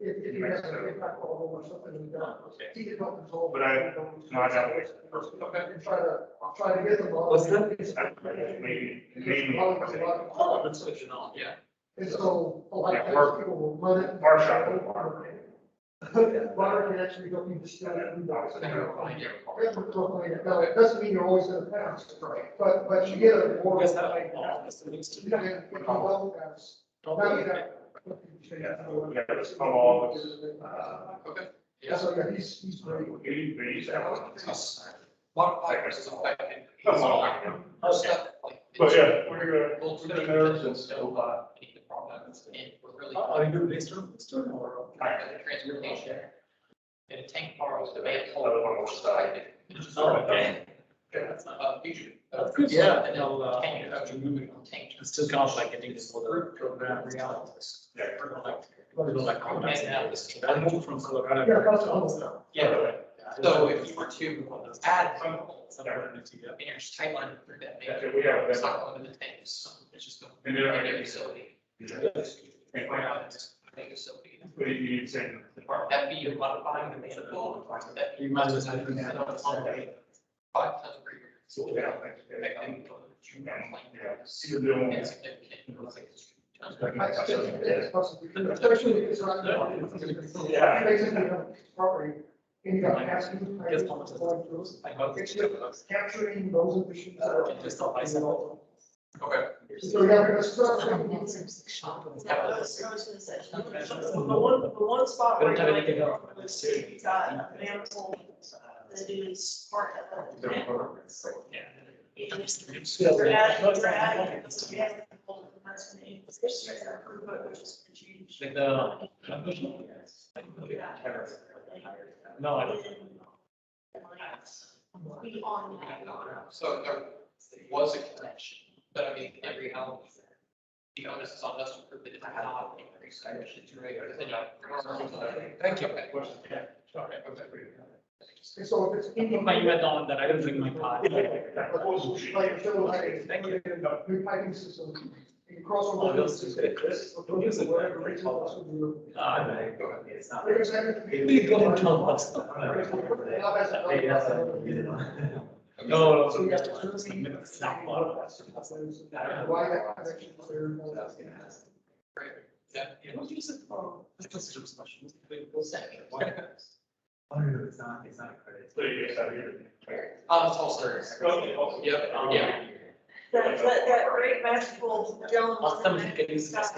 if you have an impact bubble or something, you got, he can help control. But I- No, I got it. And try to get the model. What's that? Maybe. Oh, that's what you know. Yeah. And so a lot of Yeah, times people will run it. Our shop. Water can actually help you distill it. Never mind, yeah. Now, it doesn't mean you're always gonna pass, but you get a more. Because that, this needs to be. Yeah, it's come all this. Okay. Yeah, so yeah, he's great. Modifiers is affected. But Stuff like. yeah, we're We'll gonna. put it in so, any of the problems, and we're really. Are you doing this term or? Transportation. And a tank car was the main whole. Oh, okay. Usually. That's good. Yeah, And no, then tank, moving on tank. It's still kind of like getting this for the program reality. Yeah. I moved from Colorado. Yeah, so if you were to add Somewhere in the in your tight line through that, Yeah, maybe we have. it's not going to the tanks, it's just going And to then I the get. facility. Facility. What do you say? That'd be modifying the manifold, that'd be. You might as well have. 5 tons per year. So, yeah. Affecting Yeah. See the bill. insignificant. Especially if it's not. Yeah. Basically, property, and you got asking. Guess how much is I hope it's just. Capturing those emissions. that are- Just don't buy some. Okay. So yeah, because. The one spot We where don't you have anything like, else. you've got manifold that is part of the network. You're adding, so you have to hold it, and that's gonna increase your throughput, which is huge. Like the. No, I don't. Be on that. So there was a connection, but I mean, in reality, the onus is on us to prove that it did not increase our emissions rate. Thank you. And so if it's. Put my email down that I didn't bring my card. Thank you. New piping system. You cross over. Whatever regional also do. It's not. Because then- We go and tell us. No, So you have to. it's like a snap bottle. Why that connection is there. Yeah. Yeah, don't use it for. It's just special. It's not a credit. So you guys have your. It's all stairs. Yep, yeah. That great magical gentleman. Somebody can use this.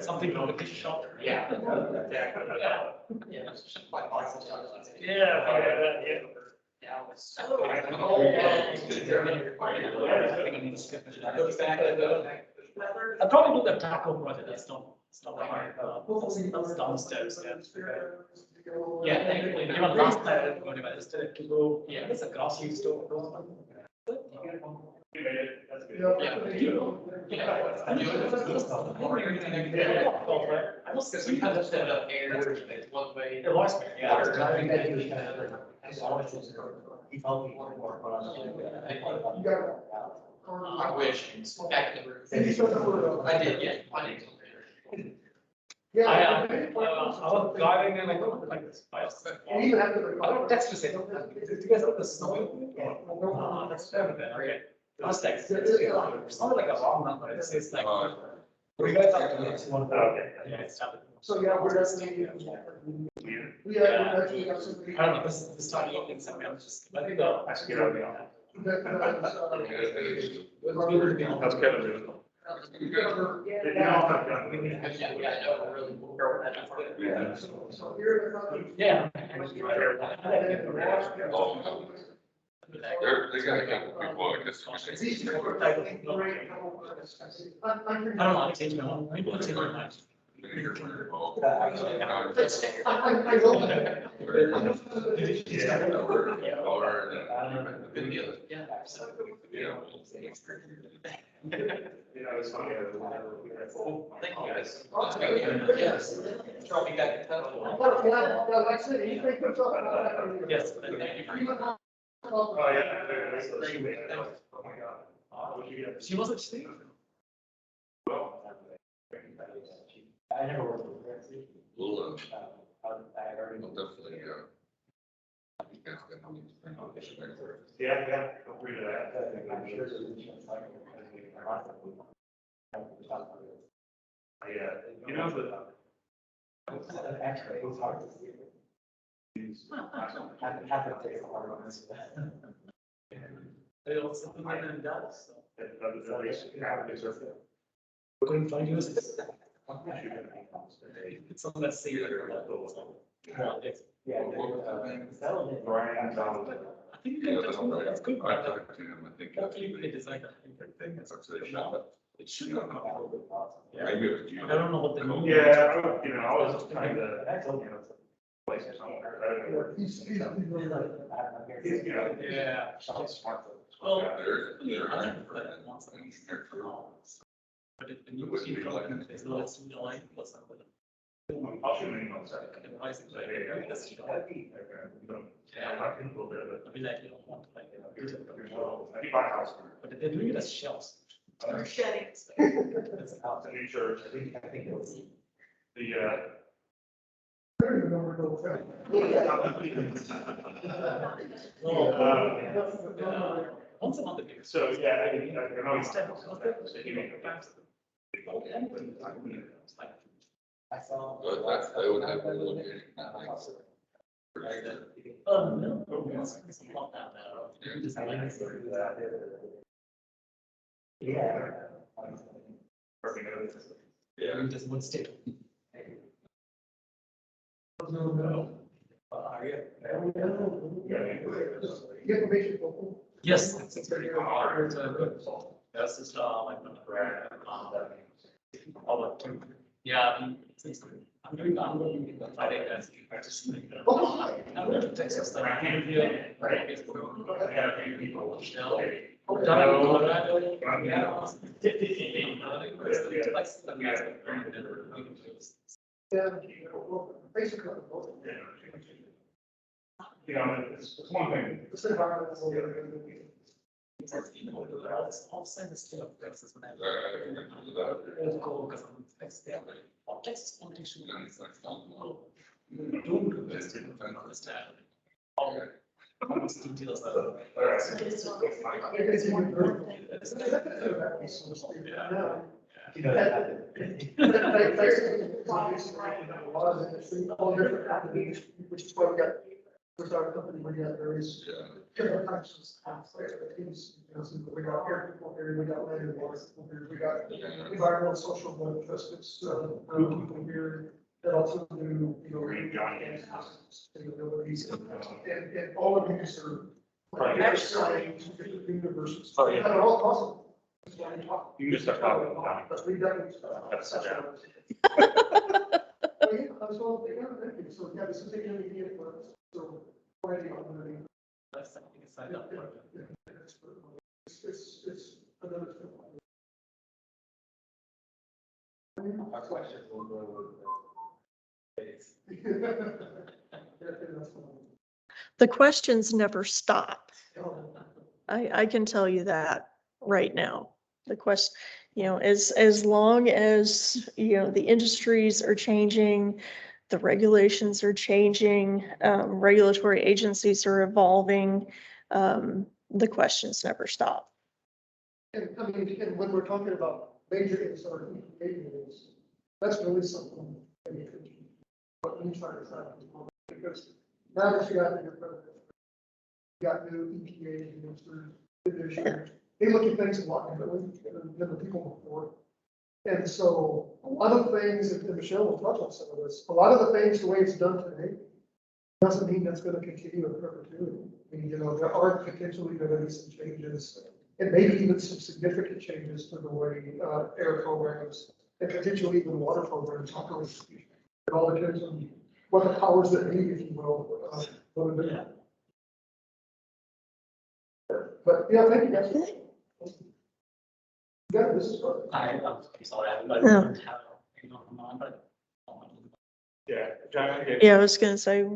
Something from the shelter. Yeah. I'll probably do the taco project, it's not that hard, that's downstairs, yeah, thankfully, even last night, when I just did to go, yeah, it's a grocery store. You made it, that's good. I was Because we kind of set up air, one way. It was, yeah. I wish, back in the. I did, yeah, I did. I was driving and I go like this. I don't text to say, did you guys have the snow? That's everything, okay. I was like, it's not like a wrong number, it's like. We guys have to next one. Okay. Yeah, it's happened. So, yeah, we're just. We actually got some. I don't know, this is the starting of things, I'm just, I think the. Let's get out of the That's That's Kevin doing it. Yeah, I know, really. Yeah. They got a couple people, I guess. I don't know, I change my mind. People change their minds. It's funny. Thank you guys. Yes. Probably got in touch. Yes. Thank you. Oh, yeah. Oh, my God. She wasn't sick. I never worked with her. We'll definitely, Yeah, feel free to that. Yeah, you know, Actually, it was hard to see. It was something like that in Dallas, so. We couldn't find you. It's on that same. Yeah. Brian, I think that's good. I talked to him, I think. Hopefully they decide that. It should come out. Yeah. Maybe it was you. I don't know what the. yeah, I was trying to, place it somewhere. I don't know. He's really like. Yeah. Well, I never heard that once. But if the new team comes, it's not as you like, what's up with it? I'll shoot an email. Yeah, I mean, like, you don't want to, like, I need my house. but they're doing it as shells. Or shedding. That's how. The new church, I think it was the, Once a month. so, yeah, I know he's. I saw. But that's, they would have to look at it, I think. For sure. Oh, no. It's a lot down there. You just like- Yeah. Yeah. You just would stay. No. Are you? Yes, it's very hard. It's good. That's just like all the two. Yeah, I mean, I'm doing the Friday guys. I just I'm going to Texas. Like I can't do it. Right. I got a few people. You know, it's one thing. I'll send this to Texas when it's cool because I'm Texas. Texas politician. Don't do this to understand. Almost details of. Which is why we got With our company, we got various different types of staff, teams, we got air people here, we got land and water people here, we got environmental, social, and justice, people here that also do, green and sustainability, and all of these are exercising different universes. Oh, yeah. They're all possible. You can just start talking about it. But we definitely. That's the job. So, yeah, this is the intermediate for us. So, already on the. That's something to sign up for. It's another. Our questions will go The questions never stop. I can tell you that right now. The question, as long as, the industries are changing, the regulations are changing, regulatory agencies are evolving, the questions never stop. And I mean, and when we're talking about major or meetings, that's really something that you could, what we try to track, because now that you got your president, you got new EPA ministers, division, they look at things a lot differently than the people before. And so a lot of things, and Michelle will touch on some of this, a lot of the things, the way it's done today, doesn't mean that's going to continue in perpetuity. I mean, there are potentially going to be some changes, and maybe even some significant changes to the way air programs and potentially even water programs operate. It all depends on what the powers that be, if you will, want to do. Yeah. But yeah, thank you guys. Yeah, this is good. I'm sorry, I don't No. have, but. Yeah, John, okay. Yeah, I was gonna say,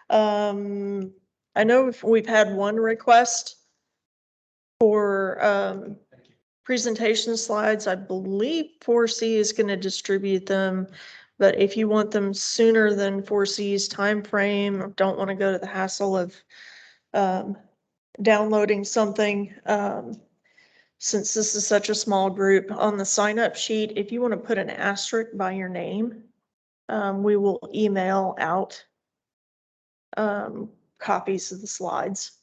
I know we've had one request for, presentation slides. I believe 4C is gonna distribute them, but if you want them sooner than 4C's timeframe, or don't want to go to the hassle of, downloading something, since this is such a small group, on the sign-up sheet, if you want to put an asterisk by your name, we will email out copies of the slides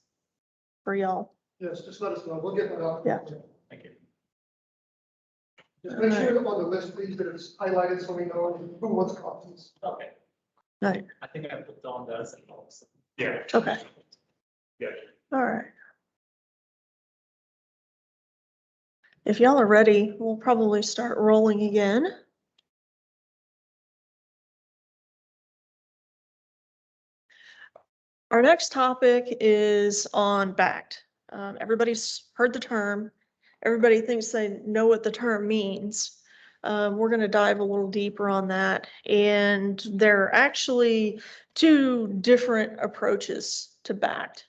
for y'all. Yes, just let us know. We'll get that out. Yeah. Thank you. Just make sure that on the list, please, that it's highlighted so we know who wants copies. Okay. Right. I think I put down the also. Yeah. Okay. Yeah. All right. If y'all are ready, we'll probably start rolling again. Our next topic is on BACT. Everybody's heard the term. Everybody thinks they know what the term means. We're going to dive a little deeper on that. And there are actually two different approaches to BACT.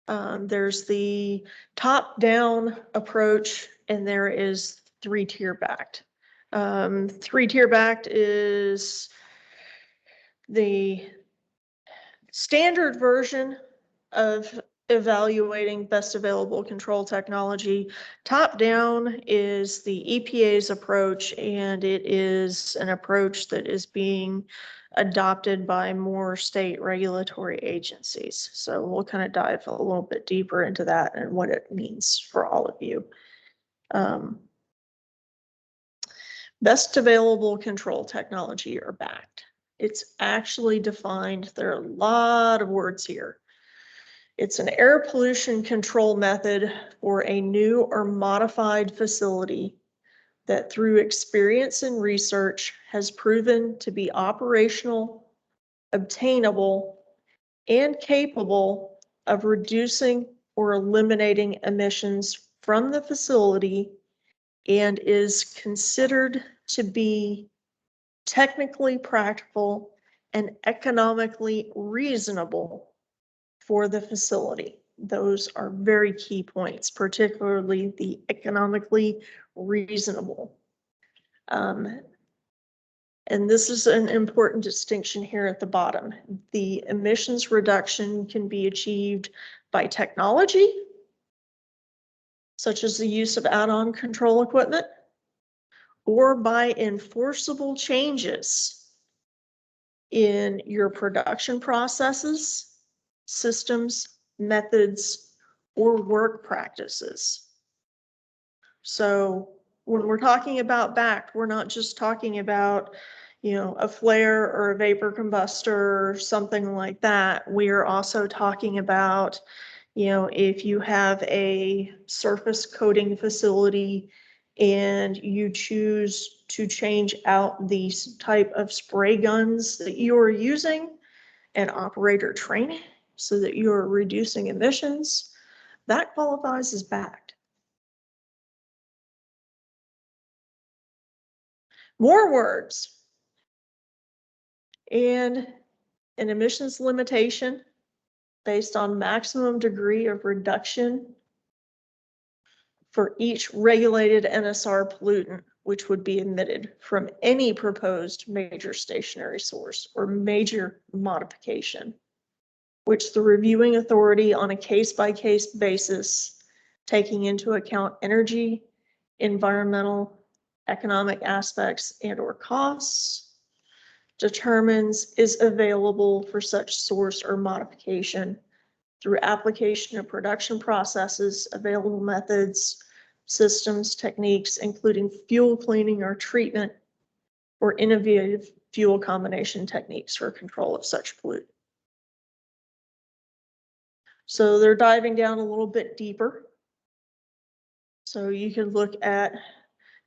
There's the top-down approach, and there is three-tier BACT. Three-tier BACT is the standard version of evaluating best available control technology. Top-down is the EPA's approach, and it is an approach that is being adopted by more state regulatory agencies. So we'll kind of dive a little bit deeper into that and what it means for all of you. Best available control technology, or BACT. It's actually defined. There are a lot of words here. It's an air pollution control method for a new or modified facility that, through experience and research, has proven to be operational, obtainable, and capable of reducing or eliminating emissions from the facility, and is considered to be technically practical and economically reasonable for the facility. Those are very key points, particularly the economically reasonable. And this is an important distinction here at the bottom. The emissions reduction can be achieved by technology, such as the use of add-on control equipment, or by enforceable changes in your production processes systems, methods, or work practices. So when we're talking about BACT, we're not just talking about, you know, a flare or a vapor combustor or something like that. We are also talking about, you know, if you have a surface coating facility and you choose to change out these type of spray guns that you are using and operator training so that you are reducing emissions, that qualifies as BACT. More words. And an emissions limitation based on maximum degree of reduction for each regulated NSR pollutant, which would be emitted from any proposed major stationary source or major modification, which the reviewing authority on a case-by-case basis, taking into account energy, environmental, economic aspects and/or costs, determines is available for such source or modification through application of production processes, available methods, systems, techniques, including fuel cleaning or treatment, or innovative fuel combination techniques for control of such pollutant. So they're diving down a little bit deeper. So you can look at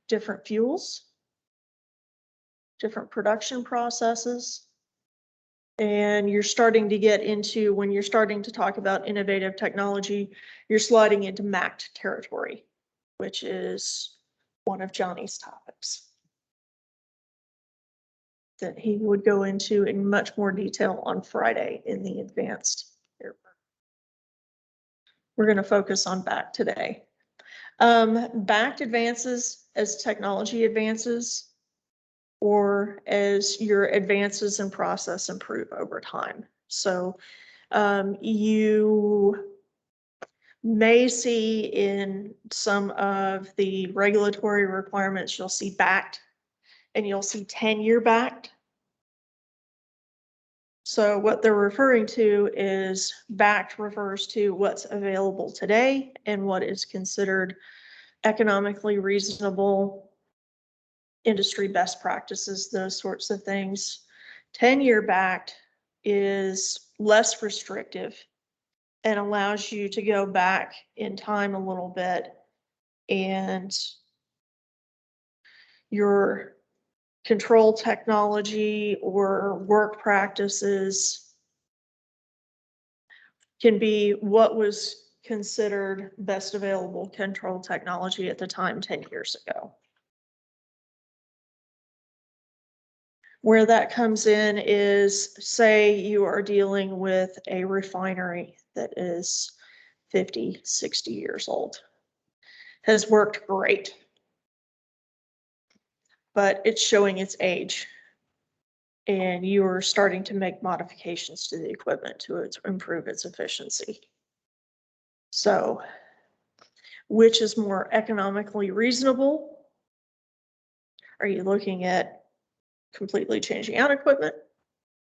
different fuels, different production processes, and you're starting to get into, when you're starting to talk about innovative technology, you're sliding into MAERT territory, which is one of Johnny's topics that he would go into in much more detail on Friday in the advanced. We're going to focus on BACT today. BACT advances as technology advances, or as your advances in process improve over time. So you may see in some of the regulatory requirements, you'll see BACT and you'll see 10-year BACT. So what they're referring to is BACT refers to what's available today and what is considered economically reasonable, industry best practices, those sorts of things. 10-year BACT is less restrictive and allows you to go back in time a little bit, and your control technology or work practices can be what was considered best available control technology at the time 10 years ago. Where that comes in is, say you are dealing with a refinery that is 50, 60 years old, has worked great, but it's showing its age, and you are starting to make modifications to the equipment to improve its efficiency. So, which is more economically reasonable? Are you looking at completely changing out equipment?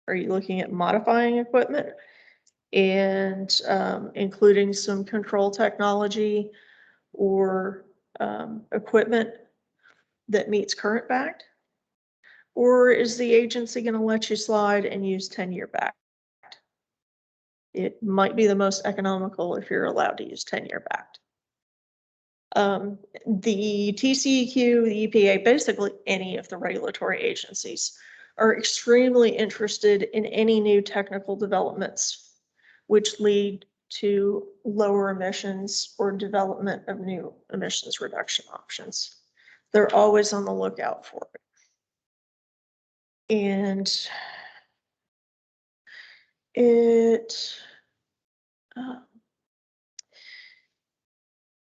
Are you looking at modifying equipment and including some control technology or equipment that meets current BACT? Or is the agency going to let you slide and use 10-year BACT? It might be the most economical if you're allowed to use 10-year BACT. The TCEQ, the EPA, basically any of the regulatory agencies are extremely interested in any new technical developments which lead to lower emissions or development of new emissions reduction options. They're always on the lookout for it. And it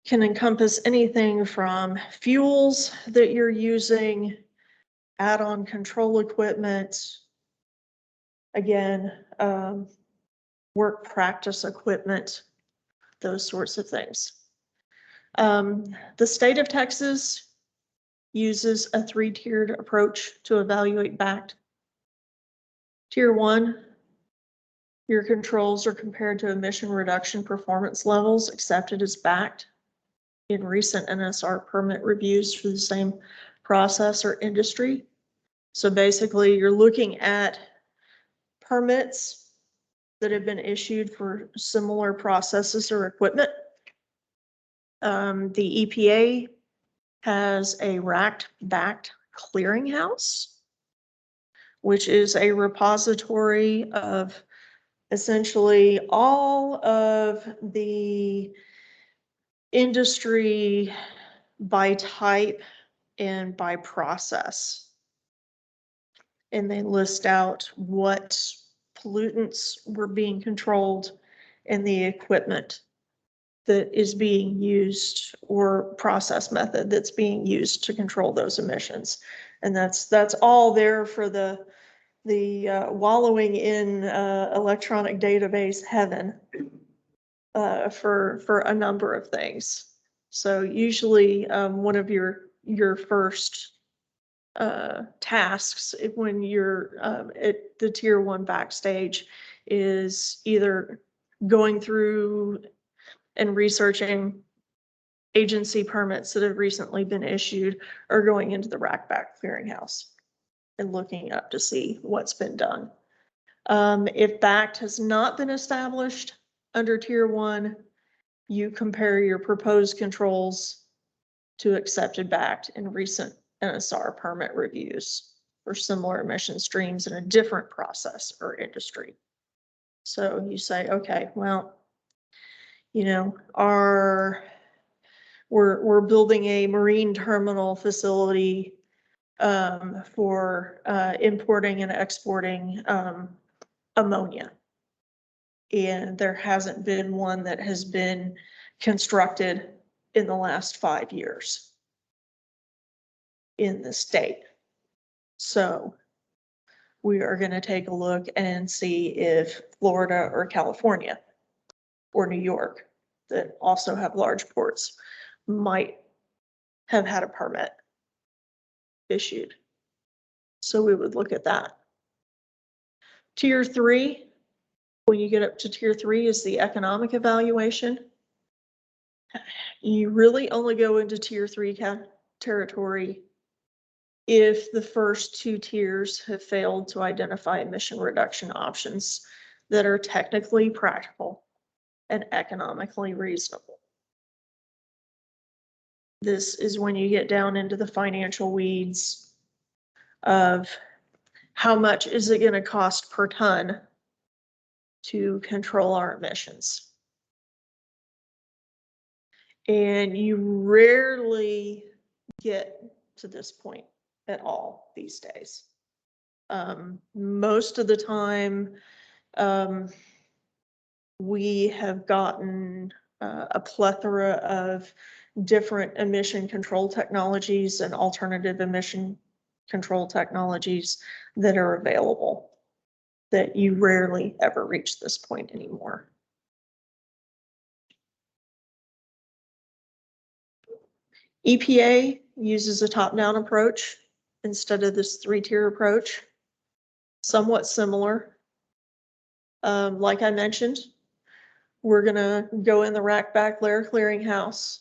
can encompass anything from fuels that you're using, add-on control equipment, again, work practice equipment, those sorts of things. The state of Texas uses a 3-tiered approach to evaluate BACT. Tier 1 Your controls are compared to emission reduction performance levels accepted as BACT in recent NSR permit reviews for the same process or industry. So basically, you're looking at permits that have been issued for similar processes or equipment. The EPA has a BACT clearinghouse, which is a repository of essentially all of the industry by type and by process. And they list out what pollutants were being controlled and the equipment that is being used or process method that's being used to control those emissions. And that's all there for the wallowing in electronic database heaven for a number of things. So usually one of your first tasks when you're at the tier 1 backstage is either going through and researching agency permits that have recently been issued or going into the BACT clearinghouse and looking up to see what's been done. If BACT has not been established under tier 1, you compare your proposed controls to accepted BACT in recent NSR permit reviews for similar emission streams in a different process or industry. So you say, okay, well, you know, we're building a marine terminal facility for importing and exporting ammonia. And there hasn't been one that has been constructed in the last 5 years in the state. So we are going to take a look and see if Florida or California or New York, that also have large ports, might have had a permit issued. So we would look at that. Tier 3, when you get up to tier 3, is the economic evaluation. You really only go into tier 3 territory if the first 2 tiers have failed to identify emission reduction options that are technically practical and economically reasonable. This is when you get down into the financial weeds of how much is it going to cost per ton to control our emissions. And you rarely get to this point at all these days. Most of the time, we have gotten a plethora of different emission control technologies and alternative emission control technologies that are available, that you rarely ever reach this point anymore. EPA uses a top-down approach instead of this 3-tier approach, somewhat similar. Like I mentioned, we're gonna go in the BACT layer clearinghouse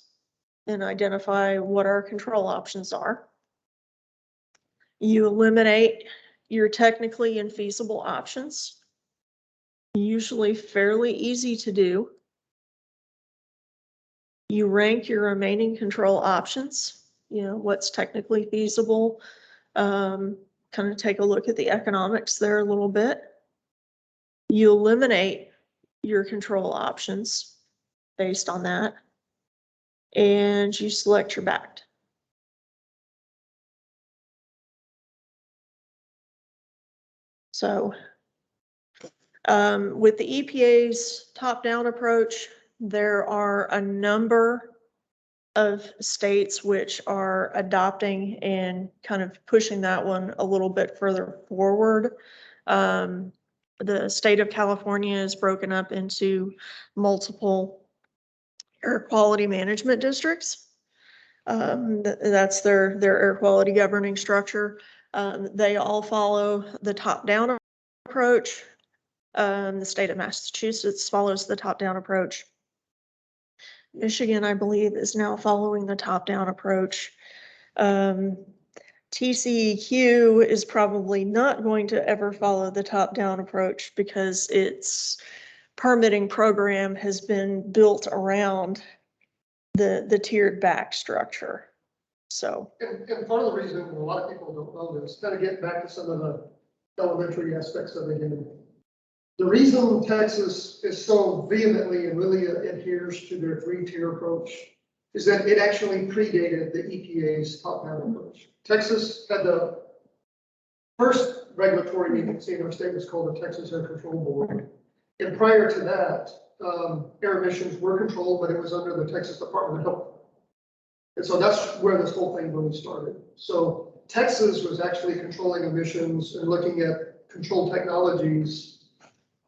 and identify what our control options are. You eliminate your technically infeasible options, usually fairly easy to do. You rank your remaining control options, you know, what's technically feasible, kind of take a look at the economics there a little bit. You eliminate your control options based on that, and you select your BACT. So with the EPA's top-down approach, there are a number of states which are adopting and kind of pushing that one a little bit further forward. The state of California is broken up into multiple air quality management districts. That's their air quality governing structure. They all follow the top-down approach. The state of Massachusetts follows the top-down approach. Michigan, I believe, is now following the top-down approach. TCEQ is probably not going to ever follow the top-down approach because its permitting program has been built around the tiered BACT structure. So. And part of the reason a lot of people don't know this, kind of get back to some of the elementary aspects of it again. The reason Texas is so vehemently and really adheres to their 3-tier approach is that it actually predated the EPA's top-down approach. Texas had the first regulatory agency in our state was called the Texas Air Control Board. And prior to that, air emissions were controlled, but it was under the Texas Department of Health. And so that's where this whole thing really started. So Texas was actually controlling emissions and looking at control technologies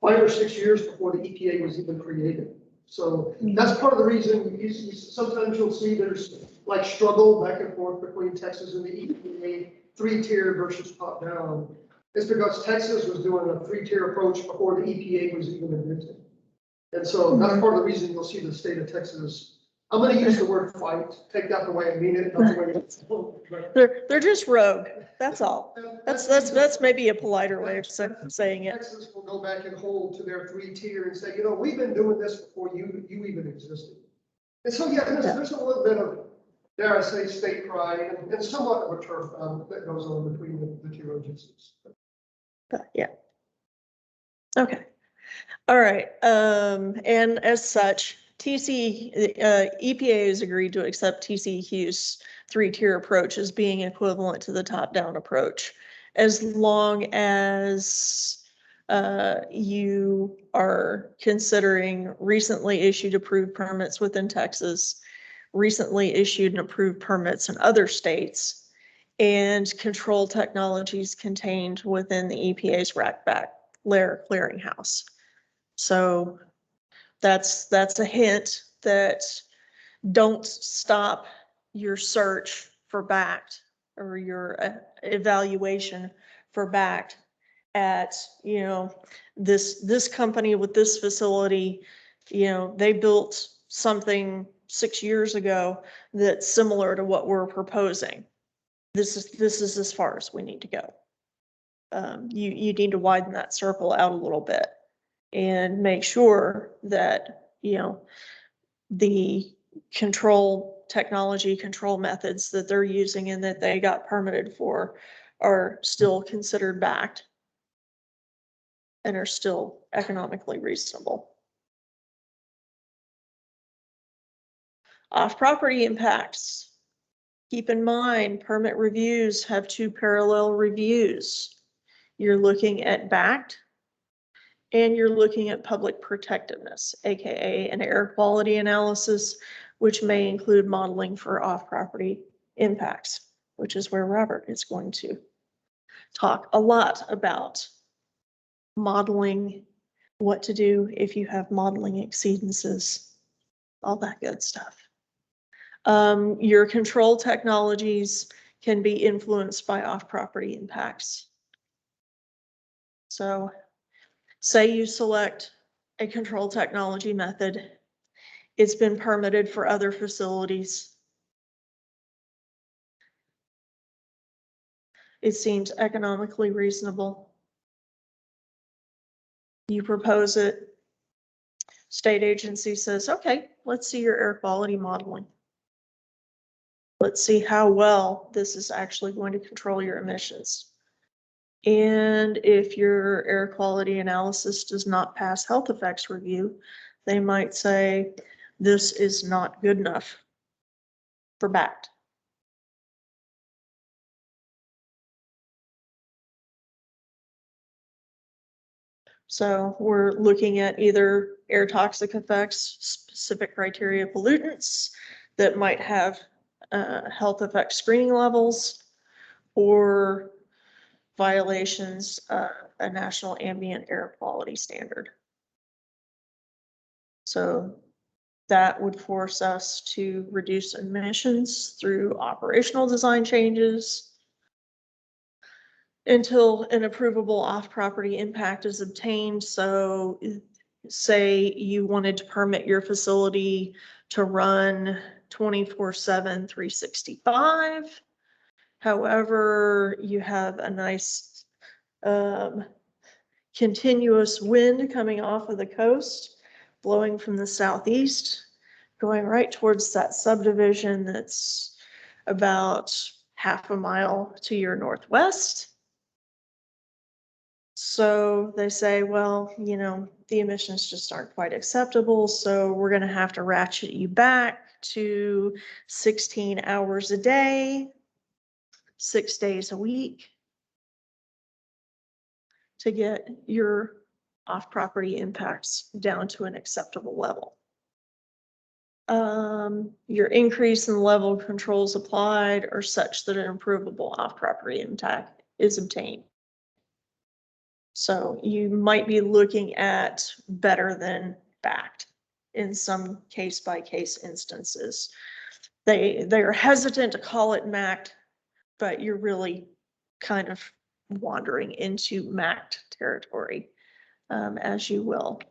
5 or 6 years before the EPA was even created. So that's part of the reason sometimes you'll see there's like struggle back and forth between Texas and the EPA, 3-tier versus top down. It's because Texas was doing a 3-tier approach before the EPA was even invented. And so that's part of the reason you'll see the state of Texas. I'm going to use the word fight, take that the way I mean it, not the way it's. They're just rogue. That's all. That's maybe a politer way of saying it. Texas will go back and hold to their 3-tier and say, you know, we've been doing this before you even existed. And so, yeah, there's a little bit of, dare I say, state pride and somewhat of a turf that goes on between the 2 agencies. But yeah. Okay. All right. And as such, EPA has agreed to accept TCEQ's 3-tier approach as being equivalent to the top-down approach, as long as you are considering recently issued approved permits within Texas, recently issued and approved permits in other states, and control technologies contained within the EPA's rack-back layer clearinghouse. So that's a hint that don't stop your search for BACT or your evaluation for BACT at, you know, this company with this facility, you know, they built something 6 years ago that's similar to what we're proposing. This is as far as we need to go. You need to widen that circle out a little bit and make sure that, you know, the control technology, control methods that they're using and that they got permitted for are still considered BACT and are still economically reasonable. Off-property impacts. Keep in mind, permit reviews have 2 parallel reviews. You're looking at BACT and you're looking at public protectiveness, aka an air quality analysis, which may include modeling for off-property impacts, which is where Robert is going to talk a lot about modeling, what to do if you have modeling exceedances, all that good stuff. Your control technologies can be influenced by off-property impacts. So say you select a control technology method. It's been permitted for other facilities. It seems economically reasonable. You propose it. State agency says, okay, let's see your air quality modeling. Let's see how well this is actually going to control your emissions. And if your air quality analysis does not pass health effects review, they might say, this is not good enough for BACT. So we're looking at either air toxic effects, specific criteria pollutants that might have health effect screening levels, or violations of a national ambient air quality standard. So that would force us to reduce emissions through operational design changes, until an approvable off-property impact is obtained. So say you wanted to permit your facility to run 24/7, 365. However, you have a nice continuous wind coming off of the coast, blowing from the southeast, going right towards that subdivision that's about half a mile to your northwest. So they say, well, you know, the emissions just aren't quite acceptable, so we're going to have to ratchet you back to 16 hours a day, 6 days a week to get your off-property impacts down to an acceptable level. Your increase in the level of controls applied are such that an improvable off-property impact is obtained. So you might be looking at better than BACT in some case-by-case instances. They are hesitant to call it MACT, but you're really kind of wandering into MACT territory, as you will.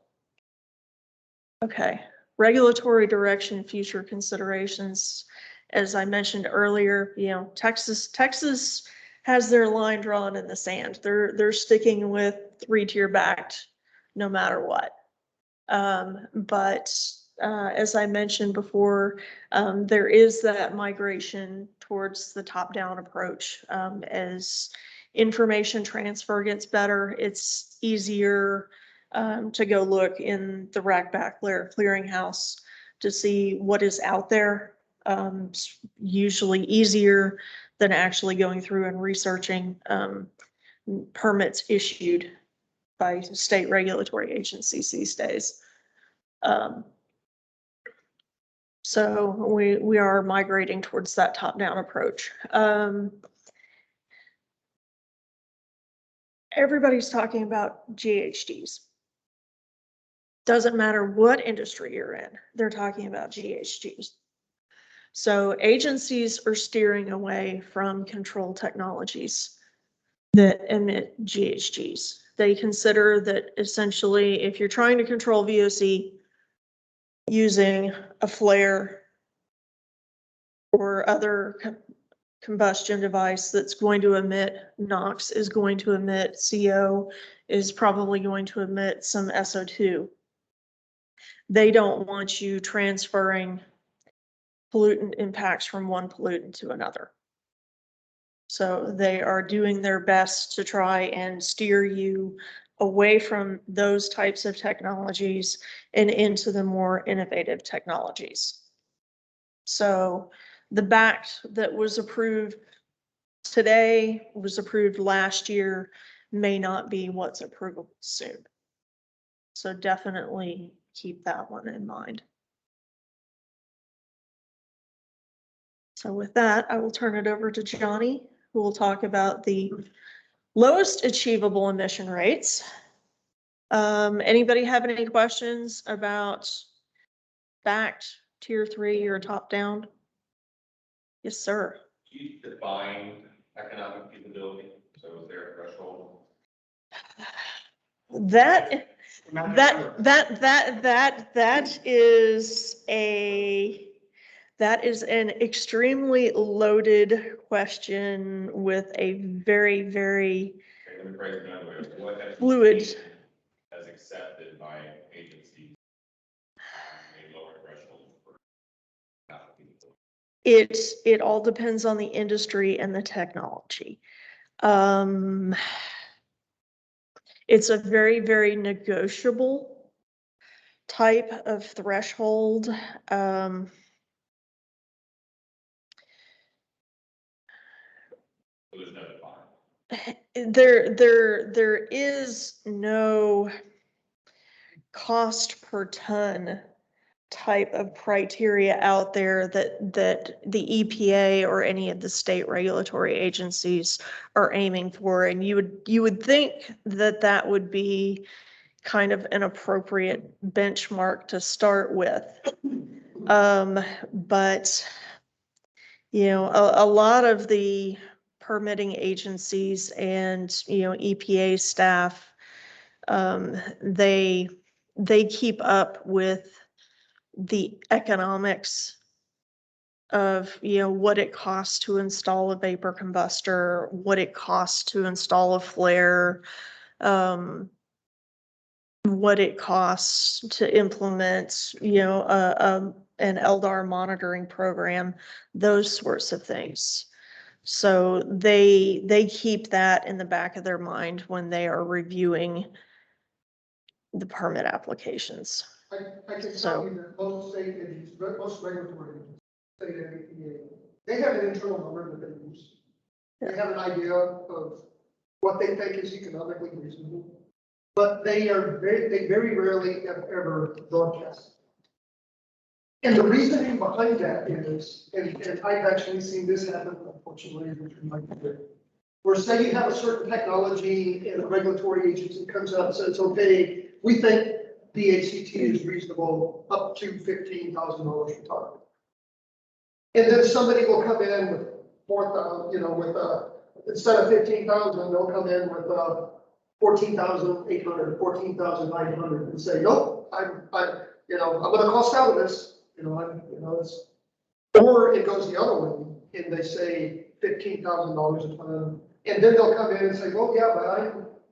Okay, regulatory direction, future considerations. As I mentioned earlier, you know, Texas has their line drawn in the sand. They're sticking with 3-tier BACT no matter what. But as I mentioned before, there is that migration towards the top-down approach. As information transfer gets better, it's easier to go look in the rack back layer clearinghouse to see what is out there. It's usually easier than actually going through and researching permits issued by state regulatory agencies these days. So we are migrating towards that top-down approach. Everybody's talking about GHGs. Doesn't matter what industry you're in, they're talking about GHGs. So agencies are steering away from control technologies that emit GHGs. They consider that essentially if you're trying to control VOC using a flare or other combustion device that's going to emit NOx, is going to emit CO, is probably going to emit some SO2. They don't want you transferring pollutant impacts from one pollutant to another. So they are doing their best to try and steer you away from those types of technologies and into the more innovative technologies. So the BACT that was approved today, was approved last year, may not be what's approvable soon. So definitely keep that one in mind. So with that, I will turn it over to Johnny, who will talk about the lowest achievable emission rates. Anybody have any questions about BACT tier 3 or top down? Yes, sir. You define economic feasibility, so is there a threshold? That is an extremely loaded question with a very, very Okay, let me phrase it another way. What has fluid. as accepted by agencies a lower threshold for economic feasibility? It all depends on the industry and the technology. It's a very, very negotiable type of threshold. There's no define. There is no cost per ton type of criteria out there that the EPA or any of the state regulatory agencies are aiming for. And you would think that that would be kind of an appropriate benchmark to start with. But you know, a lot of the permitting agencies and, you know, EPA staff, they keep up with the economics of, you know, what it costs to install a vapor combustor, what it costs to install a flare, what it costs to implement, you know, an LDAR monitoring program, those sorts of things. So they keep that in the back of their mind when they are reviewing the permit applications. I can So- tell you that most state agencies, most regulatory agencies, state and EPA, they have an internal number that they use. They have an idea of what they think is economically reasonable, but they very rarely have ever broadcast. And the reasoning behind that is, and I've actually seen this happen, unfortunately, where say you have a certain technology and a regulatory agency comes out and says, okay, we think BACT is reasonable up to $15,000 per ton. And then somebody will come in with 4,000, you know, with instead of 15,000, they'll come in with 14,800, 14,900 and say, nope, I'm going to cost out of this. It's, or it goes the other way and they say $15,000 a ton. And then they'll come in and say, well, yeah, but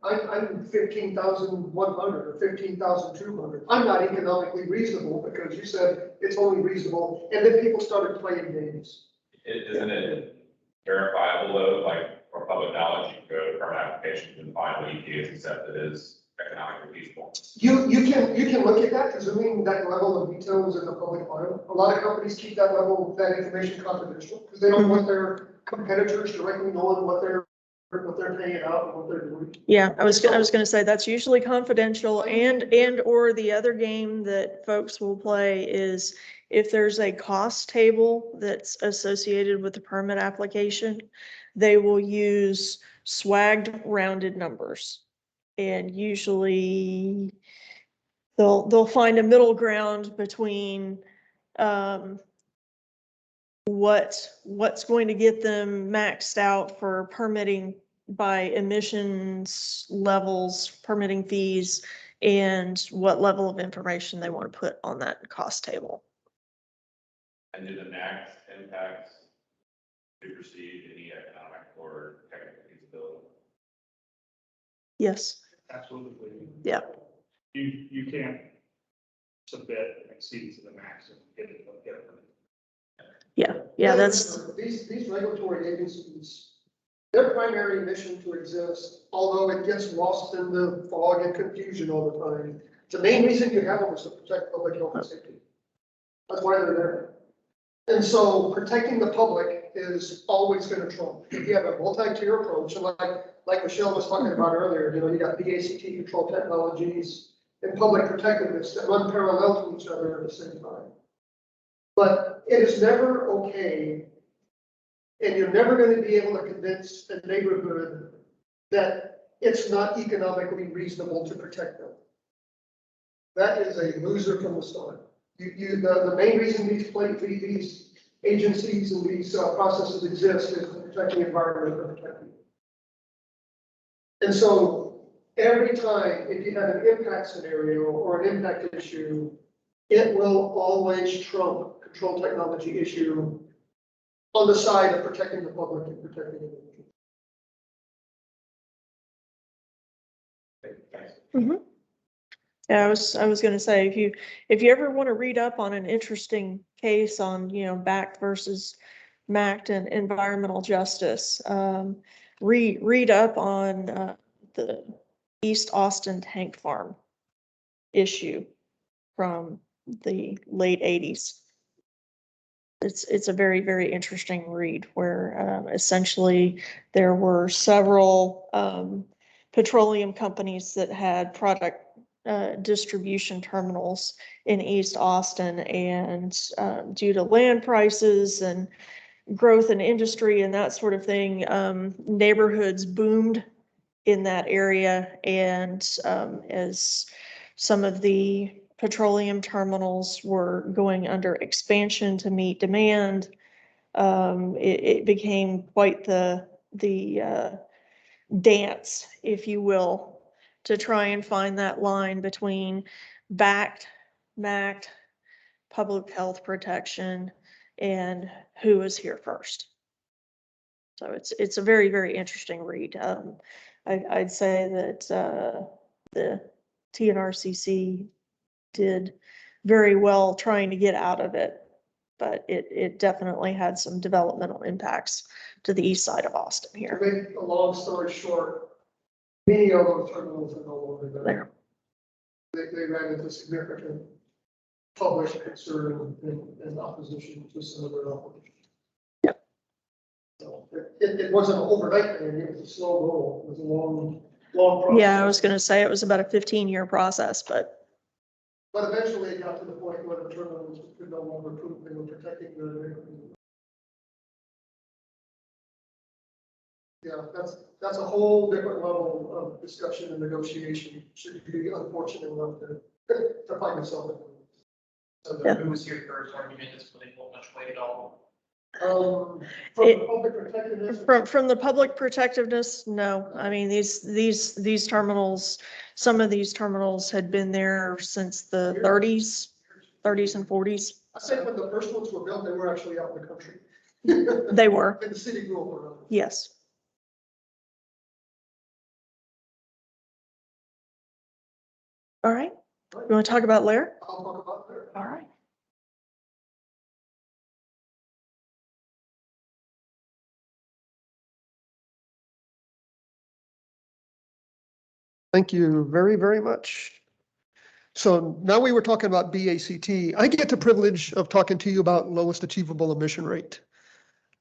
I'm 15,100 or 15,200. I'm not economically reasonable because you said it's only reasonable. And then people started playing games. Isn't it verifiable though, like for public knowledge, you go to permit applications and find what EPA has accepted as economically feasible? You can look at that, presuming that level of detail is in the public file. A lot of companies keep that level, that information confidential because they don't want their competitors directly knowing what they're paying out and what they're doing. Yeah, I was gonna say that's usually confidential, and or the other game that folks will play is if there's a cost table that's associated with the permit application, they will use swagged rounded numbers. And usually they'll find a middle ground between what's going to get them maxed out for permitting by emissions levels, permitting fees, and what level of information they want to put on that cost table. And do the max impacts supersede any economic or technical feasibility? Yes. Absolutely. Yeah. You can't submit and exceed to the max and get it. Yeah, that's, these regulatory agencies, their primary mission to exist, although it gets lost in the fog and confusion all the time, the main reason you have them is to protect public health and safety. That's why they're there. And so protecting the public is always going to trump. If you have a multi-tier approach, and like Michele was talking about earlier, you got BACT control technologies and public protectiveness that run parallel to each other at the same time. But it is never okay, and you're never going to be able to convince a neighborhood that it's not economically reasonable to protect them. That is a loser from the start. The main reason these agencies and these processes exist is to protect the environment and protect people. And so every time, if you have an impact scenario or an impact issue, it will always trump control technology issue on the side of protecting the public and protecting the individual. mhm. Yeah, I was gonna say, if you ever want to read up on an interesting case on, BACT versus MACT and environmental justice, read up on the East Austin tank farm issue from the late 80s. It's a very, very interesting read where essentially there were several petroleum companies that had product distribution terminals in East Austin, and due to land prices and growth in industry and that sort of thing, neighborhoods boomed in that area, and as some of the petroleum terminals were going under expansion to meet demand, it became quite the dance, if you will, to try and find that line between BACT, MACT, public health protection, and who is here first. So it's a very, very interesting read. I'd say that the TNRCC did very well trying to get out of it, but it definitely had some developmental impacts to the east side of Austin To here. make a long story short, many of those terminals are no longer there. They ran into significant public concern and opposition to some of their operations. Yep. So it wasn't an overnight thing, it was a slow roll, it was a long process. Yeah, I was gonna say it was about a 15-year process, but But eventually it got to the point where the terminals could no longer prove they were protecting their. Yeah, that's a whole different level of discussion and negotiation, should you be unfortunate enough to find yourself in. So Yeah. who was your first argument is really not much weight at all? From It- the public protectiveness. from the public protectiveness, no. I mean, these terminals, some of these terminals had been there since the 30s and 40s. I think when the first ones were built, they were actually out in the country. They were, In the city grew up around. yes. All right, you want to talk about Lair? I'll talk about that. All right. Thank you very, very much. So now we were talking about BACT. I get the privilege of talking to you about lowest achievable emission rate.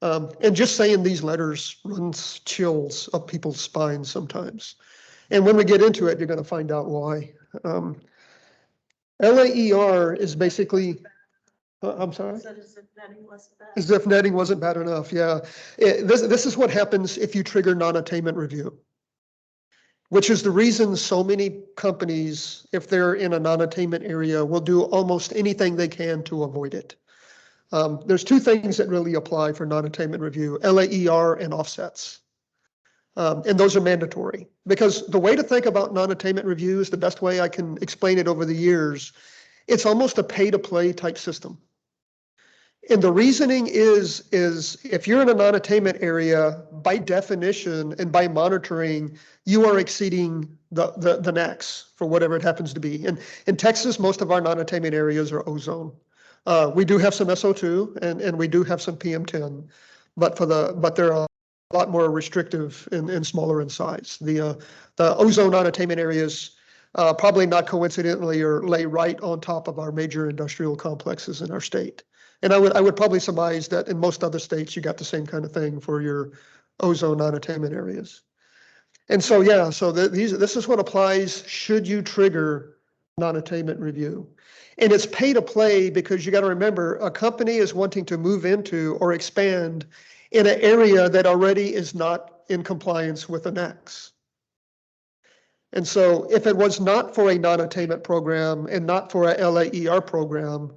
And just saying these letters runs chills up people's spines sometimes. And when we get into it, you're going to find out why. LAER is basically, I'm sorry? As if netting wasn't bad enough, yeah. This is what happens if you trigger non-attainment review, which is the reason so many companies, if they're in a non-attainment area, will do almost anything they can to avoid it. There's two things that really apply for non-attainment review, LAER and offsets. And those are mandatory, because the way to think about non-attainment review is the best way I can explain it over the years. It's almost a pay-to-play type system. And the reasoning is if you're in a non-attainment area, by definition and by monitoring, you are exceeding the NAAQS for whatever it happens to be. And in Texas, most of our non-attainment areas are ozone. We do have some SO2 and we do have some PM10, but they're a lot more restrictive and smaller in size. The ozone non-attainment areas, probably not coincidentally, lay right on top of our major industrial complexes in our state. And I would probably surmise that in most other states, you got the same kind of thing for your ozone non-attainment areas. And so, yeah, so this is what applies should you trigger non-attainment review. And it's pay to play because you got to remember a company is wanting to move into or expand in an area that already is not in compliance with the NAAQS. And so if it was not for a non-attainment program and not for a LAER program,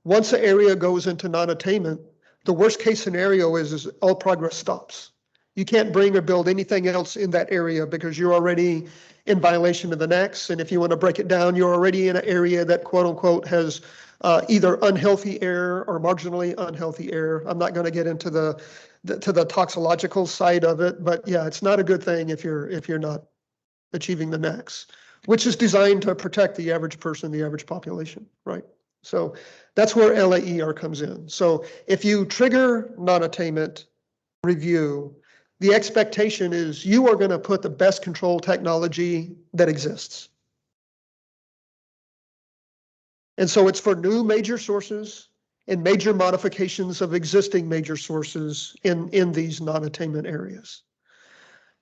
once the area goes into non-attainment, the worst case scenario is all progress stops. You can't bring or build anything else in that area because you're already in violation of the NAAQS. And if you want to break it down, you're already in an area that quote unquote has either unhealthy air or marginally unhealthy air. I'm not going to get into the toxicological side of it, but yeah, it's not a good thing if you're not achieving the NAAQS, which is designed to protect the average person, the average population, right? So that's where LAER comes in. So if you trigger non-attainment review, the expectation is you are going to put the best control technology that exists. And so it's for new major sources and major modifications of existing major sources in these non-attainment areas.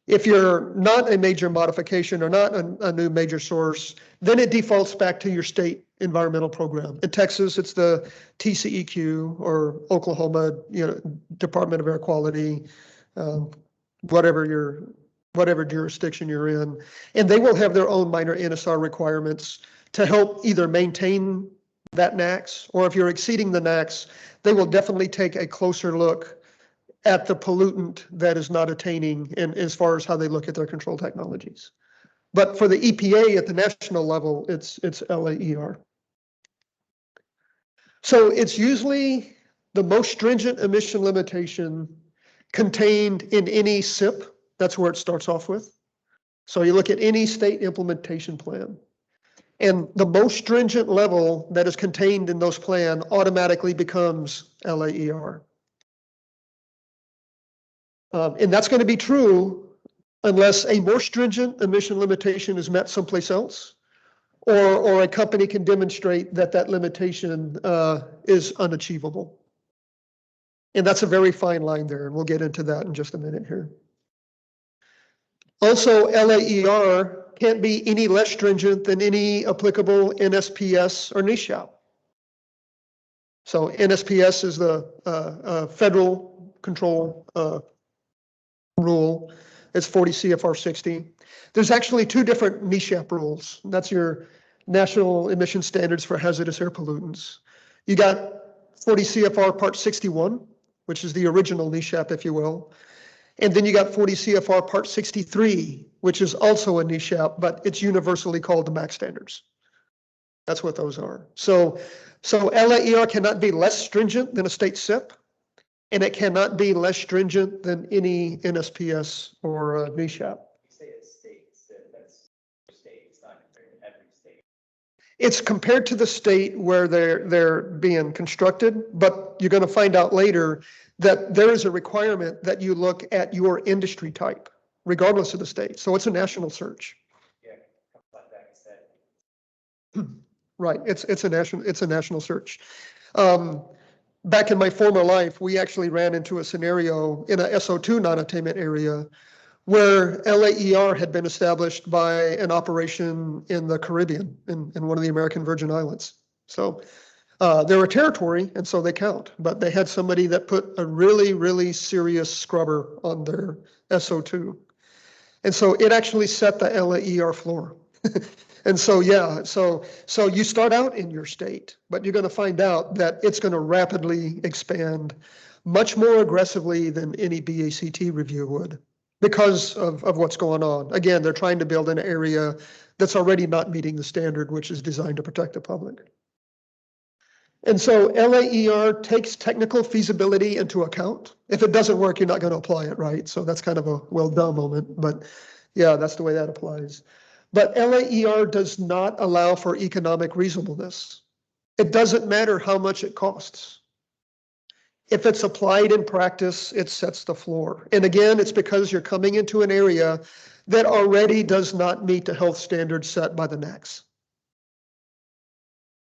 If you're not a major modification or not a new major source, then it defaults back to your state environmental program. In Texas, it's the TCEQ, or Oklahoma, Department of Air Quality, whatever jurisdiction you're in, and they will have their own minor NSR requirements to help either maintain that NAAQS, or if you're exceeding the NAAQS, they will definitely take a closer look at the pollutant that is not attaining, and as far as how they look at their control technologies. But for the EPA at the national level, it's LAER. So it's usually the most stringent emission limitation contained in any SIP. That's where it starts off with. So you look at any state implementation plan, and the most stringent level that is contained in those plan automatically becomes LAER. And that's going to be true unless a more stringent emission limitation is met someplace else, or a company can demonstrate that that limitation is unachievable. And that's a very fine line there, and we'll get into that in just a minute here. Also, LAER can't be any less stringent than any applicable NSPS or NESHAP. So NSPS is the federal control rule. It's 40 CFR 60. There's actually two different NESHAP rules. That's your National Emission Standards for Hazardous Air Pollutants. You got 40 CFR Part 61, which is the original NESHAP, if you will. And then you got 40 CFR Part 63, which is also a NESHAP, but it's universally called the MAC standards. That's what those are. So LAER cannot be less stringent than a state SIP, and it cannot be less stringent than any NSPS or NESHAP. You say it's state, so that's state, it's not compared to every state. It's compared to the state where they're being constructed, but you're going to find out later that there is a requirement that you look at your industry type, regardless of the state. So it's a national search. Yeah, like that said. Right, it's a national search. Back in my former life, we actually ran into a scenario in a SO2 non-attainment area where LAER had been established by an operation in the Caribbean, in one of the American Virgin Islands. So they're a territory, and so they count, but they had somebody that put a really, really serious scrubber on their SO2. And so it actually set the LAER floor. And so, yeah, so you start out in your state, but you're going to find out that it's going to rapidly expand much more aggressively than any BACT review would because of what's going on. Again, they're trying to build an area that's already not meeting the standard, which is designed to protect the public. And so LAER takes technical feasibility into account. If it doesn't work, you're not going to apply it, right? So that's kind of a well done moment, but yeah, that's the way that applies. But LAER does not allow for economic reasonableness. It doesn't matter how much it costs. If it's applied in practice, it sets the floor. And again, it's because you're coming into an area that already does not meet the health standards set by the NACs.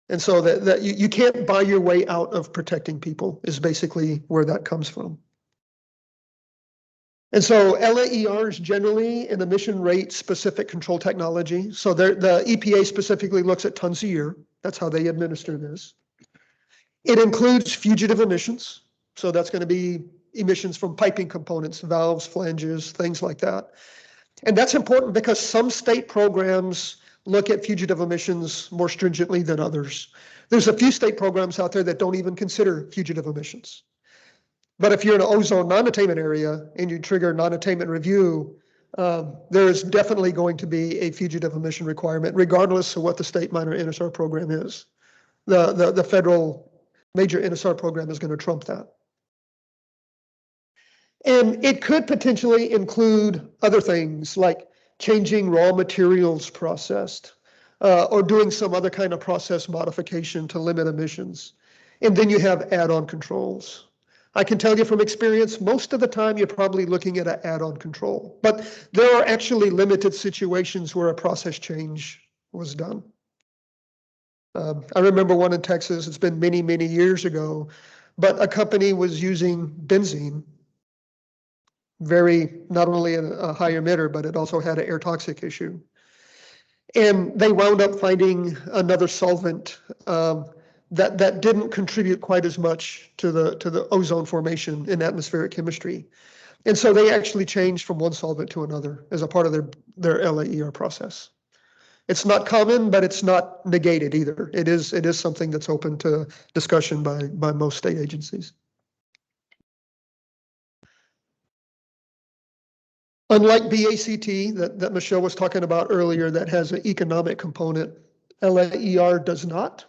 And so that you can't buy your way out of protecting people is basically where that comes from. And so LAER is generally an emission rate specific control technology. So the EPA specifically looks at tons a year. That's how they administer this. It includes fugitive emissions. So that's going to be emissions from piping components, valves, flanges, things like that. And that's important because some state programs look at fugitive emissions more stringently than others. There's a few state programs out there that don't even consider fugitive emissions. But if you're in an ozone non-attainment area and you trigger non-attainment review, there is definitely going to be a fugitive emission requirement, regardless of what the state minor NSR program is. The federal major NSR program is going to trump that. And it could potentially include other things like changing raw materials processed or doing some other kind of process modification to limit emissions. And then you have add-on controls. I can tell you from experience, most of the time you're probably looking at an add-on control, but there are actually limited situations where a process change was done. I remember one in Texas, it's been many, many years ago, but a company was using benzene, not only a high emitter, but it also had an air toxic issue. And they wound up finding another solvent that didn't contribute quite as much to the ozone formation in atmospheric chemistry. And so they actually changed from one solvent to another as a part of their LAER process. It's not common, but it's not negated either. It is something that's open to discussion by most state agencies. Unlike BACT that Michelle was talking about earlier, that has an economic component, LAER does not.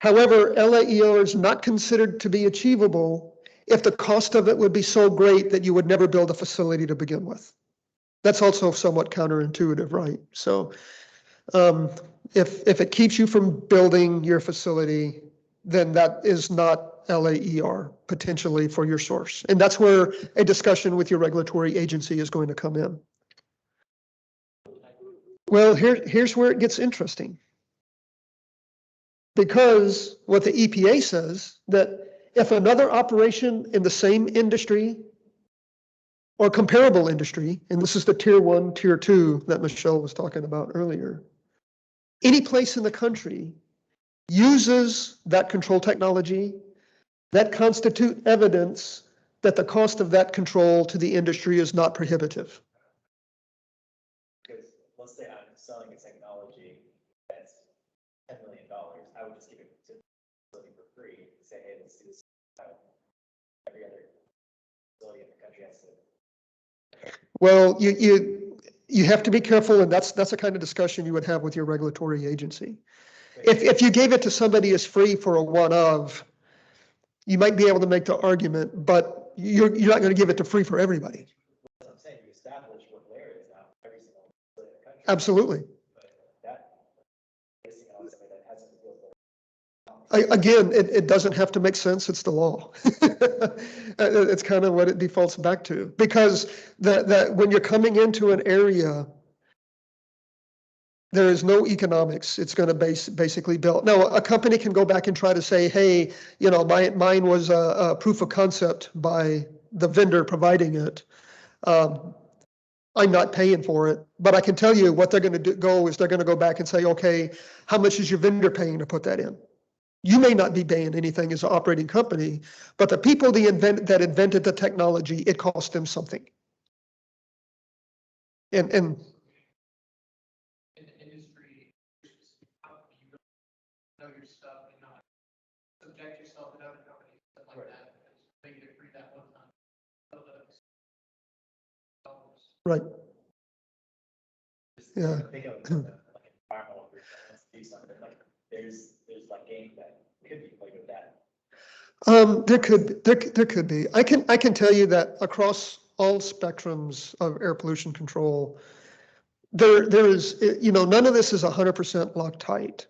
However, LAER is not considered to be achievable if the cost of it would be so great that you would never build a facility to begin with. That's also somewhat counterintuitive, right? So if it keeps you from building your facility, then that is not LAER potentially for your source. And that's where a discussion with your regulatory agency is going to come in. Well, here's where it gets interesting. Because what the EPA says, that if another operation in the same industry or comparable industry, and this is the tier 1, tier 2 that Michelle was talking about earlier, any place in the country uses that control technology, that constitute evidence that the cost of that control to the industry is not prohibitive. Because let's say I'm selling a technology that's $10 million, I would just give it to somebody for free and say, hey, let's do this. Every other facility in the country has to. Well, you have to be careful, and that's the kind of discussion you would have with your regulatory agency. If you gave it to somebody as free for a one-of, you might be able to make the argument, but you're not going to give it to free for everybody. That's what I'm saying, you establish what layer is now every single facility in the country. Absolutely. But that, basically, that hasn't been built. Again, it doesn't have to make sense. It's the law. It's kind of what it defaults back to, because that when you're coming into an area, there is no economics. It's going to basically build. Now, a company can go back and try to say, hey, you know, mine was a proof of concept by the vendor providing it. I'm not paying for it, but I can tell you what they're going to go is they're going to go back and say, okay, how much is your vendor paying to put that in? You may not be paying anything as an operating company, but the people that invented the technology, it cost them something. And in the industry, how do you know your stuff and not subject yourself to other companies stuff like that? Maybe to free that one time. right. Yeah. Think of like environmental group that wants to do something like there's like games that could be played with that. There could be. I can tell you that across all spectrums of air pollution control, there is, you know, none of this is 100% locked tight.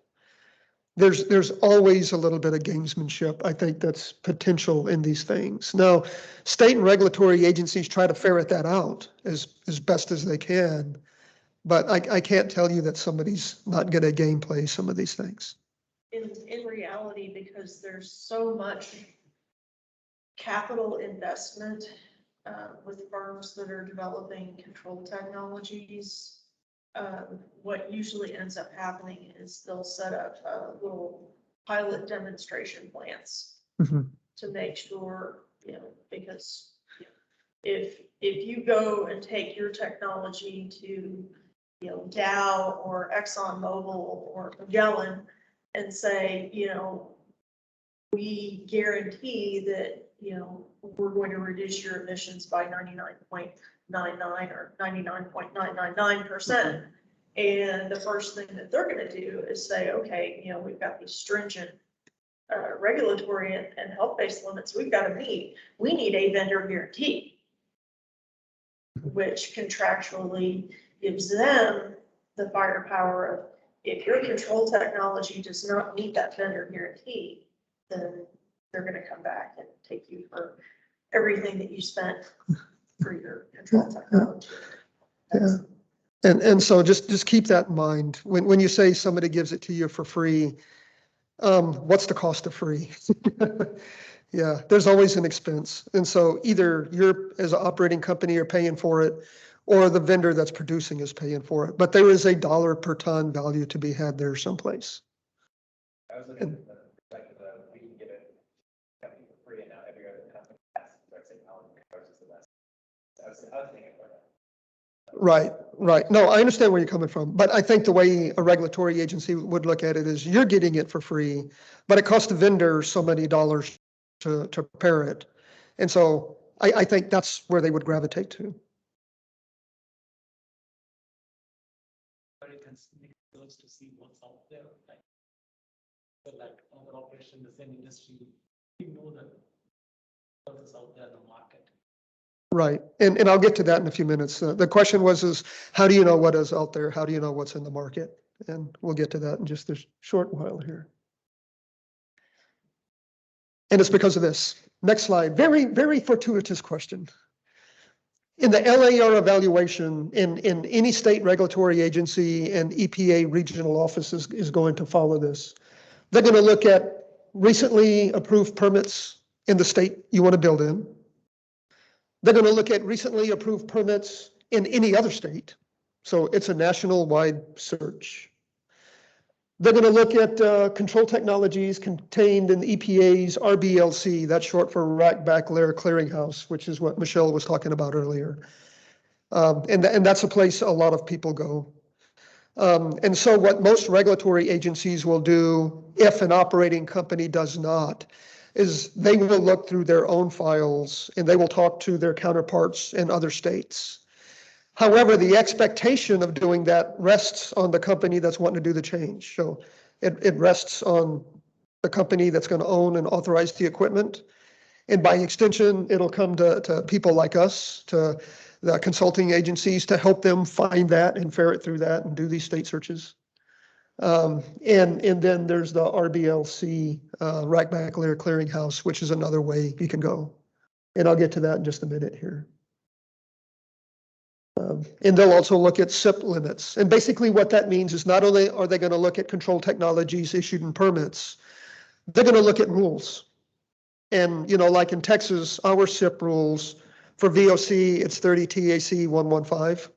There's always a little bit of gamesmanship. I think that's potential in these things. Now, state and regulatory agencies try to ferret that out as best as they can, but I can't tell you that somebody's not going to gameplay some of these things. In reality, because there's so much capital investment with firms that are developing control technologies, what usually ends up happening is they'll set up little pilot demonstration plants to make sure, you know, because if you go and take your technology to, you know, Dow or ExxonMobil or Magellan and say, you know, we guarantee that, you know, we're going to reduce your emissions by 99.99 or 99.999%. And the first thing that they're going to do is say, okay, you know, we've got these stringent regulatory and health-based limits we've got to meet. We need a vendor guarantee, which contractually gives them the firepower of, if your control technology does not meet that vendor guarantee, then they're going to come back and take you for everything that you spent for your control technology. Yeah. And so just keep that in mind. When you say somebody gives it to you for free, what's the cost of free? Yeah, there's always an expense. And so either you're, as an operating company, are paying for it, or the vendor that's producing is paying for it. But there is a $1 per ton value to be had there someplace. I was looking at the perspective of we can give it for free, and now every other company has to start saying, oh, ours is the best. I was thinking about that. Right. No, I understand where you're coming from, but I think the way a regulatory agency would look at it is you're getting it for free, but it costs the vendor so many dollars to prepare it. And so I think that's where they would gravitate to. Very consistent to see what's out there, like, so like other operation in the same industry, you know that what is out there in the market. Right, and I'll get to that in a few minutes. The question is how do you know what is out there? How do you know what's in the market? And we'll get to that in just a short while here. And it's because of this. Next slide, very, very fortuitous question. In the LAR evaluation, in any state regulatory agency and EPA regional offices is going to follow this. They're going to look at recently approved permits in the state you want to build in. They're going to look at recently approved permits in any other state. So it's a national-wide search. They're going to look at control technologies contained in the EPA's RBLC, that's short for Rack Back Layer Clearinghouse, which is what Michele was talking about earlier. And that's a place a lot of people go. And so what most regulatory agencies will do, if an operating company does not, is they will look through their own files and they will talk to their counterparts in other states. However, the expectation of doing that rests on the company that's wanting to do the change. So it rests on the company that's going to own and authorize the equipment. And by extension, it'll come to people like us, to the consulting agencies, to help them find that and ferret through that and do these state searches. And then there's the RBLC, Rack Back Layer Clearinghouse, which is another way you can go. And I'll get to that in just a minute here. And they'll also look at SIP limits. And basically what that means is not only are they going to look at control technologies issued in permits, they're going to look at rules. And, you know, like in Texas, our SIP rules for VOC, it's 30 TAC 115,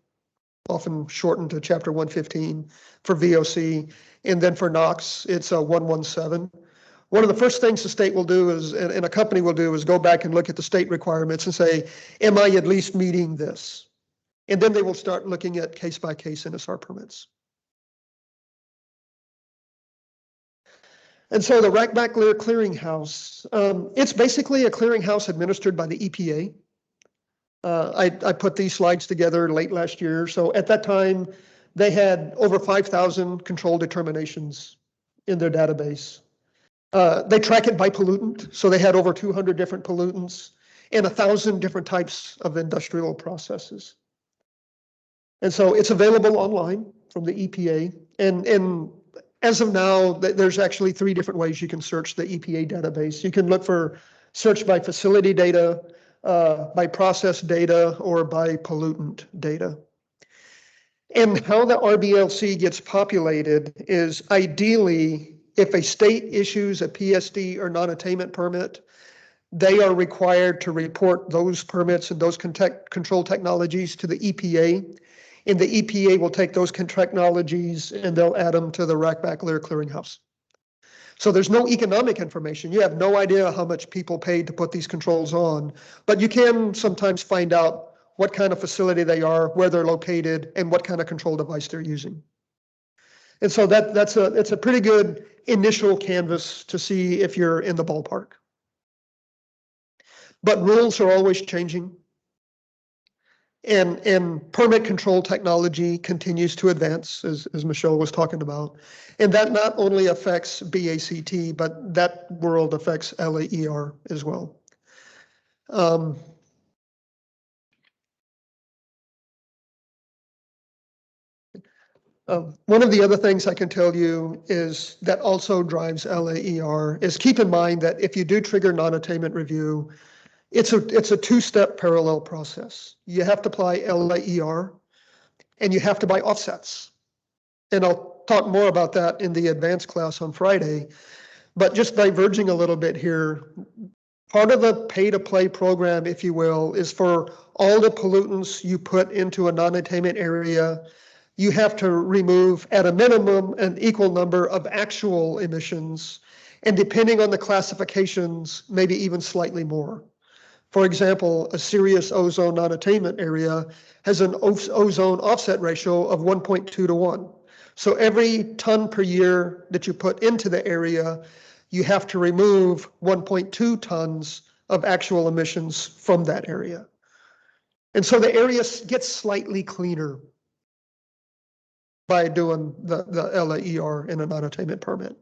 often shortened to chapter 115 for VOC. And then for NOx, it's a 117. One of the first things the state will do is, and a company will do, is go back and look at the state requirements and say, am I at least meeting this? And then they will start looking at case-by-case NSR permits. And so the Rack Back Layer Clearinghouse, it's basically a clearinghouse administered by the EPA. I put these slides together late last year. So at that time, they had over 5,000 control determinations in their database. They track it by pollutant. So they had over 200 different pollutants and 1,000 different types of industrial processes. And so it's available online from the EPA. And as of now, there's actually 3 different ways you can search the EPA database. You can look for search by facility data, by process data, or by pollutant data. And how the RBLC gets populated is ideally, if a state issues a PSD or non-attainment permit, they are required to report those permits and those control technologies to the EPA. And the EPA will take those technologies and they'll add them to the Rack Back Layer Clearinghouse. So there's no economic information. You have no idea how much people paid to put these controls on, but you can sometimes find out what kind of facility they are, where they're located, and what kind of control device they're using. And so it's a pretty good initial canvas to see if you're in the ballpark. But rules are always changing. And permit control technology continues to advance, as Michele was talking about. And that not only affects BACT, but that world affects LAER as well. One of the other things I can tell you is that also drives LAER is keep in mind that if you do trigger non-attainment review, it's a 2-step parallel process. You have to apply LAER and you have to buy offsets. And I'll talk more about that in the advanced class on Friday. But just diverging a little bit here, part of the pay-to-play program, if you will, is for all the pollutants you put into a non-attainment area, you have to remove at a minimum an equal number of actual emissions, and depending on the classifications, maybe even slightly more. For example, a serious ozone non-attainment area has an ozone offset ratio of 1.2 to 1. So every ton per year that you put into the area, you have to remove 1.2 tons of actual emissions from that area. And so the area gets slightly cleaner by doing the LAER in a non-attainment permit.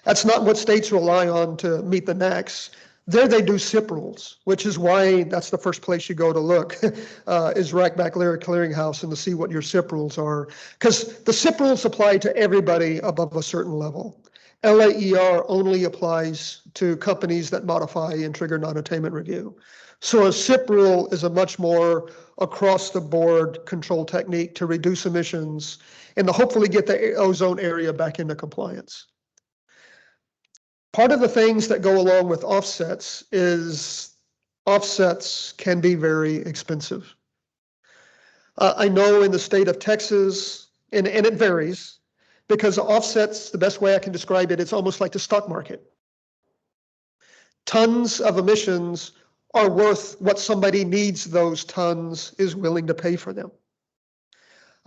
That's not what states rely on to meet the NACs. There they do SIP rules, which is why that's the first place you go to look, is Rack-Back-Lyric Clearinghouse and to see what your SIP rules are. Because the SIP rules apply to everybody above a certain level. LAER only applies to companies that modify and trigger non-attainment review. So a SIP rule is a much more across-the-board control technique to reduce emissions and to hopefully get the ozone area back into compliance. Part of the things that go along with offsets is offsets can be very expensive. I know in the state of Texas, and it varies, because offsets, the best way I can describe it, it's almost like the stock market. Tons of emissions are worth what somebody needs those tons is willing to pay for them.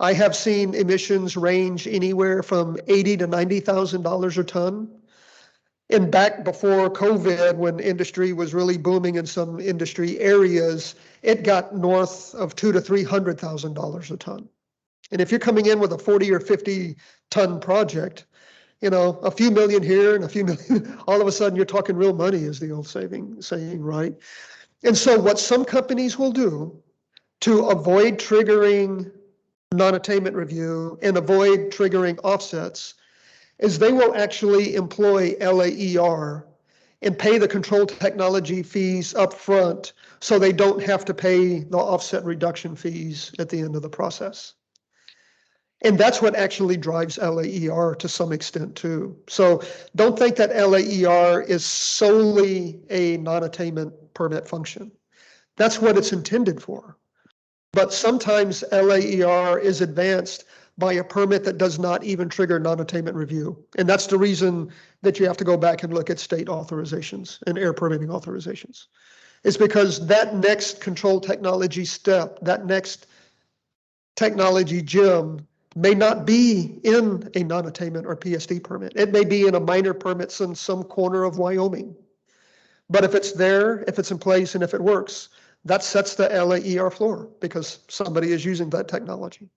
I have seen emissions range anywhere from $80,000 to $90,000 a ton. And back before COVID, when industry was really booming in some industry areas, it got north of $200,000 to $300,000 a ton. And if you're coming in with a 40 or 50 ton project, you know, a few million here and a few million, all of a sudden you're talking real money, is the old saying, right? And so what some companies will do to avoid triggering non-attainment review and avoid triggering offsets is they will actually employ LAER and pay the control technology fees up front so they don't have to pay the offset reduction fees at the end of the process. And that's what actually drives LAER to some extent too. So don't think that LAER is solely a non-attainment permit function. That's what it's intended for. But sometimes LAER is advanced by a permit that does not even trigger non-attainment review. And that's the reason that you have to go back and look at state authorizations and air permitting authorizations. It's because that next control technology step, that next technology gem may not be in a non-attainment or PSD permit. It may be in a minor permit in some corner of Wyoming. But if it's there, if it's in place, and if it works, that sets the LAER floor because somebody is using that technology.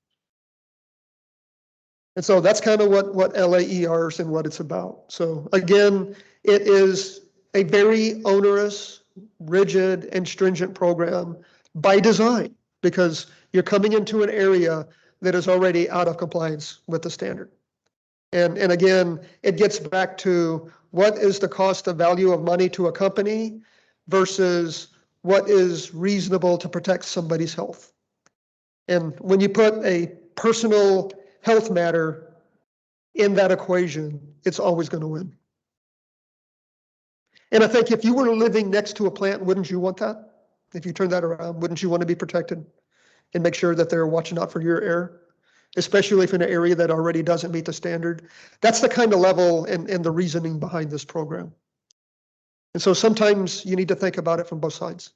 And so that's kind of what LAER is and what it's about. So again, it is a very onerous, rigid, and stringent program by design because you're coming into an area that is already out of compliance with the standard. And again, it gets back to what is the cost of value of money to a company versus what is reasonable to protect somebody's health. And when you put a personal health matter in that equation, it's always going to win. And I think if you were living next to a plant, wouldn't you want that? If you turn that around, wouldn't you want to be protected and make sure that they're watching out for your air, especially if in an area that already doesn't meet the standard? That's the kind of level and the reasoning behind this program. And so sometimes you need to think about it from both sides.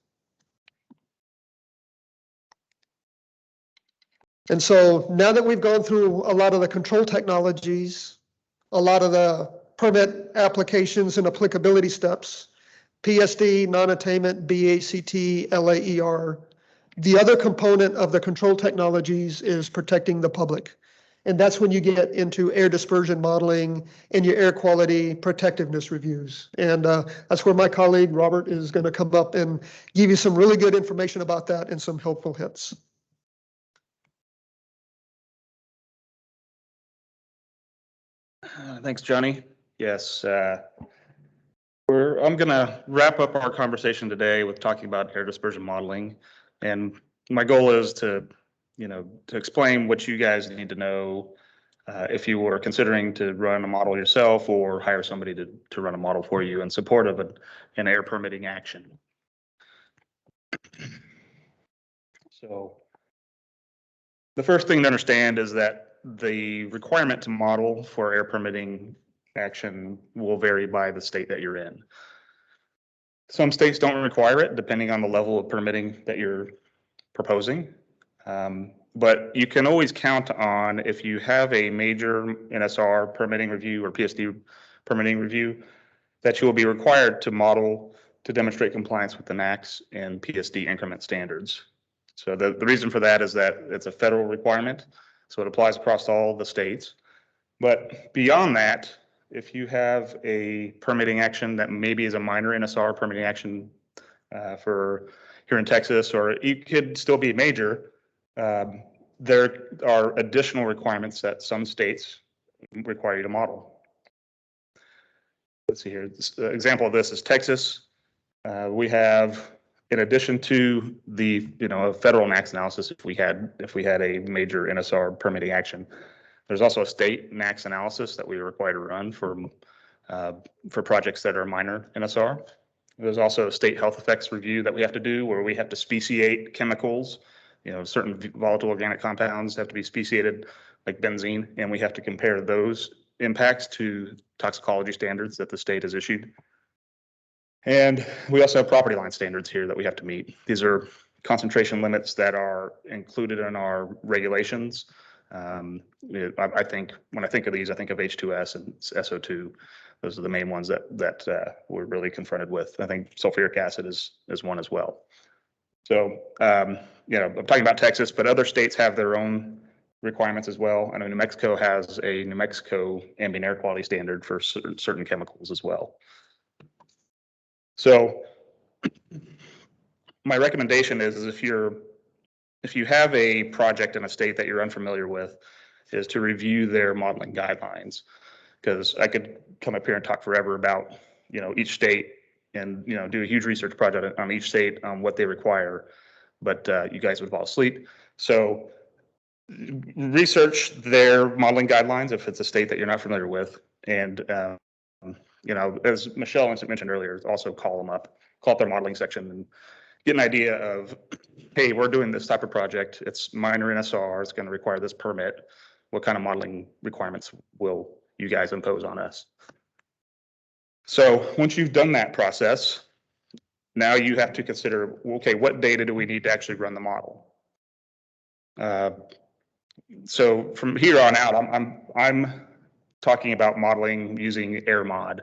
And so now that we've gone through a lot of the control technologies, a lot of the permit applications and applicability steps, PSD, non-attainment, BACT, LAER, the other component of the control technologies is protecting the public. And that's when you get into air dispersion modeling and your air quality protectiveness reviews. And that's where my colleague Robert is going to come up and give you some really good information about that and some helpful hits. Thanks, Johnny. Yes, I'm going to wrap up our conversation today with talking about air dispersion modeling. And my goal is to explain what you guys need to know if you were considering to run a model yourself or hire somebody to run a model for you in support of an air permitting action. So the first thing to understand is that the requirement to model for air permitting action will vary by the state that you're in. Some states don't require it, depending on the level of permitting that you're proposing. But you can always count on, if you have a major NSR permitting review or PSD permitting review, that you will be required to model to demonstrate compliance with the NAAQS and PSD increment standards. So the reason for that is that it's a federal requirement, so it applies across all the states. But beyond that, if you have a permitting action that maybe is a minor NSR permitting action for here in Texas, or it could still be major, there are additional requirements that some states require you to model. Let's see here. An example of this is Texas. We have, in addition to the federal NAAQS analysis, if we had a major NSR permitting action, there's also a state NAAQS analysis that we are required to run for projects that are minor NSR. There's also a state health effects review that we have to do where we have to speciate chemicals. Certain volatile organic compounds have to be speciated, like benzene, and we have to compare those impacts to toxicology standards that the state has issued. And we also have property line standards here that we have to meet. These are concentration limits that are included in our regulations. I think when I think of these, I think of H2S and SO2. Those are the main ones that we're really confronted with. I think sulfuric acid is one as well. So, I'm talking about Texas, but other states have their own requirements as well. I know New Mexico has a New Mexico ambient air quality standard for certain chemicals as well. So my recommendation is if you have a project in a state that you're unfamiliar with, is to review their modeling guidelines. Because I could come up here and talk forever about each state and do a huge research project on each state on what they require, but you guys would fall asleep. So research their modeling guidelines if it's a state that you're not familiar with, and as Michele mentioned earlier, also call up their modeling section and get an idea of, hey, we're doing this type of project. It's minor NSR. It's going to require this permit. What kind of modeling requirements will you guys impose on us? So once you've done that process, now you have to consider, okay, what data do we need to actually run the model? So from here on out, I'm talking about modeling using AirMod.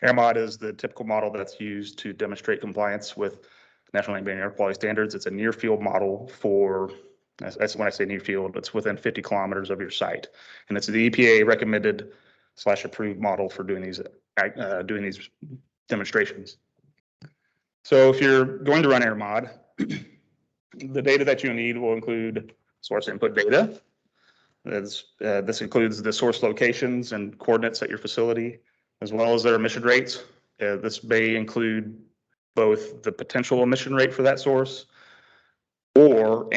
AirMod is the typical model that's used to demonstrate compliance with National Ambient Air Quality Standards. It's a near field model for, when I say near field, it's within 50 kilometers of your site. And it's the EPA recommended / approved model for doing these demonstrations. So if you're going to run AirMod, the data that you need will include source input data. This includes the source locations and coordinates at your facility, as well as their emission rates. This may include both the potential emission rate for that source or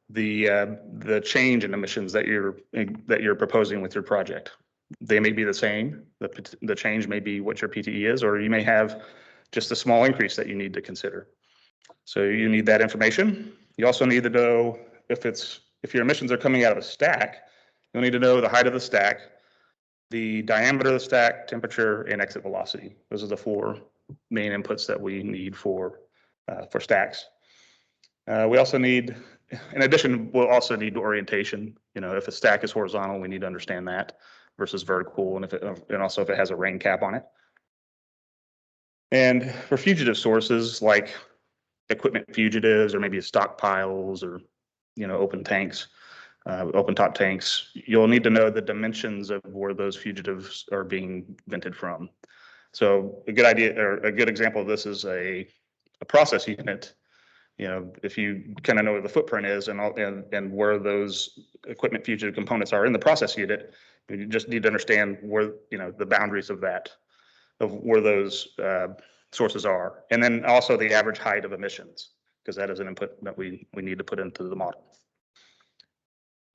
the change in emissions that you're proposing with your project. They may be the same. The change may be what your PTE is, or you may have just a small increase that you need to consider. So you need that information. You also need to know if your emissions are coming out of a stack, you'll need to know the height of the stack, the diameter of the stack, temperature, and exit velocity. Those are the 4 main inputs that we need for stacks. We also need, in addition, we'll also need orientation. If a stack is horizontal, we need to understand that versus vertical, and also if it has a rain cap on it. And for fugitive sources like equipment fugitives or maybe stockpiles or open tanks, open top tanks, you'll need to know the dimensions of where those fugitives are being vented from. So a good idea or a good example of this is a process unit. If you kind of know where the footprint is and where those equipment fugitive components are in the process unit, you just need to understand where the boundaries of where those sources are, and then also the average height of emissions, because that is an input that we need to put into the model.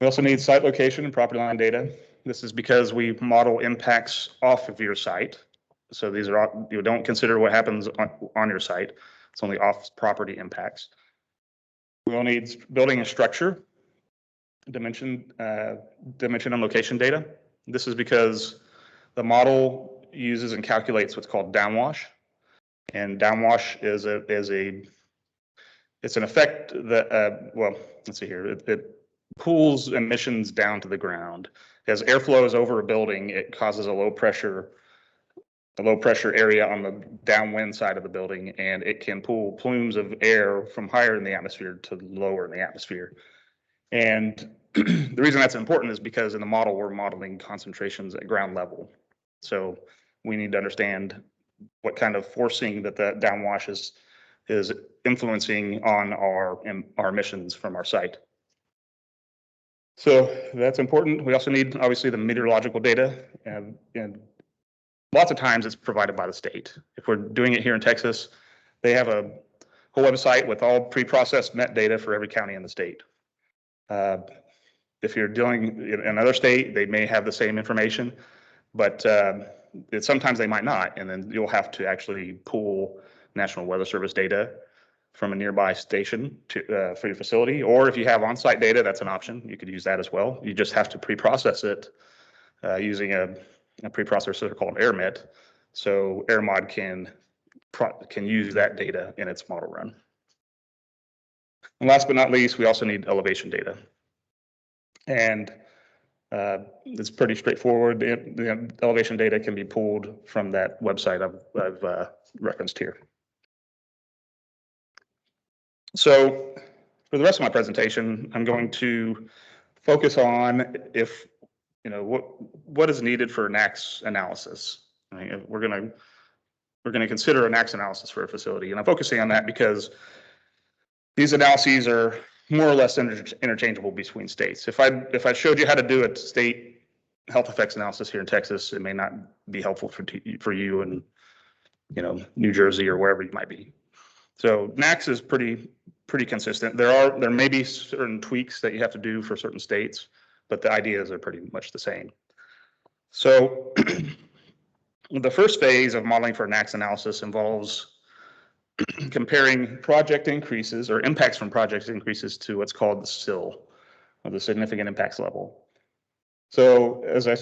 We also need site location and property line data. This is because we model impacts off of your site. So these are, you don't consider what happens on your site. It's only off property impacts. We will need building and structure, dimension and location data. This is because the model uses and calculates what's called downwash. And downwash is it's an effect that, well, let's see here. It pulls emissions down to the ground. As air flows over a building, it causes a low pressure low pressure area on the downwind side of the building, and it can pull plumes of air from higher in the atmosphere to lower in the atmosphere. And the reason that's important is because in the model, we're modeling concentrations at ground level. So we need to understand what kind of forcing that downwash is influencing on our emissions from our site. So that's important. We also need, obviously, the meteorological data, and lots of times it's provided by the state. If we're doing it here in Texas, they have a whole website with all pre-processed MET data for every county in the state. If you're dealing in another state, they may have the same information, but sometimes they might not, and then you'll have to actually pull National Weather Service data from a nearby station for your facility, or if you have on-site data, that's an option. You could use that as well. You just have to pre-process it using a preprocessor called Emit, so AirMod can use that data in its model run. And last but not least, we also need elevation data. And it's pretty straightforward. The elevation data can be pulled from that website I've referenced here. So for the rest of my presentation, I'm going to focus on what is needed for NAAQS analysis. We're going to consider a NAAQS analysis for a facility, and I'm focusing on that because these analyses are more or less interchangeable between states. If I showed you how to do a state health effects analysis here in Texas, it may not be helpful for you in New Jersey or wherever you might be. So NAAQS is pretty consistent. There may be certain tweaks that you have to do for certain states, but the ideas are pretty much the same. So the first phase of modeling for NAAQS analysis involves comparing project increases or impacts from project increases to what's called the SIL, or the significant impacts level. So as I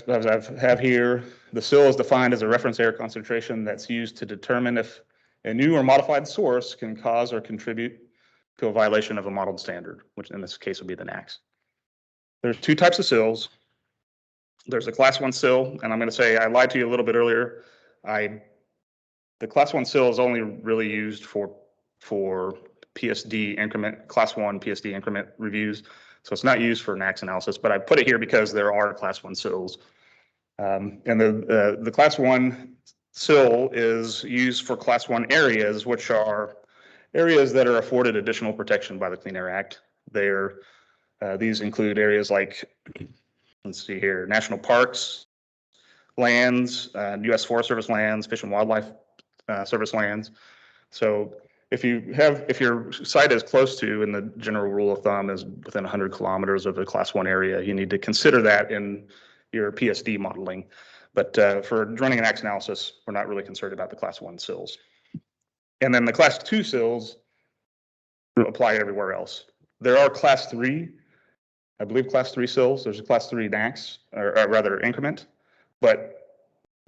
have here, the SIL is defined as a reference air concentration that's used to determine if a new or modified source can cause or contribute to a violation of a modeled standard, which in this case would be the NAAQS. There's two types of SILs. There's a class 1 SIL, and I'm going to say I lied to you a little bit earlier. The class 1 SIL is only really used for PSD increment, class 1 PSD increment reviews. So it's not used for NAAQS analysis, but I put it here because there are class 1 SILs. And the class 1 SIL is used for class 1 areas, which are areas that are afforded additional protection by the Clean Air Act. These include areas like, let's see here, national parks, lands, U.S. Forest Service lands, Fish and Wildlife Service lands. So if your site is close to, and the general rule of thumb is within 100 kilometers of a class 1 area, you need to consider that in your PSD modeling. But for running an NAAQS analysis, we're not really concerned about the class 1 SILs. And then the class 2 SILs apply everywhere else. There are class 3, I believe class 3 SILs. There's a class 3 NAAQS, or rather increment, but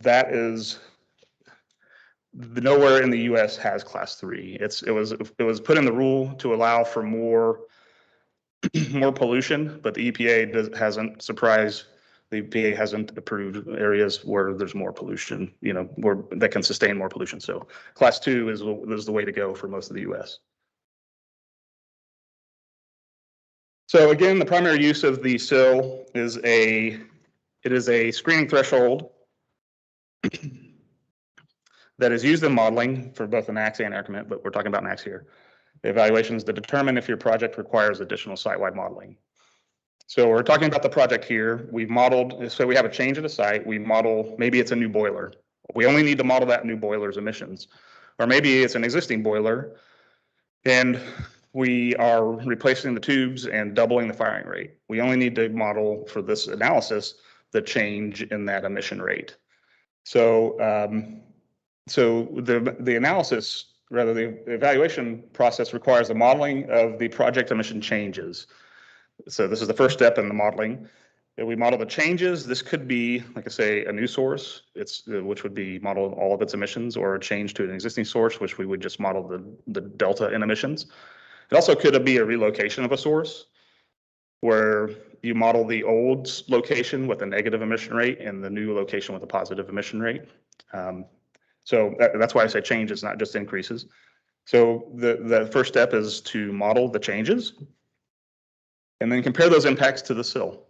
that is nowhere in the U.S. has class 3. It was put in the rule to allow for more pollution, but the EPA hasn't surprised. The EPA hasn't approved areas where there's more pollution, where that can sustain more pollution. So class 2 is the way to go for most of the U.S. So again, the primary use of the SIL is a screening threshold that is used in modeling for both the NAAQS and increment, but we're talking about NAAQS here. The evaluation is to determine if your project requires additional site-wide modeling. So we're talking about the project here. We've modeled, so we have a change at a site. We model, maybe it's a new boiler. We only need to model that new boiler's emissions. Or maybe it's an existing boiler and we are replacing the tubes and doubling the firing rate. We only need to model for this analysis the change in that emission rate. So, the analysis, rather the evaluation process, requires the modeling of the project emission changes. So this is the first step in the modeling. We model the changes. This could be, like I say, a new source, which would be model all of its emissions, or a change to an existing source, which we would just model the delta in emissions. It also could be a relocation of a source, where you model the old location with a negative emission rate and the new location with a positive emission rate. So that's why I say changes, not just increases. So the first step is to model the changes and then compare those impacts to the sill.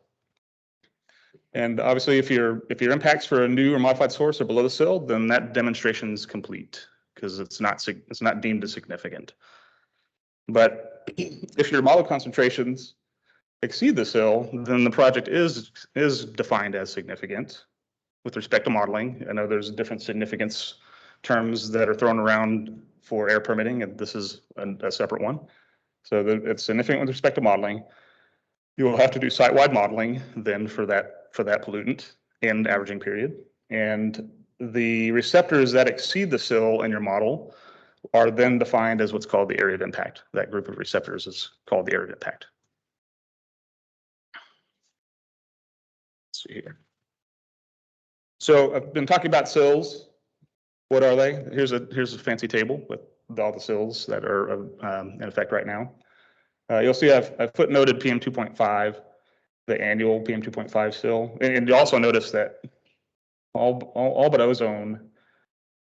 And obviously, if your impacts for a new or modified source are below the sill, then that demonstration is complete because it's not deemed as significant. But if your model concentrations exceed the sill, then the project is defined as significant with respect to modeling. I know there's different significance terms that are thrown around for air permitting, and this is a separate one. So it's significant with respect to modeling. You will have to do site-wide modeling then for that pollutant and averaging period. And the receptors that exceed the sill in your model are then defined as what's called the area of impact. That group of receptors is called the area of impact. Let's see here. So I've been talking about sills. What are they? Here's a fancy table with all the sills that are in effect right now. You'll see I've footnoted PM 2.5, the annual PM 2.5 sill, and you also notice that all but ozone,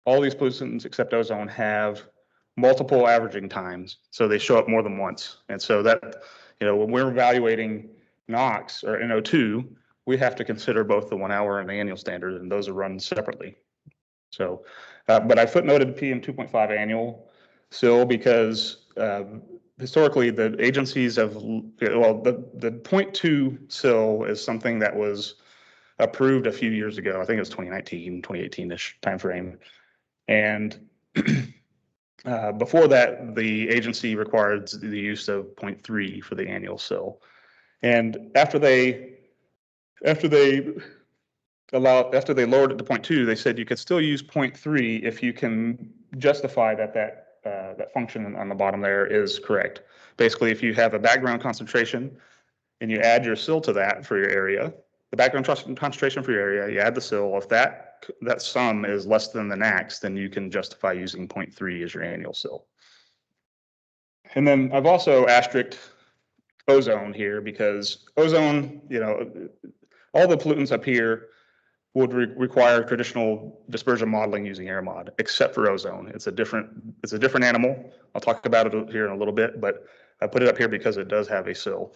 all these pollutants except ozone have multiple averaging times, so they show up more than once. And so that, when we're evaluating NOx or NO2, we have to consider both the 1 hour and the annual standard, and those are run separately. So, but I footnoted PM 2.5 annual sill because historically the agencies have, the 0.2 sill is something that was approved a few years ago. I think it was 2019, 2018-ish timeframe. And before that, the agency required the use of 0.3 for the annual sill. And after they lowered it to 0.2, they said you could still use 0.3 if you can justify that function on the bottom there is correct. Basically, if you have a background concentration and you add your sill to that for your area, the background concentration for your area, you add the sill. If that sum is less than the NACS, then you can justify using 0.3 as your annual sill. And then I've also asterisked ozone here because ozone, all the pollutants up here would require traditional dispersion modeling using AirMod, except for ozone. It's a different animal. I'll talk about it here in a little bit, but I put it up here because it does have a sill.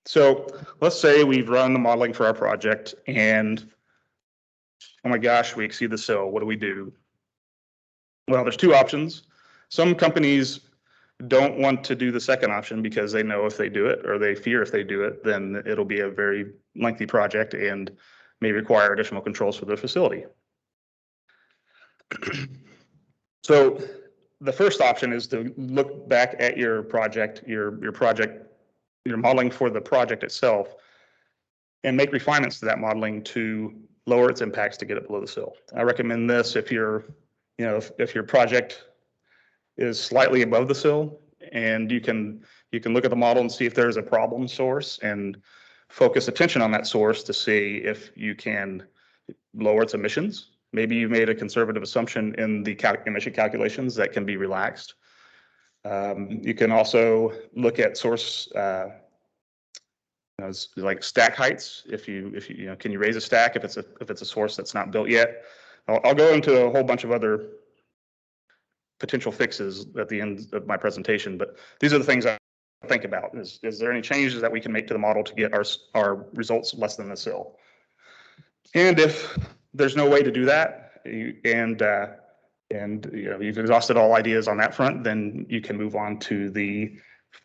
So let's say we've run the modeling for our project and, oh my gosh, we exceed the sill. What do we do? Well, there's two options. Some companies don't want to do the second option because they know if they do it, or they fear if they do it, then it'll be a very lengthy project and may require additional controls for the facility. So the first option is to look back at your project, your modeling for the project itself, and make refinements to that modeling to lower its impacts to get it below the sill. I recommend this if you're, if your project is slightly above the sill, and you can look at the model and see if there's a problem source and focus attention on that source to see if you can lower its emissions. Maybe you made a conservative assumption in the emission calculations that can be relaxed. You can also look at source, like stack heights. If you can you raise a stack if it's a source that's not built yet? I'll go into a whole bunch of other potential fixes at the end of my presentation, but these are the things I think about. Is there any changes that we can make to the model to get our results less than the sill? And if there's no way to do that, and you've exhausted all ideas on that front, then you can move on to the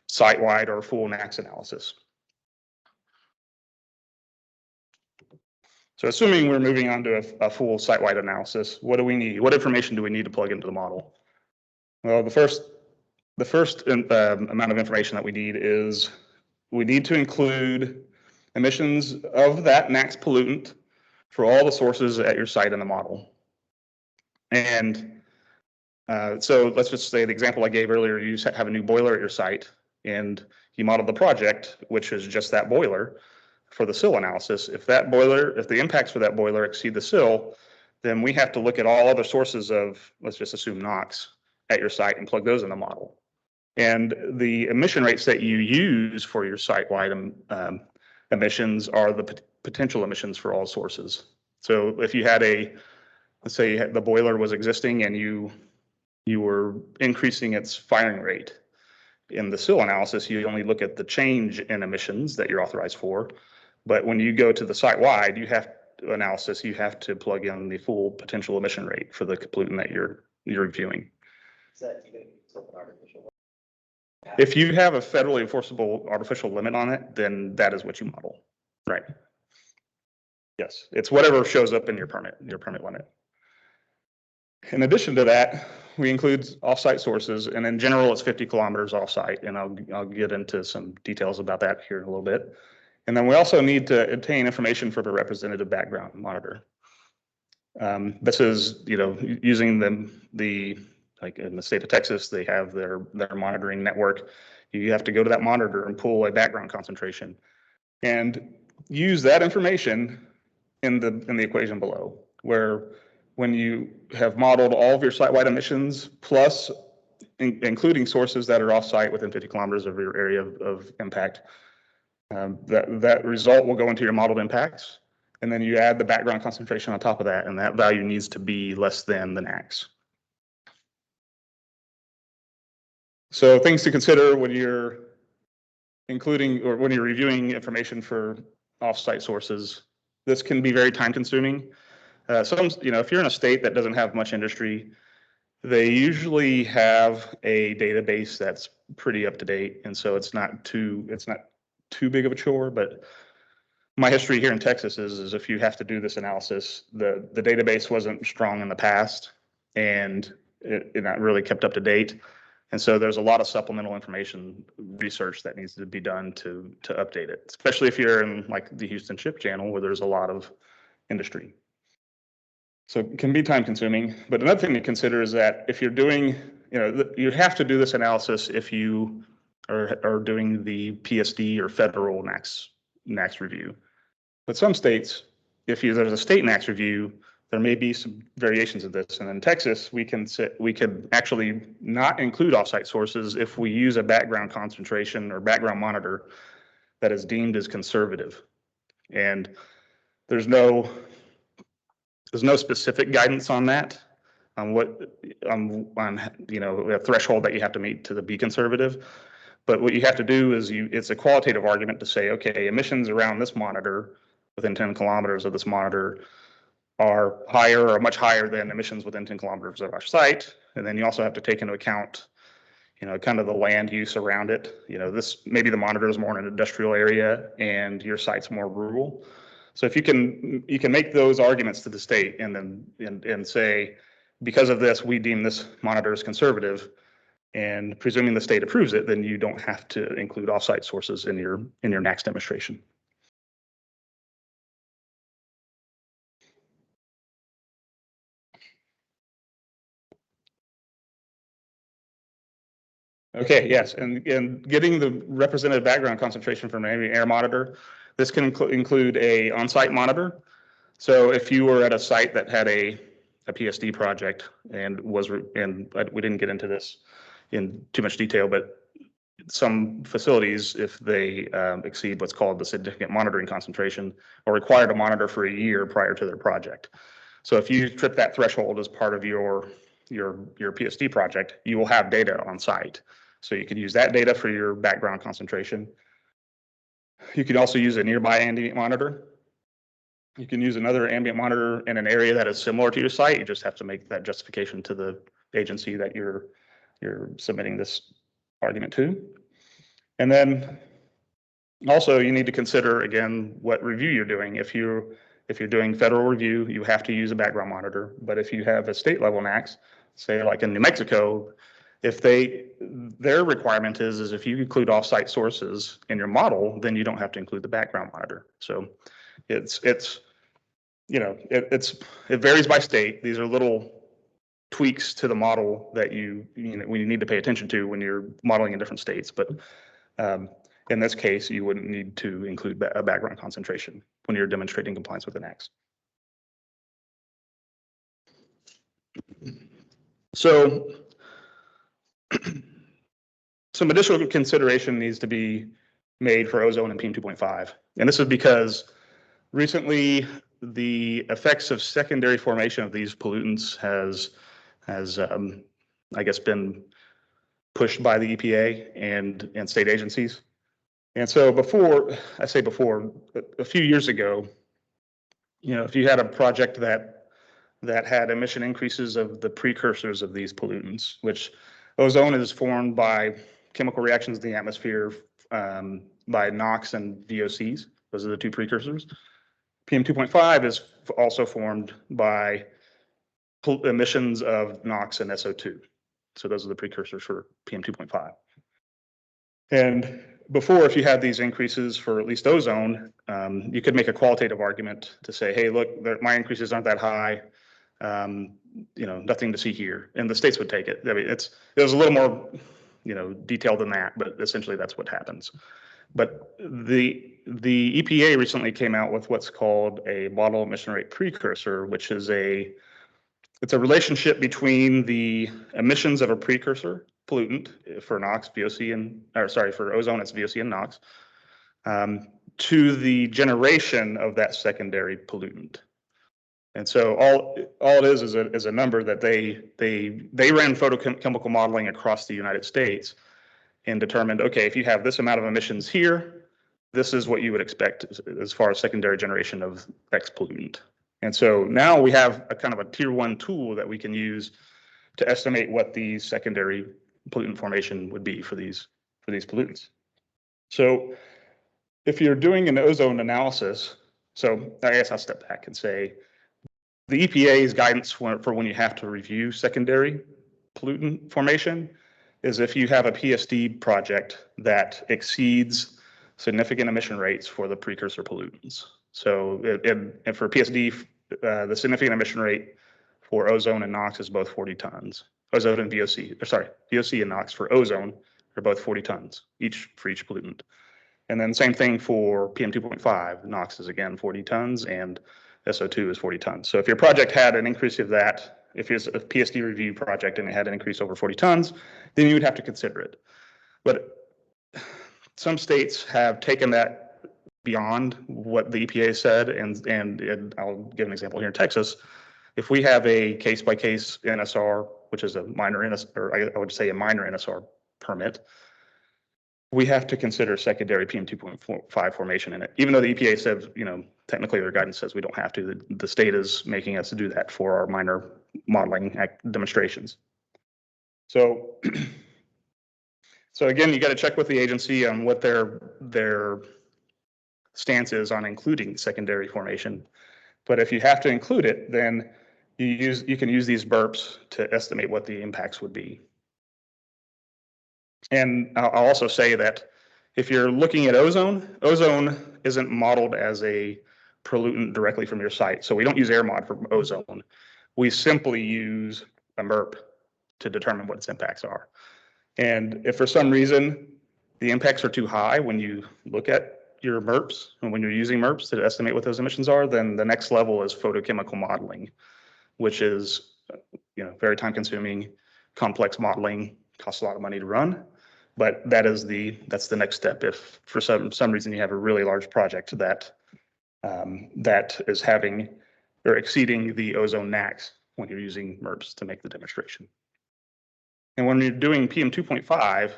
site-wide or full NACS analysis. So assuming we're moving on to a full site-wide analysis, what do we need? What information do we need to plug into the model? Well, the first amount of information that we need is we need to include emissions of that NACS pollutant for all the sources at your site in the model. And so let's just say the example I gave earlier, you have a new boiler at your site and you modeled the project, which is just that boiler for the sill analysis. If the impacts for that boiler exceed the sill, then we have to look at all other sources of, let's just assume NOx at your site and plug those in the model. And the emission rates that you use for your site-wide emissions are potential emissions for all sources. So if you had let's say the boiler was existing and you were increasing its firing rate, in the SIL analysis, you only look at the change in emissions that you're authorized for. But when you go to the site-wide, analysis, you have to plug in the full potential emission rate for the pollutant that you're reviewing. If you have a federally enforceable artificial limit on it, then that is what you model, right? Yes, it's whatever shows up in your permit limit. In addition to that, we include off-site sources, and in general, it's 50 kilometers off-site, and I'll get into some details about that here in a little bit. And then we also need to obtain information from a representative background monitor. This is, using the like in the state of Texas, they have their monitoring network. You have to go to that monitor and pull a background concentration, and use that information in the equation below, where when you have modeled all of your site-wide emissions, plus including sources that are off-site within 50 kilometers of your area of impact, that result will go into your modeled impacts, and then you add the background concentration on top of that, and that value needs to be less than the NAAQS. So things to consider when you're including or when you're reviewing information for off-site sources. This can be very time-consuming. If you're in a state that doesn't have much industry, they usually have a database that's pretty up to date, and so it's not too big of a chore. But my history here in Texas is if you have to do this analysis, the database wasn't strong in the past, and it not really kept up to date, and so there's a lot of supplemental information research that needs to be done to update it, especially if you're in like the Houston Ship Channel where there's a lot of industry. So it can be time consuming, but another thing to consider is that if you're doing, you have to do this analysis if you are doing the PSD or federal NAAQS review. But some states, there's a state NAAQS review, there may be some variations of this. And in Texas, we can actually not include offsite sources if we use a background concentration or background monitor that is deemed as conservative. And there's no specific guidance on that, on a threshold that you have to meet to be conservative. But what you have to do is it's a qualitative argument to say, okay, emissions around this monitor within 10 kilometers of this monitor are higher or much higher than emissions within 10 kilometers of our site. And then you also have to take into account, kind of the land use around it. Maybe the monitor is more in an industrial area and your site's more rural. So if you can make those arguments to the state and say, because of this, we deem this monitor as conservative, and presuming the state approves it, then you don't have to include offsite sources in your NAAQS demonstration. Okay, yes, and getting the representative background concentration from an air monitor, this can include a on-site monitor. So if you were at a site that had a PSD project and we didn't get into this in too much detail, but some facilities, if they exceed what's called the significant monitoring concentration, are required to monitor for a year prior to their project. So if you trip that threshold as part of your PSD project, you will have data on site. So you can use that data for your background concentration. You can also use a nearby ambient monitor. You can use another ambient monitor in an area that is similar to your site. You just have to make that justification to the agency that you're submitting this argument to. And then also you need to consider, again, what review you're doing. If you're doing federal review, you have to use a background monitor. But if you have a state level NAAQS, say like in New Mexico, if their requirement is if you include offsite sources in your model, then you don't have to include the background monitor. So it varies by state. These are little tweaks to the model that we need to pay attention to when you're modeling in different states. But in this case, you wouldn't need to include a background concentration when you're demonstrating compliance with the NAAQS. So some additional consideration needs to be made for ozone and PM 2.5. And this is because Recently, the effects of secondary formation of these pollutants has I guess, been pushed by the EPA and state agencies. And so before, I say before, a few years ago, you know, if you had a project that had emission increases of the precursors of these pollutants, which ozone is formed by chemical reactions in the atmosphere by NOx and VOCs. Those are the two precursors. PM 2.5 is also formed by emissions of NOx and SO2. So those are the precursors for PM 2.5. And before, if you had these increases for at least ozone, you could make a qualitative argument to say, hey, look, my increases aren't that high. You know, nothing to see here. And the states would take it. I mean, it was a little more, you know, detailed than that, but essentially that's what happens. But the EPA recently came out with what's called a model emission rate precursor, which is it's a relationship between the emissions of a precursor pollutant for NOx, VOC, for ozone, it's VOC and NOx, to the generation of that secondary pollutant. And so all it is a number that they ran photochemical modeling across the United States and determined, okay, if you have this amount of emissions here, this is what you would expect as far as secondary generation of X pollutant. And so now we have a kind of a tier 1 tool that we can use to estimate what the secondary pollutant formation would be for these pollutants. So if you're doing an ozone analysis, so I guess I'll step back and say the EPA's guidance for when you have to review secondary pollutant formation is if you have a PSD project that exceeds significant emission rates for the precursor pollutants. So and for PSD, the significant emission rate for ozone and NOx is both 40 tons. Ozone and VOC, VOC and NOx for ozone are both 40 tons for each pollutant. And then same thing for PM 2.5, NOx is again 40 tons and SO2 is 40 tons. So if your project had an increase of that, if it's a PSD review project and it had an increase over 40 tons, then you would have to consider it. But some states have taken that beyond what the EPA said, and I'll give an example here in Texas. If we have a case-by-case NSR, which is a minor NSR, or I would say a minor NSR permit, we have to consider secondary PM 2.5 formation in it. Even though the EPA says, you know, technically their guidance says we don't have to, the state is making us do that for our minor modeling demonstrations. So, so again, you got to check with the agency on what their stance is on including secondary formation. But if you have to include it, then you can use these burps to estimate what the impacts would be. And I'll also say that if you're looking at ozone isn't modeled as a pollutant directly from your site. So we don't use AirMod for ozone. We simply use a MERP to determine what its impacts are. And if for some reason the impacts are too high when you look at your MERPs and when you're using MERPs to estimate what those emissions are, then the next level is photochemical modeling, which is, you know, very time consuming, complex modeling, costs a lot of money to run. But that's the next step. If for some reason you have a really large project that is having or exceeding the ozone max when you're using MERPs to make the demonstration. And when you're doing PM 2.5,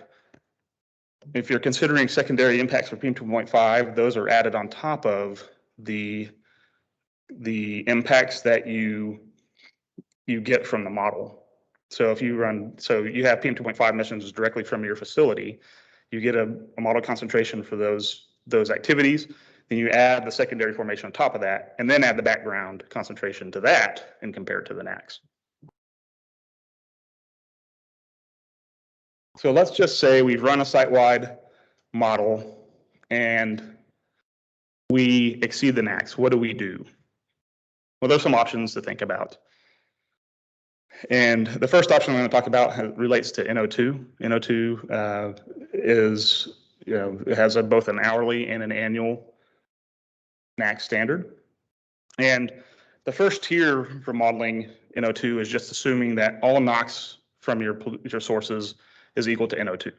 if you're considering secondary impacts for PM 2.5, those are added on top of the impacts that you get from the model. So if you have PM 2.5 emissions directly from your facility, you get a model concentration for those activities, then you add the secondary formation on top of that, and then add the background concentration to that and compare it to the NACs. So let's just say we've run a site-wide model and we exceed the NACs. What do we do? Well, there's some options to think about. And the first option I'm going to talk about relates to NO2. NO2 is, you know, it has both an hourly and an annual NAC standard. And the first tier for modeling NO2 is just assuming that all NOx from your sources is equal to NO2.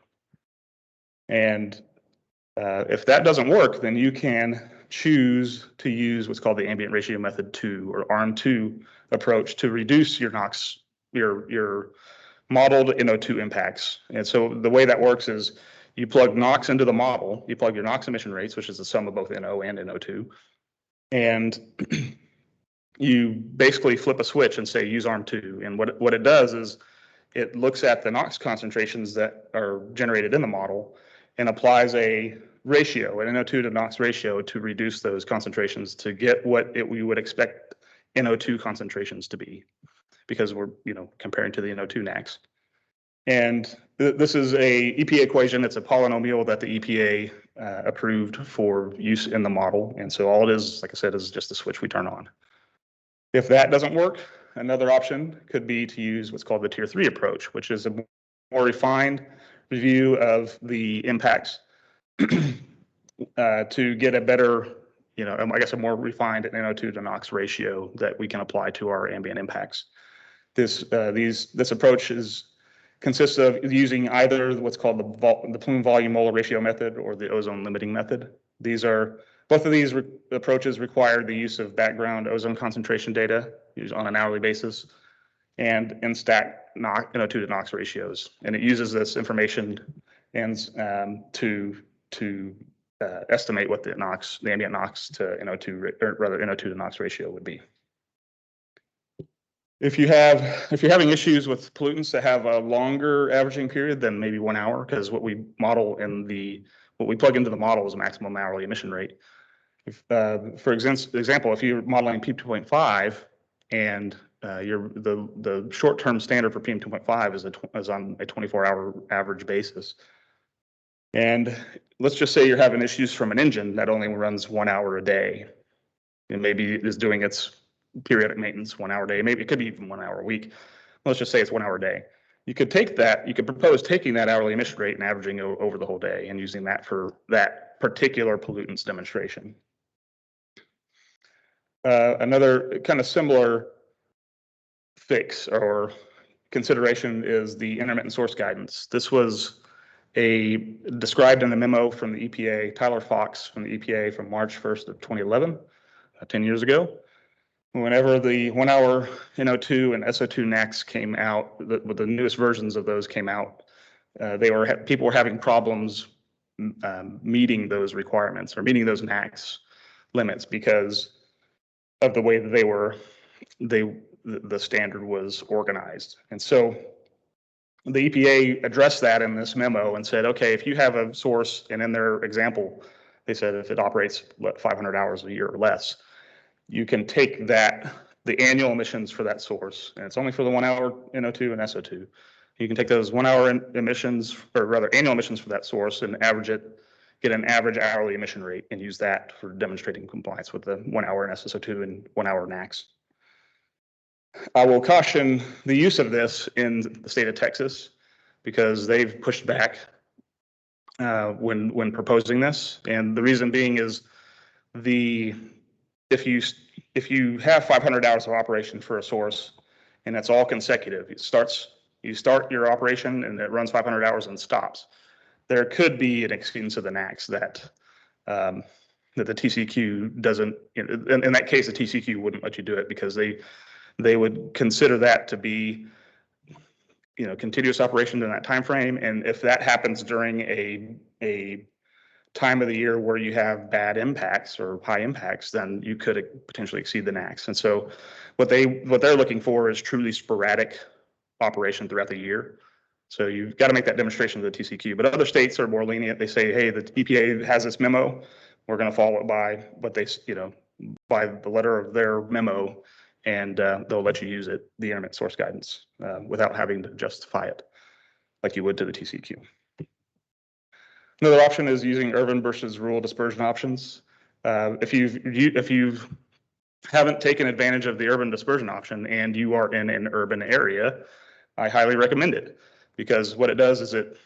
And if that doesn't work, then you can choose to use what's called the ambient ratio method 2 or ARM2 approach to reduce your NOx, your modeled NO2 impacts. And so the way that works is you plug NOx into the model, you plug your NOx emission rates, which is the sum of both NO and NO2, and you basically flip a switch and say use ARM2. And what it does is it looks at the NOx concentrations that are generated in the model and applies a ratio, an NO2 to NOx ratio, to reduce those concentrations to get what we would expect NO2 concentrations to be, because we're comparing to the NO2 NACs. And this is a EPA equation. It's a polynomial that the EPA approved for use in the model. And so all it is, like I said, is just a switch we turn on. If that doesn't work, another option could be to use what's called the Tier 3 approach, which is a more refined review of the impacts to get a better, I guess a more refined NO2 to NOx ratio that we can apply to our ambient impacts. This approach consists of using either what's called the plume volume molar ratio method or the ozone limiting method. Both of these approaches require the use of background ozone concentration data used on an hourly basis and in-stack NO2 to NOx ratios. And it uses this information and to estimate what the ambient NOx to NO2, or rather NO2 to NOx ratio would be. If you're having issues with pollutants that have a longer averaging period than maybe 1 hour, because what we plug into the model is a maximum hourly emission rate. For example, if you're modeling PM2.5 and the short-term standard for PM2.5 is on a 24-hour average basis, and let's just say you're having issues from an engine that only runs 1 hour a day, and maybe is doing its periodic maintenance 1 hour a day, maybe it could be even 1 hour a week. Let's just say it's 1 hour a day. You could propose taking that hourly emission rate and averaging over the whole day and using that for that particular pollutants demonstration. Another kind of similar fix or consideration is the intermittent source guidance. This was described in the memo from the EPA, Tyler Fox from the EPA from March 1st of 2011, 10 years ago. Whenever the 1 hour NO2 and SO2 NACs came out, the newest versions of those came out, people were having problems meeting those requirements or meeting those NACs limits because of the way that the standard was organized. And so the EPA addressed that in this memo and said, okay, if you have a source, and in their example, they said if it operates 500 hours a year or less, you can take the annual emissions for that source, and it's only for the 1 hour NO2 and SO2. You can take those 1 hour emissions, or rather annual emissions for that source, and average it, get an average hourly emission rate, and use that for demonstrating compliance with the 1 hour SO2 and 1 hour NACs. I will caution the use of this in the state of Texas because they've pushed back when proposing this, and the reason being is if you have 500 hours of operation for a source and it's all consecutive, you start your operation and it runs 500 hours and stops, there could be an exceedance of the NACs that the TCQ doesn't. In that case, the TCQ wouldn't let you do it because they would consider that to be continuous operation in that time frame, and if that happens during a time of the year where you have bad impacts or high impacts, then you could potentially exceed the NACs. And so what they're looking for is truly sporadic operation throughout the year. So you've got to make that demonstration to the TCQ. But other states are more lenient. They say, hey, the EPA has this memo. We're going to follow it by what they, by the letter of their memo, and they'll let you use it, the intermittent source guidance, without having to justify it like you would to the TCQ. Another option is using urban versus rural dispersion options. If you haven't taken advantage of the urban dispersion option and you are in an urban area, I highly recommend it, because what it does is it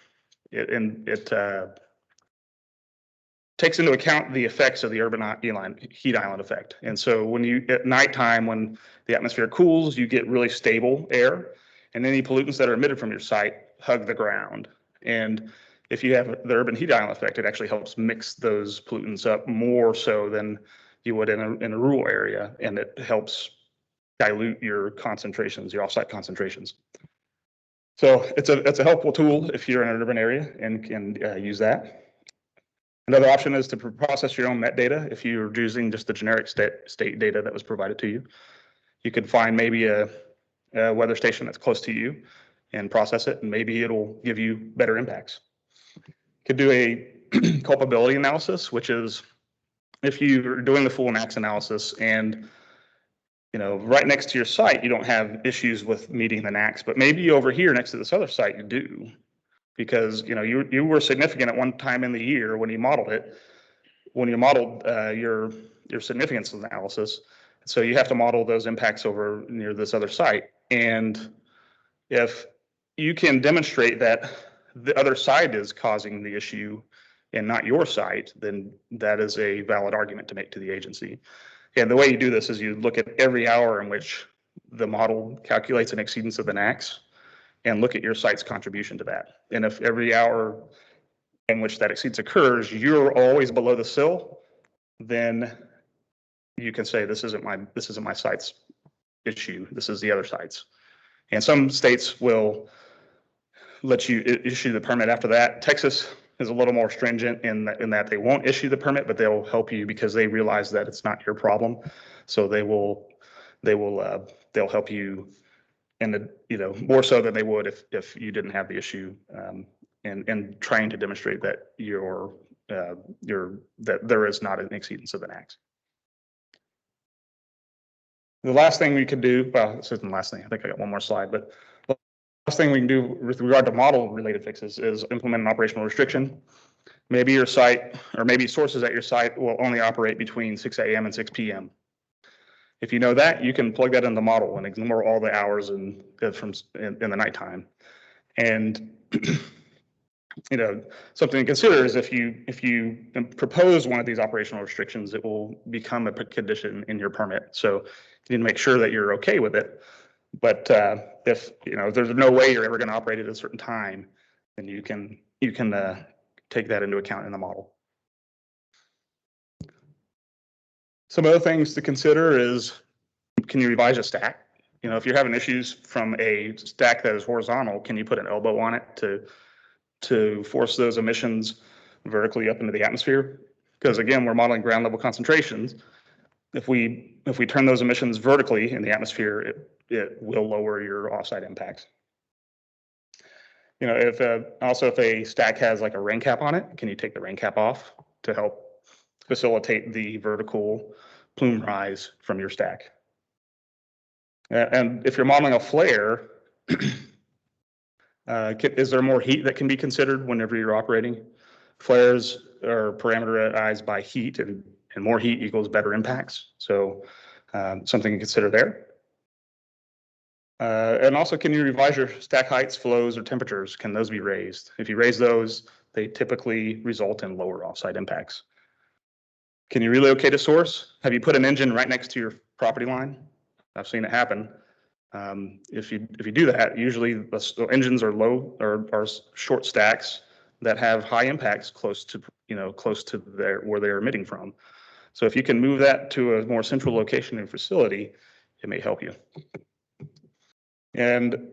takes into account the effects of the urban heat island effect. And so at nighttime, when the atmosphere cools, you get really stable air, and any pollutants that are emitted from your site hug the ground. And if you have the urban heat island effect, it actually helps mix those pollutants up more so than you would in a rural area, and it helps dilute your concentrations, your offsite concentrations. So it's a helpful tool if you're in an urban area and can use that. Another option is to process your own metadata. If you're using just the generic state data that was provided to you, you could find maybe a weather station that's close to you and process it, and maybe it'll give you better impacts. Could do a culpability analysis, which is if you're doing the full NAAQS analysis and right next to your site, you don't have issues with meeting the NAAQS, but maybe over here next to this other site you do, because you were significant at one time in the year when you modeled it, your significance analysis. So you have to model those impacts over near this other site. And if you can demonstrate that the other side is causing the issue and not your site, then that is a valid argument to make to the agency. And the way you do this is you look at every hour in which the model calculates an exceedance of the NAAQS and look at your site's contribution to that. And if every hour in which that exceedance occurs, you're always below the sill, then you can say this isn't my site's issue. This is the other site's. And some states will let you issue the permit after that. Texas is a little more stringent in that they won't issue the permit, but they'll help you because they realize that it's not your problem. So they'll help you in more so than they would if you didn't have the issue, and trying to demonstrate that that there is not an exceedance of the NAAQS. The last thing we could do, well, this isn't the last thing. I think I got one more slide, but the last thing we can do with regard to model-related fixes is implement an operational restriction. Maybe your site, or maybe sources at your site will only operate between 6 a.m. and 6 p.m. If you know that, you can plug that in the model and ignore all the hours in the nighttime. And something to consider is if you propose one of these operational restrictions, it will become a condition in your permit. So you need to make sure that you're okay with it. But if there's no way you're ever going to operate at a certain time, then you can take that into account in the model. Some other things to consider is, can you revise a stack? If you're having issues from a stack that is horizontal, can you put an elbow on it to force those emissions vertically up into the atmosphere? Because again, we're modeling ground level concentrations. If we turn those emissions vertically in the atmosphere, it will lower your offsite impacts. If a stack has like a rain cap on it, can you take the rain cap off to help facilitate the vertical plume rise from your stack? And if you're modeling a flare, is there more heat that can be considered whenever you're operating? Flares are parameterized by heat, and more heat equals better impacts. So something to consider there. And also, can you revise your stack heights, flows, or temperatures? Can those be raised? If you raise those, they typically result in lower offsite impacts. Can you relocate a source? Have you put an engine right next to your property line? I've seen it happen. If you do that, usually the engines are low or are short stacks that have high impacts close to where they're emitting from. So if you can move that to a more central location and facility, it may help you. And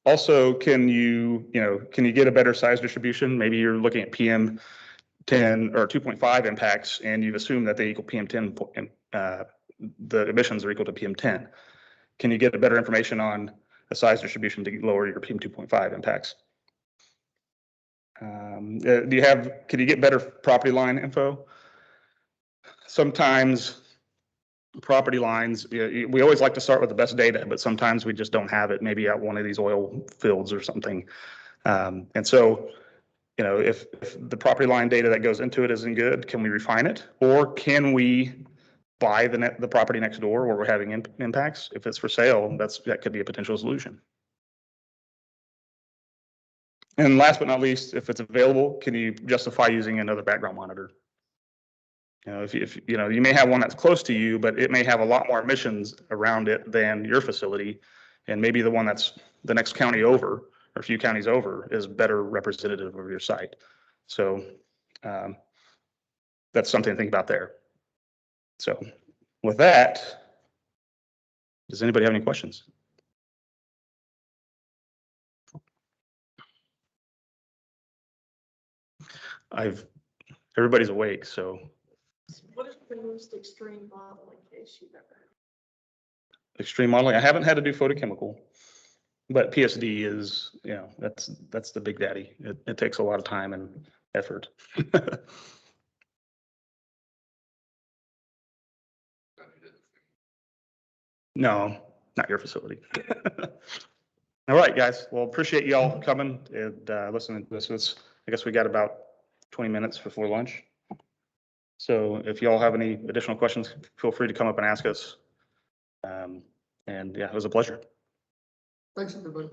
also, can you get a better size distribution? Maybe you're looking at PM10 or 2.5 impacts, and you've assumed that they equal PM10. The emissions are equal to PM10. Can you get better information on a size distribution to lower your PM2.5 impacts? Can you get better property line info? Sometimes property lines, we always like to start with the best data, but sometimes we just don't have it, maybe at one of these oil fields or something. And so, if the property line data that goes into it isn't good, can we refine it? Or can we buy the property next door where we're having impacts? If it's for sale, that could be a potential solution. And last but not least, if it's available, can you justify using another background monitor? If you may have one that's close to you, but it may have a lot more emissions around it than your facility, and maybe the one that's the next county over or a few counties over is better representative of your site. So that's something to think about there. So with that, does anybody have any questions? Everybody's awake, so. What is the most extreme modeling case you've ever had? Extreme modeling, I haven't had to do photochemical, but PSD is, that's the big daddy. It takes a lot of time and effort. No, not your facility. All right, guys. Well, appreciate y'all coming and listening to this. I guess we got about 20 minutes before lunch. So if y'all have any additional questions, feel free to come up and ask us. And yeah, it was a pleasure. Thanks, everybody.